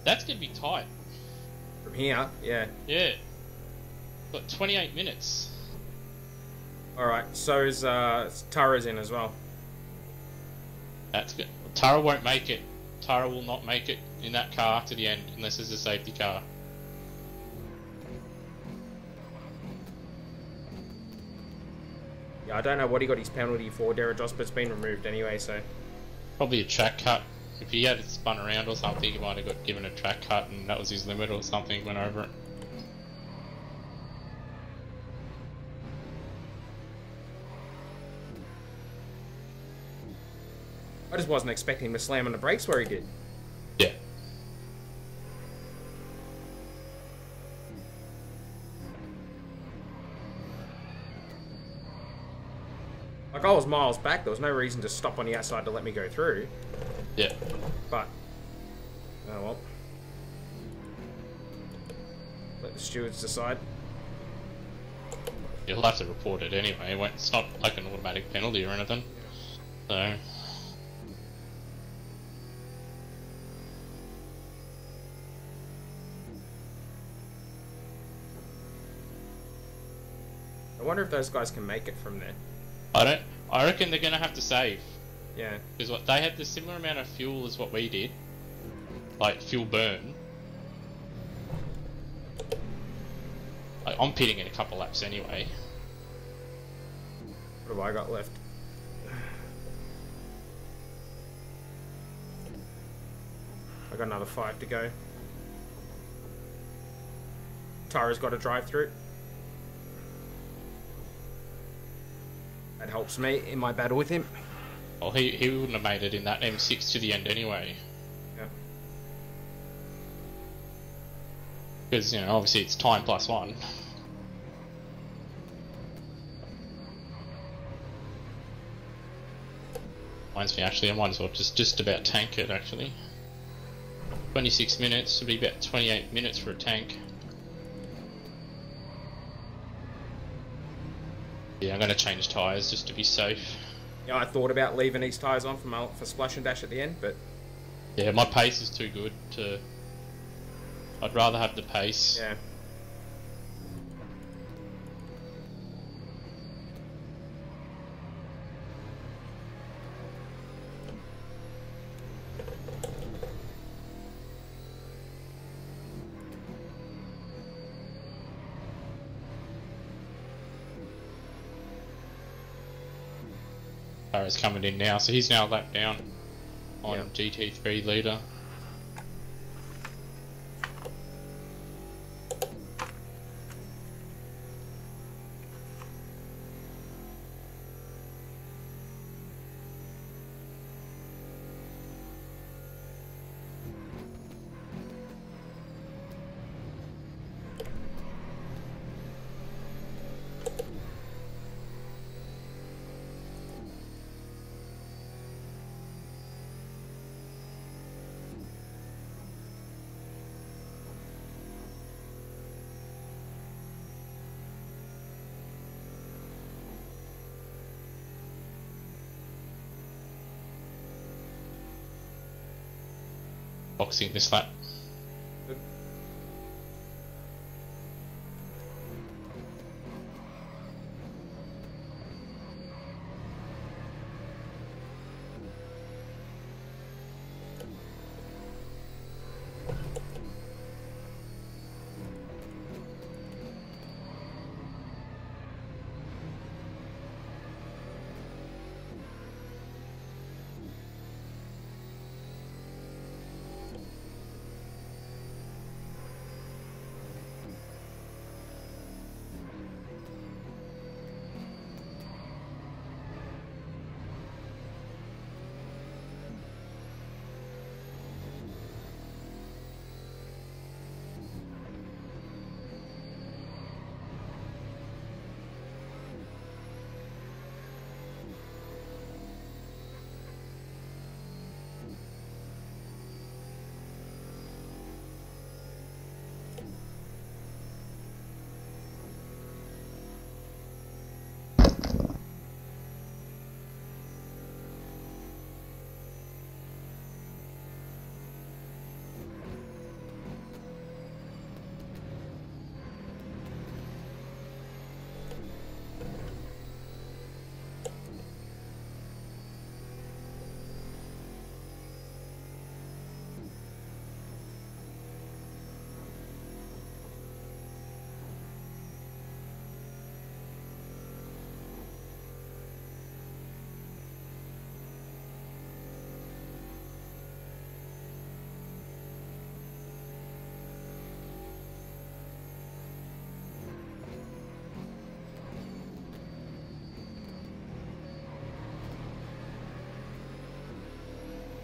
That's going to be tight. From here, yeah. Yeah. Got 28 minutes. Alright, so is Tara's in as well. That's good. Tara won't make it. Tara will not make it in that car to the end unless it's a safety car. Yeah, I don't know what he got his penalty for. Derajos, but it's been removed anyway, so. Probably a track cut. If he had spun around or something, he might have got given a track cut and that was his limit or something, went over it. I just wasn't expecting him to slam on the brakes where he did. Yeah. Like, I was miles back. There was no reason to stop on the outside to let me go through. Yeah. But, oh well. Let the stewards decide. You'll have to report it anyway. It's not like an automatic penalty or anything. So. I wonder if those guys can make it from there. I reckon they're gonna have to save. Yeah. Because what they had the similar amount of fuel as what we did. Like fuel burn. Like, I'm pitting in a couple laps anyway. What have I got left? I got another 5 to go. Tara's got to drive through. That helps me in my battle with him. Well, he wouldn't have made it in that M6 to the end anyway. Yeah. Because, you know, obviously it's time plus 1. Reminds me, actually, I might as well just about tank it, actually. 26 minutes, would be about 28 minutes for a tank. Yeah, I'm going to change tyres just to be safe. Yeah, I thought about leaving these tyres on for splash and dash at the end, but... Yeah, my pace is too good to... I'd rather have the pace. Yeah. car is coming in now, so he's now a lap down on Yep. GT3 leader. Boxing this lap.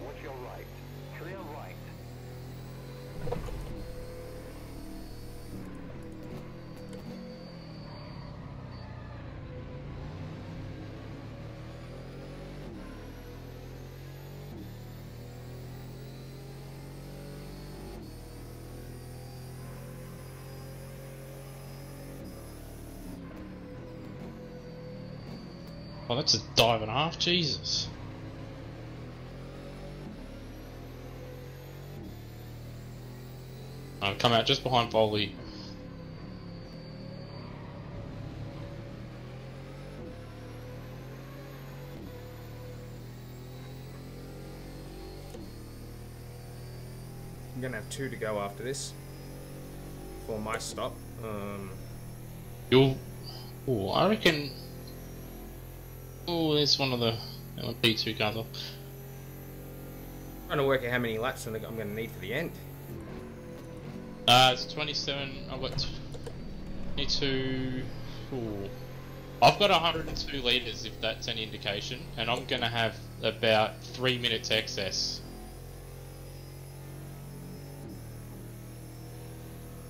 Watch your right. Clear right. Oh, that's a dive and a half, Jesus. I've come out just behind Foley. I'm gonna have 2 to go after this for my stop. You'll... Oh, I reckon... Oh, there's one of the P2 cars off. Trying to work out how many laps I'm gonna need for the end. It's 27, I've got 22... Ooh. I've got 102 litres if that's any indication, and I'm gonna have about 3 minutes excess.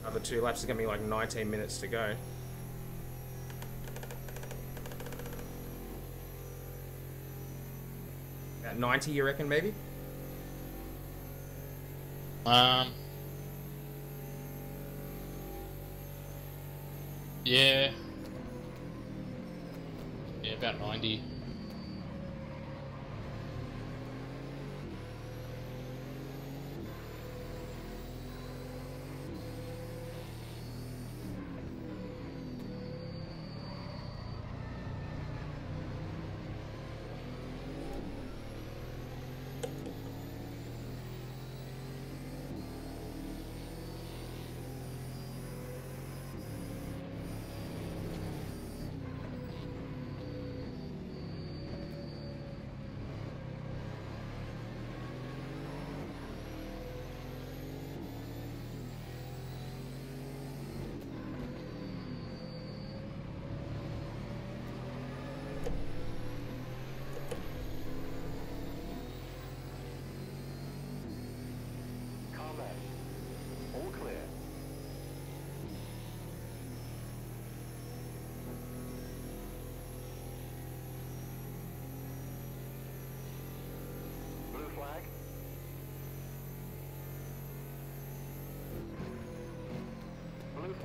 Other 2 laps is gonna be like 19 minutes to go. About 90, you reckon, maybe? Yeah. Yeah, about 90.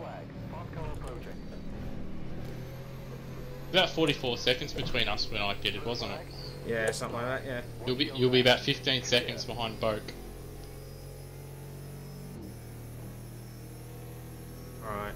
flag. Fast car approaching. About 44 seconds between us when I pitted, wasn't it? Yeah, something like that. Yeah. You'll be about 15 seconds behind Boak. All right.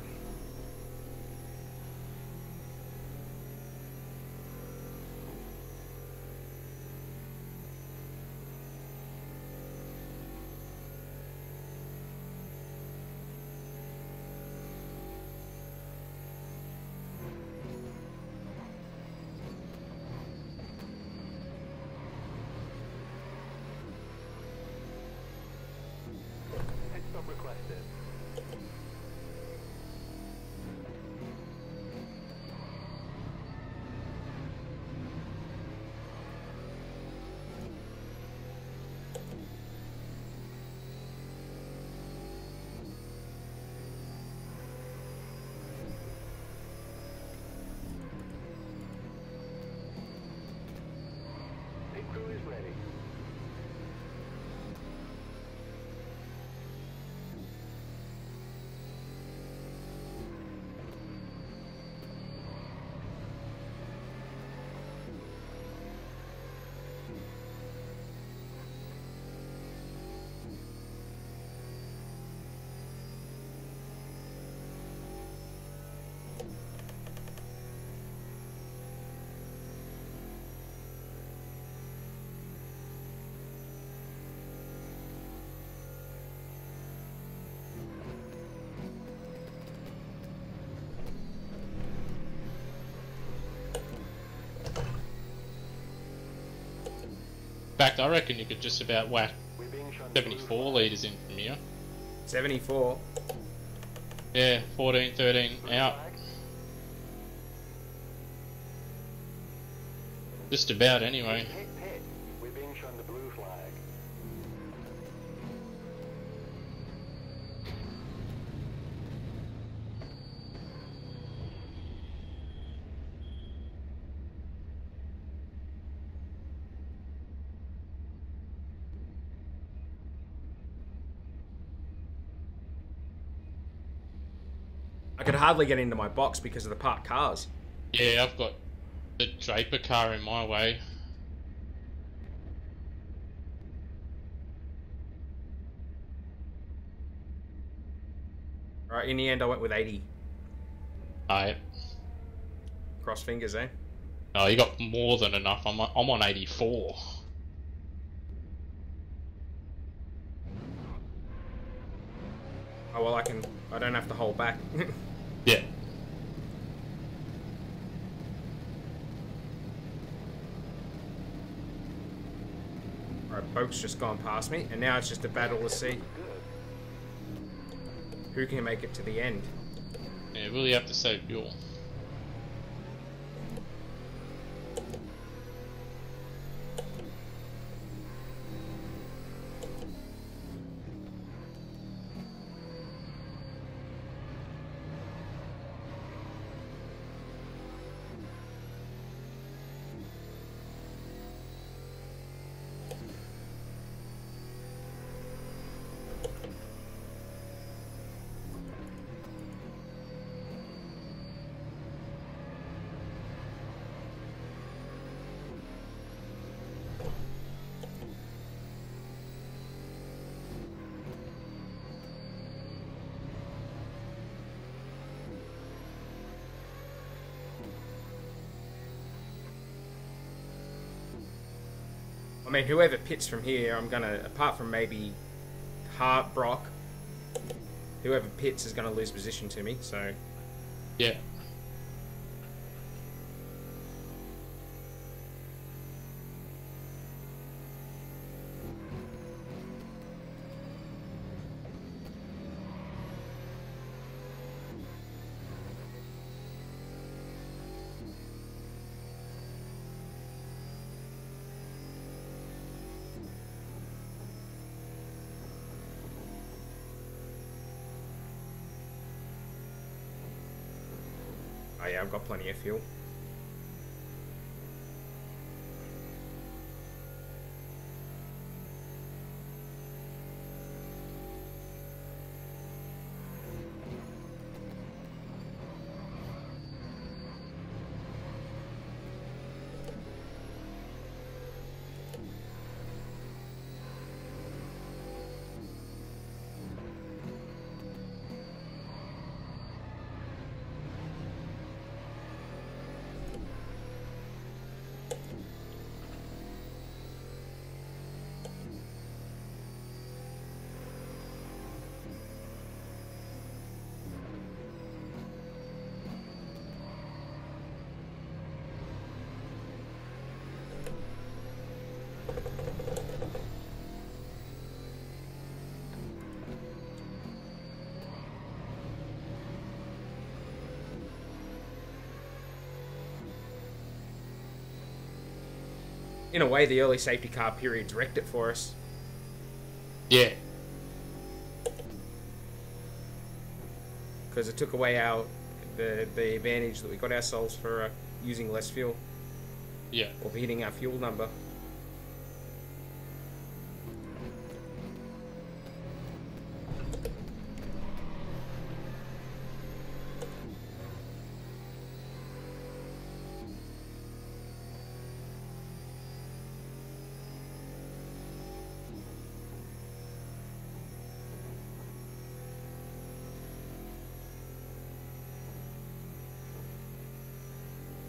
Pit stop requested. Pit crew is ready. In fact, I reckon you could just about whack We're being shown the blue 74 flag. litres in from here. 74. Yeah, 14, 13 Blue out. flag. Just about anyway. Hit pit. We're being shown the blue flag. I could hardly get into my box because of the parked cars. Yeah, I've got the Draper car in my way. Right, in the end, I went with 80. I Cross fingers, eh? Oh, you got more than enough. I'm on 84. Oh well, I don't have to hold back. Yeah. Alright, Boak's just gone past me, and now it's just a battle to see who can make it to the end. Yeah, really have to save fuel. I mean, whoever pits from here, I'm gonna, apart from maybe Hart, Brock, whoever pits is gonna lose position to me, so... Yeah. Oh yeah, I've got plenty of fuel. in a way, the early safety car periods wrecked it for us. Yeah. Because it took away the advantage that we got ourselves for using less fuel. Yeah. Or for hitting our fuel number.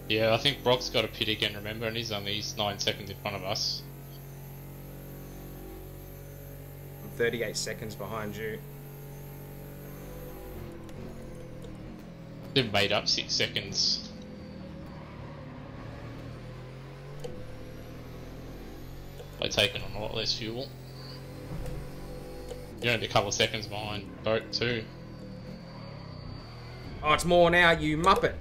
Yeah, I think Brock's got a pit again, remember, and he's 9 seconds in front of us. I'm 38 seconds behind you. They've made up 6 seconds. By taking on a lot less fuel. You're only a couple of seconds behind Boat too. Oh, it's more now, you muppet.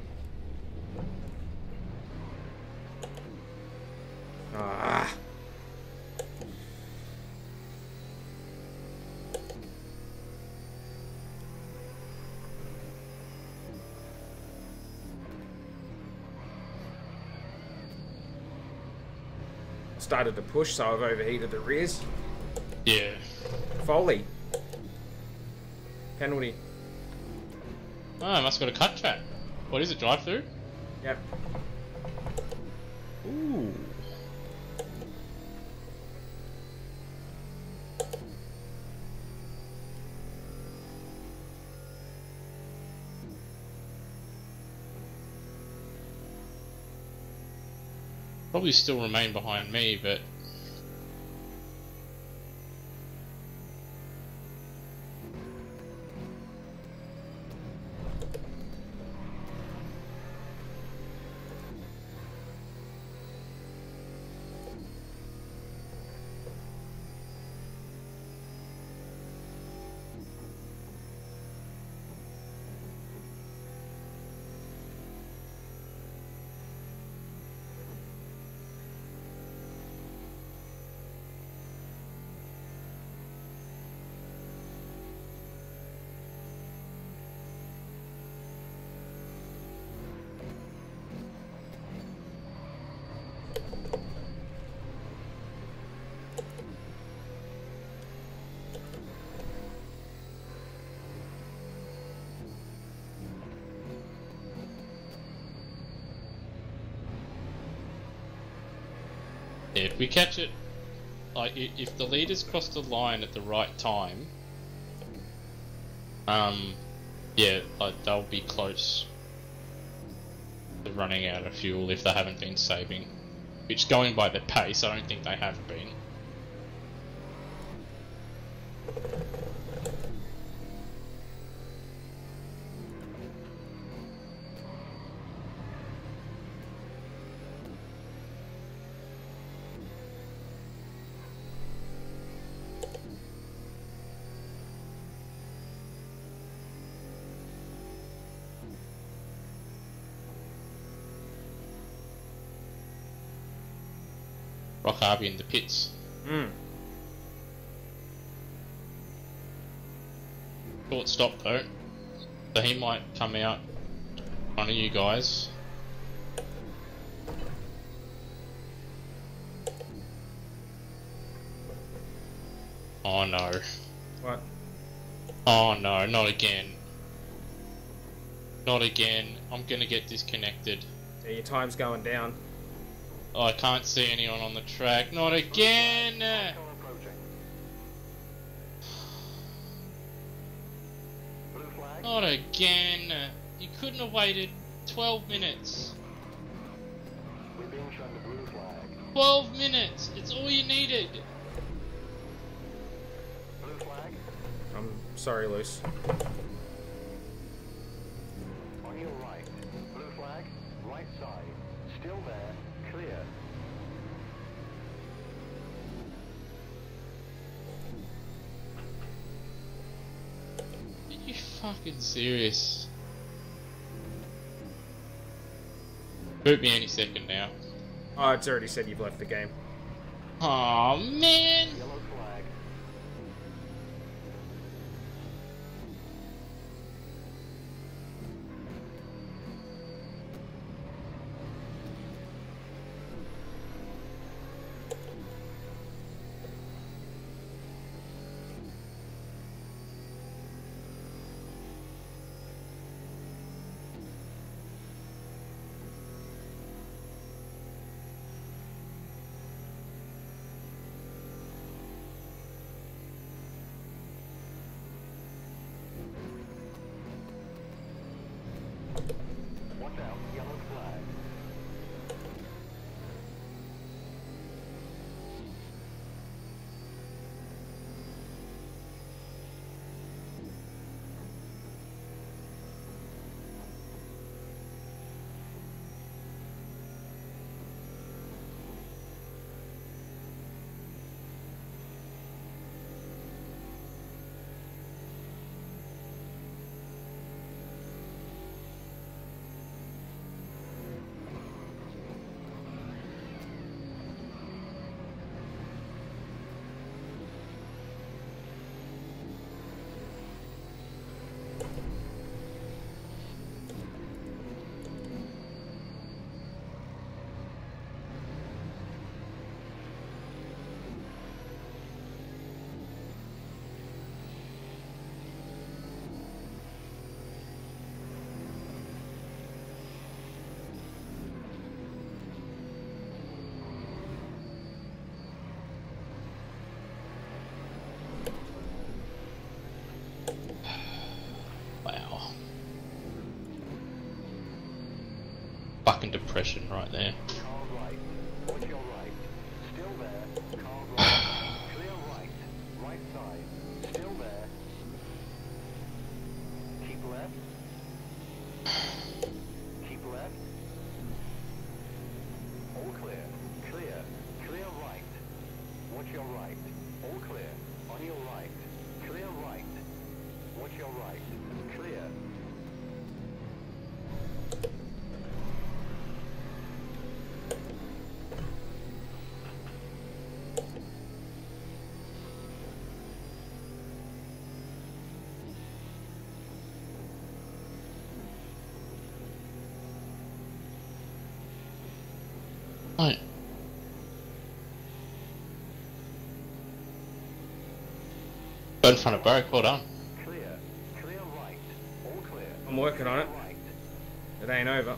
Ah. Started to push, so I've overheated the rears. Yeah. Foley. Penalty. Oh, I must have got a cut track. What is it, drive through? Yep. Ooh. Probably still remain behind me, but yeah, if we catch it, like if the leaders cross the line at the right time, yeah, like they'll be close to running out of fuel if they haven't been saving. Which, going by the pace, I don't think they have been. Rock Harvey in the pits. Short stop though, so he might come out in front of you guys. Oh no. What? Oh no, not again. Not again. I'm gonna get disconnected. Yeah, your time's going down. Oh, I can't see anyone on the track. Not again! Car approaching. Blue flag. Not again! You couldn't have waited 12 minutes. We're being shown the blue flag. 12 minutes! It's all you needed! Blue flag. I'm sorry, Luce. On your right. Blue flag. Right side. Still there. Clear. Are you fucking serious? Boot me any second now. Oh, it's already said you've left the game. Oh man! Yellow flag. Watch out, yellow flag. Wow. Fucking depression right there. Car right. Watch your right. Still there. Car right. Clear right. Right side. Still there. Keep left. Keep left. All clear. Clear. Clear right. Watch your right. All clear. On your right. Clear right. Watch your right. Clear. Right. Go in front of Barrack, well done. Clear. Clear right. All clear. I'm working on it. Right. It ain't over.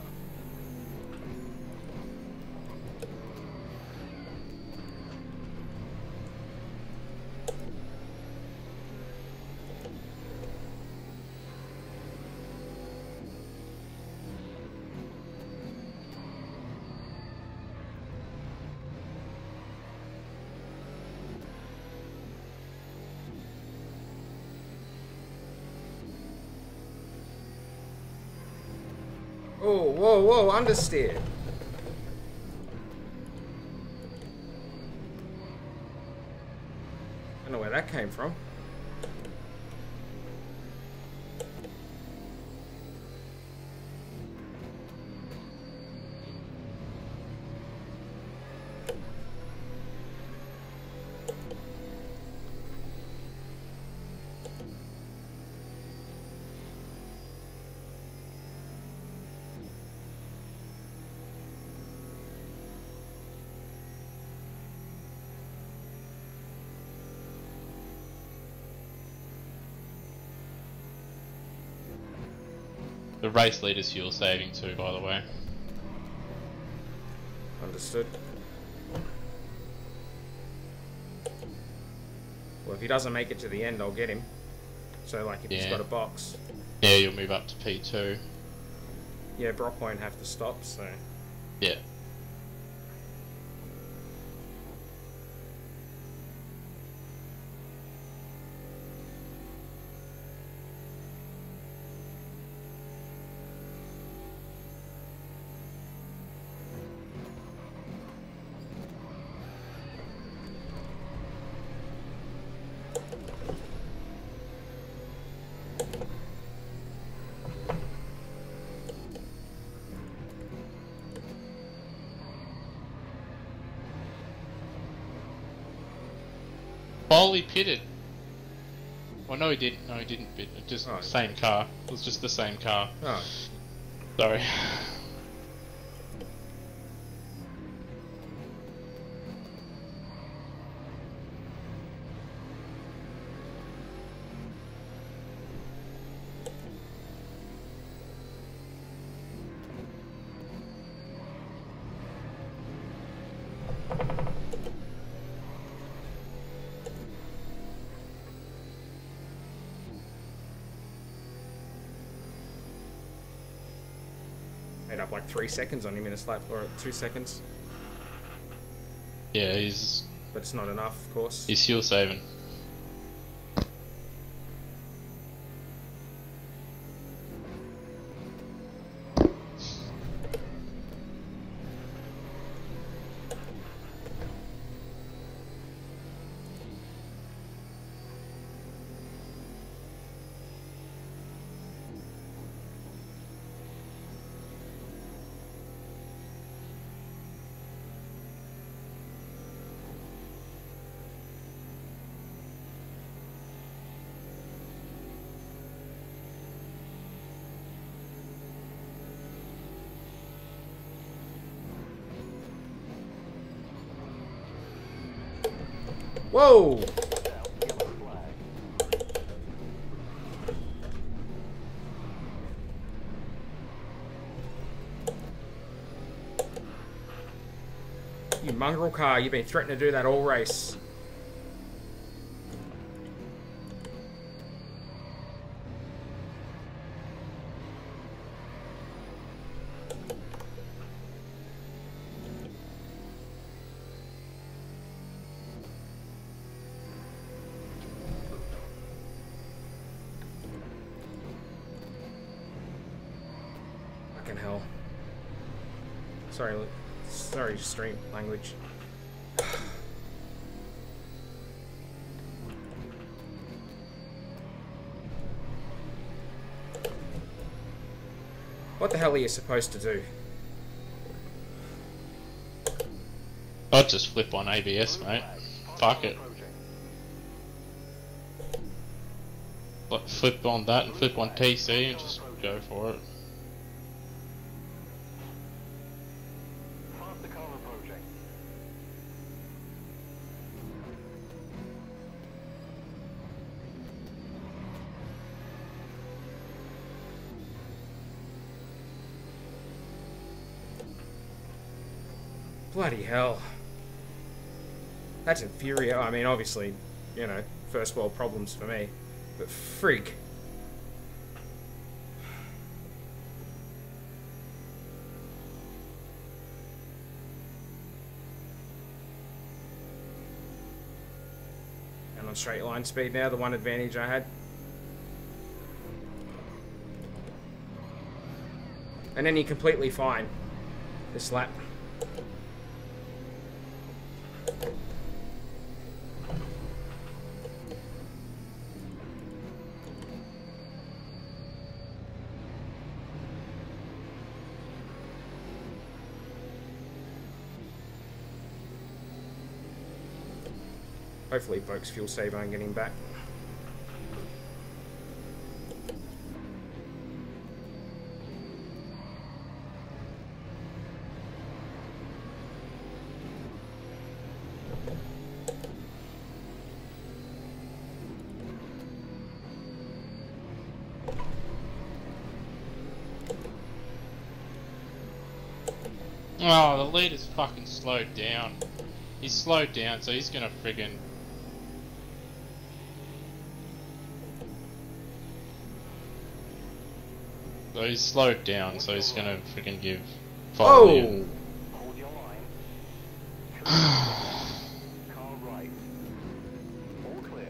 Oh, whoa, whoa, understeer. I don't know where that came from. The race leader's fuel saving too, by the way. Understood. Well, if he doesn't make it to the end, I'll get him. So, like, if he's Yeah. got a box. Yeah, you'll move up to P2. Yeah, Brock won't have to stop, so... Yeah. Foley pitted. Well, no, he didn't. No, he didn't pit. Just Oh. same car. It was just the same car. Oh. Sorry. Made up like 3 seconds on him in a slap, or 2 seconds. Yeah, he's But it's not enough, of course. fuel saving. Whoa! Yellow flag. You mongrel car, you've been threatening to do that all race. Fucking hell. Sorry, stream language. What the hell are you supposed to do? I'd just flip on ABS, mate. Fuck it. Like, flip on that and flip on TC and just go for it. Faster car approaching. Bloody hell. That's infuriating. I mean, obviously, you know, first world problems for me. But freak. And on straight line speed now, the one advantage I had. And then you're completely fine this lap. Hopefully folks fuel save on getting back. Oh, the leader's fucking slowed down. He's slowed down, so he's gonna friggin'... So he's slowed down, so he's gonna friggin' give Foley Oh! and- Hold your line. Car right. All clear.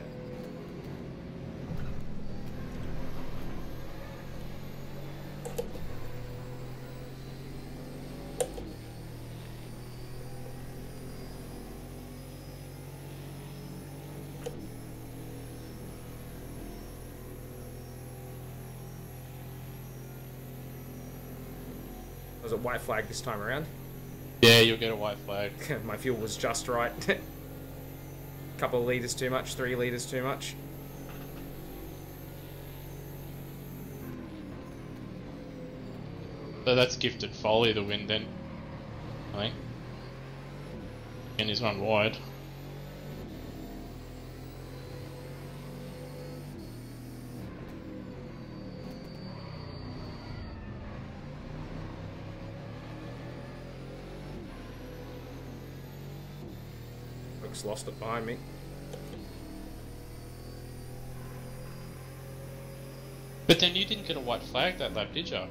Was it white flag this time around? Yeah, you'll get a white flag. My fuel was just right. couple of litres too much, 3 litres too much. So that's gifted Foley the win then, I think. And he's run wide. Looks lost it behind me. But then you didn't get a white flag that lap, did you?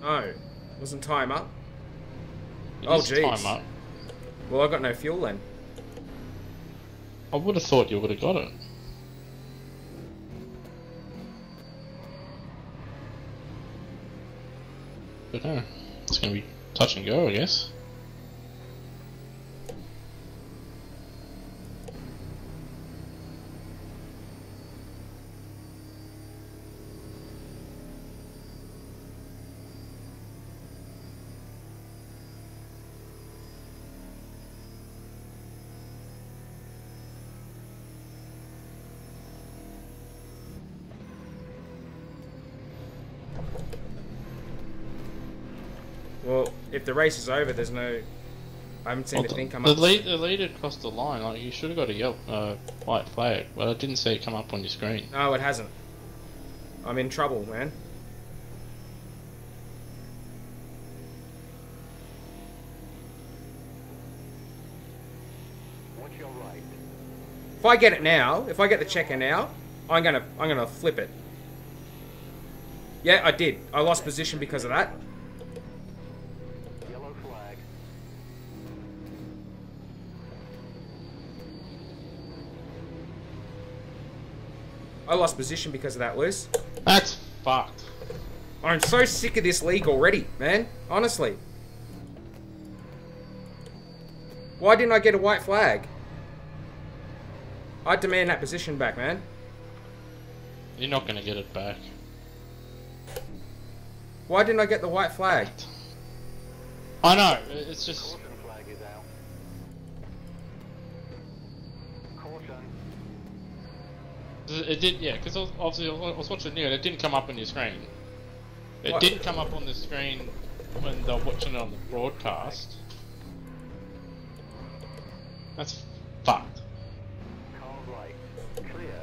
No. Wasn't time up. It Oh, is jeez. time up. Well, I got no fuel then. I would have thought you would have got it. But no, it's going to be touch and go, I guess. Well, if the race is over, there's no... I haven't seen the thing come the up. the lead had crossed the line. Like, you should have got a yellow, white flag, but I didn't see it come up on your screen. No, it hasn't. I'm in trouble, man. Watch your right. If I get it now, if I get the checker now, I'm gonna flip it. Yeah, I did. I lost position because of that. Yellow flag. I lost position because of that, Luce. That's fucked. I'm so sick of this league already, man. Honestly. Why didn't I get a white flag? I demand that position back, man. You're not going to get it back. Why didn't I get the white flag? I know, it's just... Caution flag is out. Caution. It did, yeah, because obviously I was watching you and it didn't come up on your screen. It What? didn't come up on the screen when they were watching it on the broadcast. That's fucked. Car right. Clear.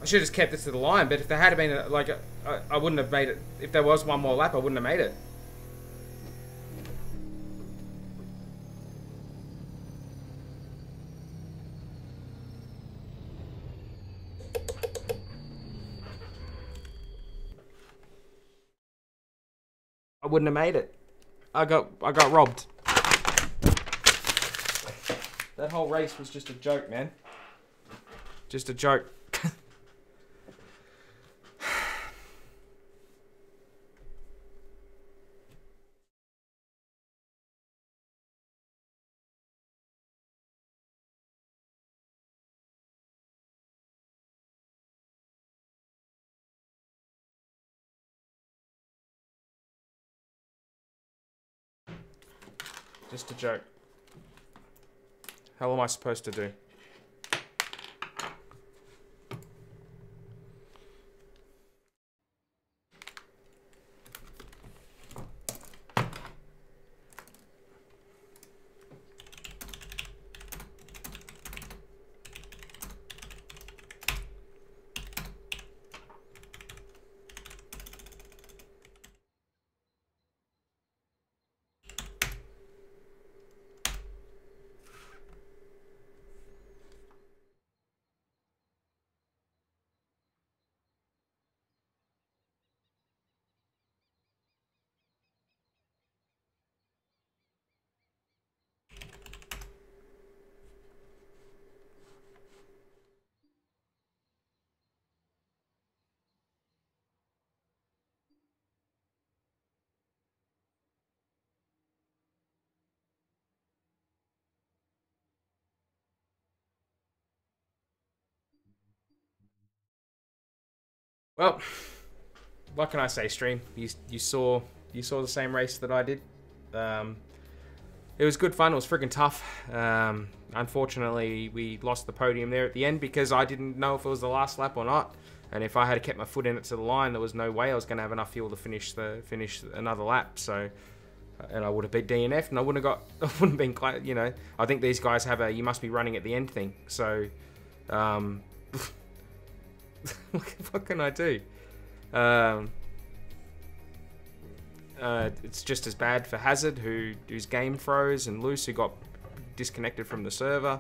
I should have just kept it to the line, but if there had been, I wouldn't have made it. If there was one more lap, I wouldn't have made it. I wouldn't have made it. I got robbed. That whole race was just a joke, man. Just a joke. Just a joke. How am I supposed to do? Well, what can I say, stream? You saw the same race that I did. It was good fun. It was freaking tough. Unfortunately, we lost the podium there at the end because I didn't know if it was the last lap or not. And if I had kept my foot in it to the line, there was no way I was going to have enough fuel to finish another lap. So, and I would have beat DNF, and I wouldn't have been, you know. I think these guys have a "you must be running at the end" thing. So, what can I do? It's just as bad for Hazard, whose game froze, and Loose, who got disconnected from the server.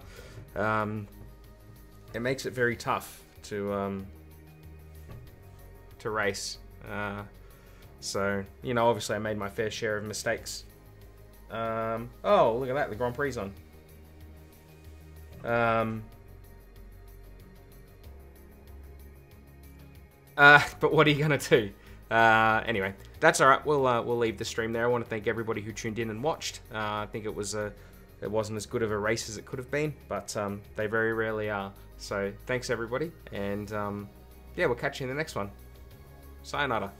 It makes it very tough to race. So, you know, obviously I made my fair share of mistakes. Oh, look at that, the Grand Prix on. But what are you gonna do? Anyway, that's all right. We'll leave the stream there. I want to thank everybody who tuned in and watched. I think it wasn't as good of a race as it could have been, but they very rarely are. So thanks everybody, and yeah, we'll catch you in the next one. Sayonara.